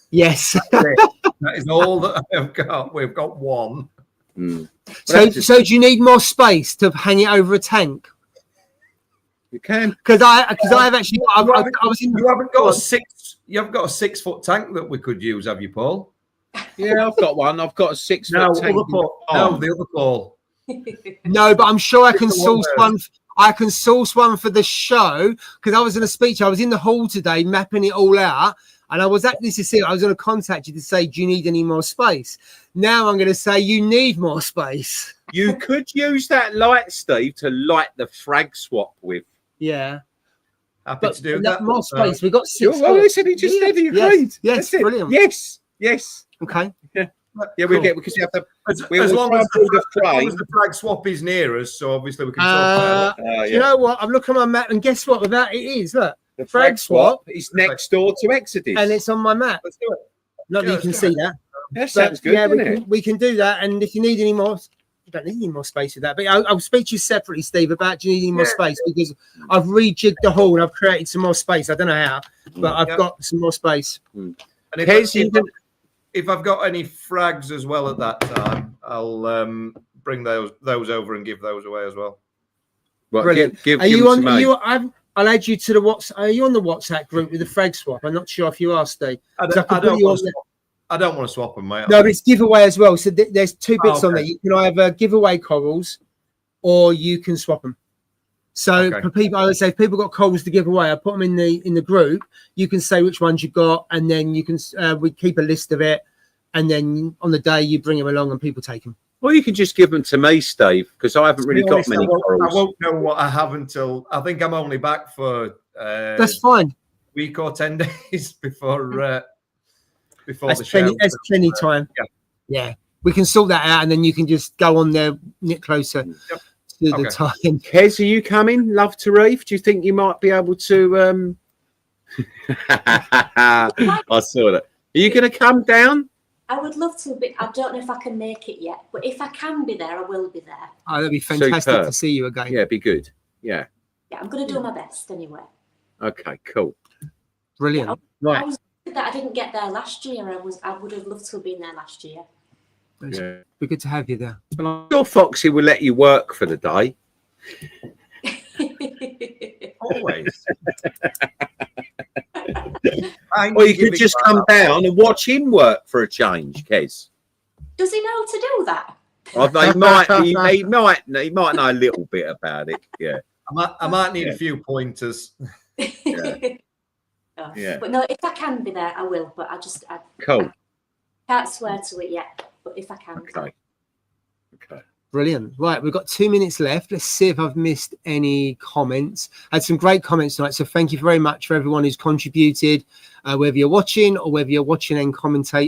Speaker 2: Yes.
Speaker 4: That is all that I've got. We've got one.
Speaker 1: Mm.
Speaker 2: So do you need more space to hang it over a tank?
Speaker 1: You can,
Speaker 2: because I've actually I was in.
Speaker 4: You haven't got a 6 foot tank that we could use, have you, Paul?
Speaker 1: Yeah, I've got one. I've got a 6 foot tank.
Speaker 4: No, the other Paul.
Speaker 2: No, but I'm sure I can source one. I can source one for the show because I was in a speech. I was in the hall today mapping it all out. And I was at this to see, I was going to contact you to say, do you need any more space? Now I'm going to say you need more space.
Speaker 1: You could use that light, Steve, to light the frag swap with.
Speaker 2: Yeah.
Speaker 4: Happy to do that.
Speaker 2: More space. We've got 6.
Speaker 1: Well, listen, he just said he agreed.
Speaker 2: Yes, brilliant.
Speaker 1: Yes.
Speaker 2: Okay.
Speaker 1: Yeah, we get because you have to.
Speaker 4: As long as the frag swap is near us, so obviously we can talk about it.
Speaker 2: You know what? I'm looking on my map, and guess what? Without it is, look.
Speaker 1: The frag swap is next door to Xodis.
Speaker 2: And it's on my map.
Speaker 4: Let's do it.
Speaker 2: Not that you can see that.
Speaker 1: That sounds good.
Speaker 2: Yeah, we can do that. And if you need any more, you don't need any more space with that. But I'll speak to you separately, Steve, about do you need any more space? Because I've rejigged the hall and I've created some more space. I don't know how, but I've got some more space.
Speaker 4: And if I've got any frags as well at that time, I'll bring those over and give those away as well.
Speaker 1: Well,
Speaker 2: brilliant. Are you on? I'll add you to the WhatsApp. Are you on the WhatsApp group with the frag swap? I'm not sure if you are, Steve.
Speaker 4: I don't want to swap them, mate.
Speaker 2: No, but it's giveaway as well. So there's 2 bits on there. You can either give away corals or you can swap them. So for people, I would say if people got corals to give away, I put them in the group. You can say which ones you got, and then you can we keep a list of it, and then on the day you bring them along and people take them.
Speaker 1: Well, you can just give them to me, Steve, because I haven't really got many corals.
Speaker 4: I won't know what I have until I think I'm only back for.
Speaker 2: That's fine.
Speaker 4: Week or 10 days before
Speaker 2: the show. That's plenty time. Yeah, we can sort that out, and then you can just go on there, knit closer to the time.
Speaker 1: Kez, are you coming? Love to reef. Do you think you might be able to? I saw that. Are you going to come down?
Speaker 3: I would love to, but I don't know if I can make it yet. But if I can be there, I will be there.
Speaker 2: Oh, that'd be fantastic to see you again.
Speaker 1: Yeah, it'd be good. Yeah.
Speaker 3: Yeah, I'm going to do my best anyway.
Speaker 1: Okay, cool.
Speaker 2: Brilliant.
Speaker 3: I was that I didn't get there last year. I would have loved to have been there last year.
Speaker 2: It'd be good to have you there.
Speaker 1: I'm sure Foxy will let you work for the day.
Speaker 4: Always.
Speaker 1: Or you could just come down and watch him work for a change, Kez.
Speaker 3: Does he know to do that?
Speaker 1: He might know a little bit about it. Yeah.
Speaker 4: I might need a few pointers.
Speaker 1: Yeah.
Speaker 3: But no, if I can be there, I will. But I can't swear to it yet. But if I can.
Speaker 1: Okay.
Speaker 2: Brilliant. Right, we've got 2 minutes left. Let's see if I've missed any comments. I had some great comments tonight, so thank you very much for everyone who's contributed, whether you're watching or whether you're watching and commentary,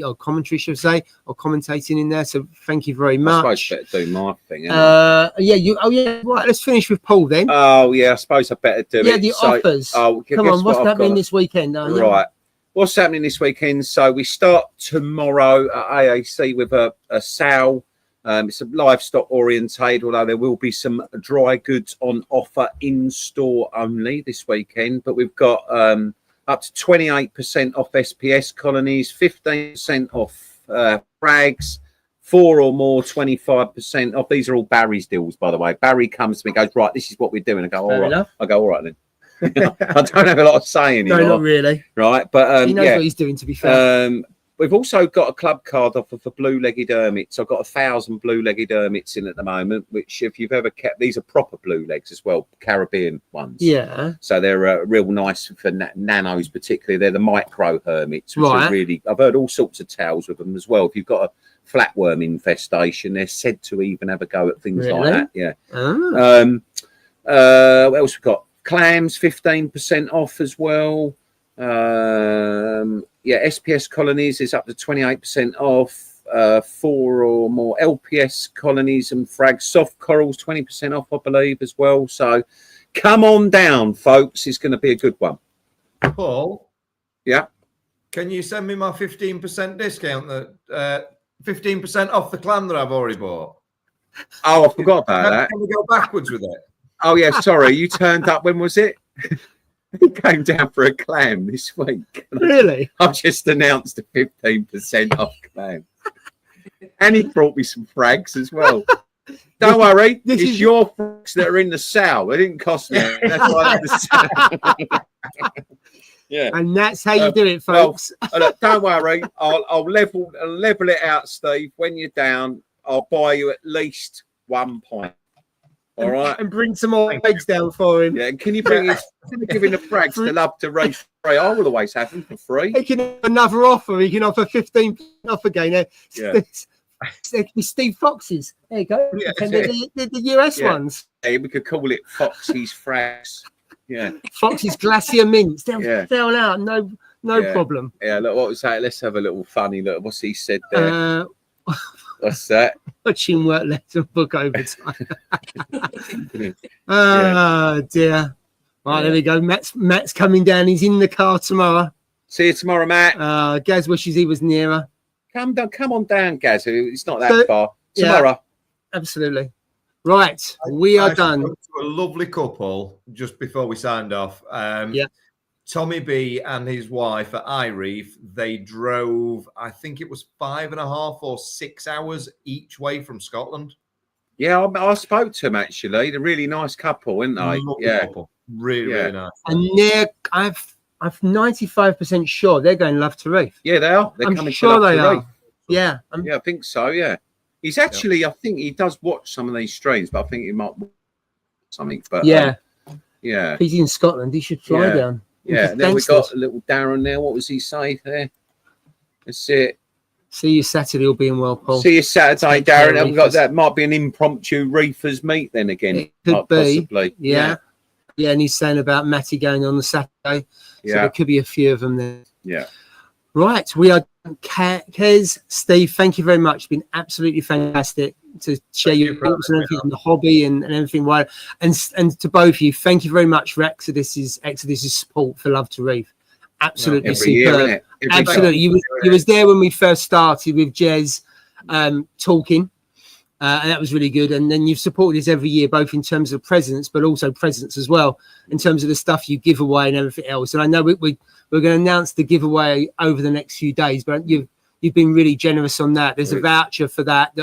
Speaker 2: should I say, or commentating in there. So thank you very much.
Speaker 1: I suppose I better do my thing.
Speaker 2: Right, let's finish with Paul then.
Speaker 1: Oh, yeah, I suppose I better do it.
Speaker 2: Yeah, the offers. Come on, what's happening this weekend?
Speaker 1: Right. What's happening this weekend? So we start tomorrow at AAC with a sale. It's a livestock orientated, although there will be some dry goods on offer in store only this weekend. But we've got up to 28% off SPS colonies, 15% off frags, 4 or more, 25% off. These are all Barry's deals, by the way. Barry comes to me and goes, right, this is what we're doing. I go, all right. Enough. I go, all right then. I don't have a lot of say anymore.
Speaker 2: No, not really.
Speaker 1: Right, but
Speaker 2: he knows what he's doing, to be fair.
Speaker 1: We've also got a club card offer for blue-legged hermits. I've got 1,000 blue-legged hermits in at the moment, which if you've ever kept, these are proper blue legs as well, Caribbean ones.
Speaker 2: Yeah.
Speaker 1: So they're real nice for nanos particularly. They're the micro hermits, which are really, I've heard all sorts of tales with them as well. If you've got a flatworm infestation, they're said to even have a go at things like that. Yeah. Oh. What else we've got? Clams, 15% off as well. SPS colonies is up to 28% off. 4 or more LPS colonies and frags. Soft corals, 20% off, I believe, as well. So come on down, folks. It's going to be a good one.
Speaker 4: Paul?
Speaker 1: Yeah.
Speaker 4: Can you send me my 15% discount, that 15% off the clam that I've already bought?
Speaker 1: Oh, I forgot about that.
Speaker 4: Can we go backwards with it?
Speaker 1: Oh, yeah, sorry. You turned up, when was it? He came down for a clam this week.
Speaker 2: Really?
Speaker 1: I've just announced a 15% off clam. And he brought me some frags as well. Don't worry, it's your frags that are in the sow. It didn't cost me. That's why the yeah.
Speaker 2: And that's how you do it, folks.
Speaker 1: Well, look, don't worry. I'll level it out, Steve. When you're down, I'll buy you at least 1 pint. All right,
Speaker 2: and bring some more eggs down for him.
Speaker 1: Yeah, can you bring us? Giving the frags to love to race free. I will always have them for free.
Speaker 2: He can have another offer. He can offer 15% off again.
Speaker 1: Yeah.
Speaker 2: Steve Fox's. There you go.
Speaker 1: Yeah,
Speaker 2: the US ones.
Speaker 1: Yeah, we could call it Foxy's frags. Yeah.
Speaker 2: Foxy's Glacier Mints. They'll out. No problem.
Speaker 1: Yeah. Look, what was that? Let's have a little funny look. What's he said there? What's that?
Speaker 2: Watching work less and book overtime. Oh dear. Right, there we go. Matt's coming down. He's in the car tomorrow.
Speaker 1: See you tomorrow, Matt.
Speaker 2: Gaz wishes he was nearer.
Speaker 1: Come on down, Gaz. It's not that far. Tomorrow.
Speaker 2: Yeah, absolutely. Right, we are done.
Speaker 4: To a lovely couple just before we signed off. Tommy B and his wife at iReef, they drove, I think it was 5.5 or 6 hours each way from Scotland.
Speaker 1: Yeah, I spoke to them actually. They're a really nice couple, aren't they?
Speaker 4: Lovely couple. Really nice.
Speaker 2: And I'm 95% sure they're going Love to Reef.
Speaker 1: Yeah, they are. They're
Speaker 2: I'm
Speaker 1: coming
Speaker 2: sure
Speaker 1: to Love
Speaker 2: they
Speaker 1: to
Speaker 2: are.
Speaker 1: Reef.
Speaker 2: Yeah.
Speaker 1: I think so. Yeah. He's actually, I think he does watch some of these streams, but I think he might watch something. But
Speaker 2: yeah.
Speaker 1: If
Speaker 2: he's in Scotland, he should fly down.
Speaker 1: Yeah, and then we got a little Darren there. What was he say there? That's it.
Speaker 2: See you Saturday, all being well, Paul.
Speaker 1: See you Saturday, Darren. And we got that. Might be an impromptu reefers meet then again.
Speaker 2: It could be.
Speaker 1: Possibly.
Speaker 2: Yeah. And he's saying about Matty going on the Saturday. So there could be a few of them there. Yeah. Right, we are Kez, Steve, thank you very much. It's been absolutely fantastic to share your thoughts and everything on the hobby and everything. And to both of you, thank you very much for Exodus's support for Love to Reef. Absolutely superb. Absolutely. You was there when we first started with Jez talking. And that was really good. And then you've supported us every year, both in terms of presents, but also presents as well, in terms of the stuff you give away and everything else. And I know we're going to announce the giveaway over the next few days, but you've been really generous on that. There's a voucher for that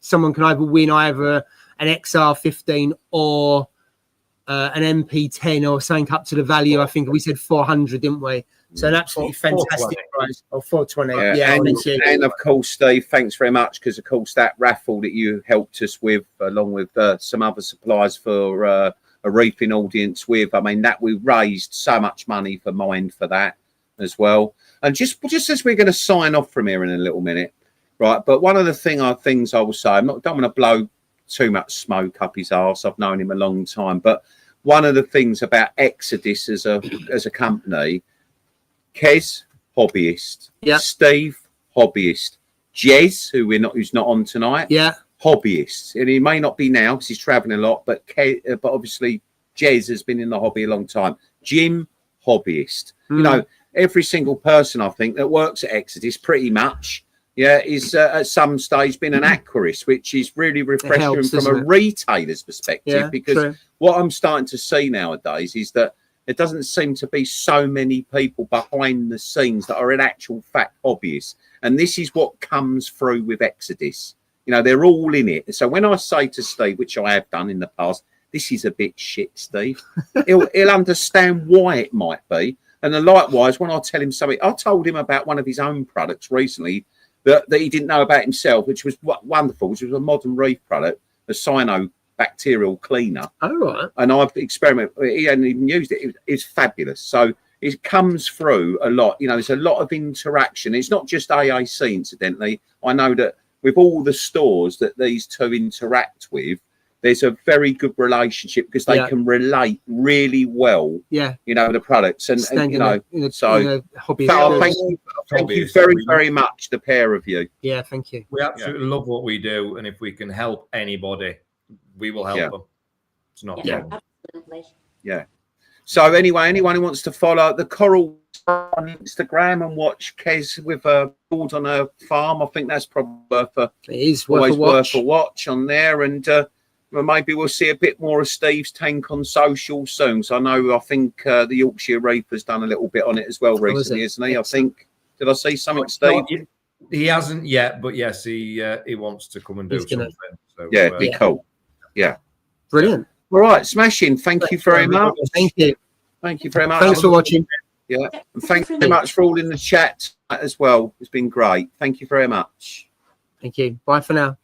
Speaker 2: someone can either win an XR15 or an MP10 or something up to the value. I think we said 400, didn't we? So an absolutely fantastic prize. Or 420.
Speaker 1: And of course, Steve, thanks very much, because of course that raffle that you helped us with, along with some other supplies for a reefing audience with. I mean, that we raised so much money for Mind for that as well. And just as we're going to sign off from here in a little minute, right? But one of the things I will say, I don't want to blow too much smoke up his arse. I've known him a long time, but one of the things about Exodus as a company. Kez, hobbyist. Yeah. Steve, hobbyist. Jez, who's not on tonight.
Speaker 2: Yeah.
Speaker 1: Hobbyist. And he may not be now because he's traveling a lot, but obviously Jez has been in the hobby a long time. Jim, hobbyist. You know, every single person I think that works at Exodus pretty much, is at some stage been an aquarist, which is really refreshing from a retailer's perspective, because what I'm starting to see nowadays is that there doesn't seem to be so many people behind the scenes that are in actual fact hobbyists. And this is what comes through with Exodus. You know, they're all in it. So when I say to Steve, which I have done in the past, this is a bit shit, Steve, he'll understand why it might be. And then likewise, when I tell him something, I told him about one of his own products recently that he didn't know about himself, which was wonderful, which was a modern reef product, a cyanobacterial cleaner.
Speaker 2: Oh, right.
Speaker 1: And I've experimented. He hadn't even used it. It's fabulous. So it comes through a lot. You know, there's a lot of interaction. It's not just AAC, incidentally. I know that with all the stores that these two interact with, there's a very good relationship because they can relate really well.
Speaker 2: Yeah,
Speaker 1: you know, the products and you know. So thank you very much, the pair of you.
Speaker 2: Yeah, thank you.
Speaker 4: We absolutely love what we do, and if we can help anybody, we will help them. It's not
Speaker 3: absolutely.
Speaker 1: Yeah. So anyway, anyone who wants to follow the coral on Instagram and watch Kez with a board on a farm, I think that's probably worth a watch on there. And well, maybe we'll see a bit more of Steve's tank on social soon. So I think the Yorkshire Reef has done a little bit on it as well recently, isn't he? I think. Did I see something, Steve?
Speaker 4: He hasn't yet, but yes, he wants to come and do something. So,
Speaker 1: yeah, it'd be cool. Yeah.
Speaker 2: Brilliant.
Speaker 1: All right, smashing. Thank you very much.
Speaker 2: Thank you.
Speaker 1: Thank you very much.
Speaker 2: Thanks for watching.
Speaker 1: Yeah. And thank you very much for all in the chat as well. It's been great. Thank you very much.
Speaker 2: Thank you. Bye for now.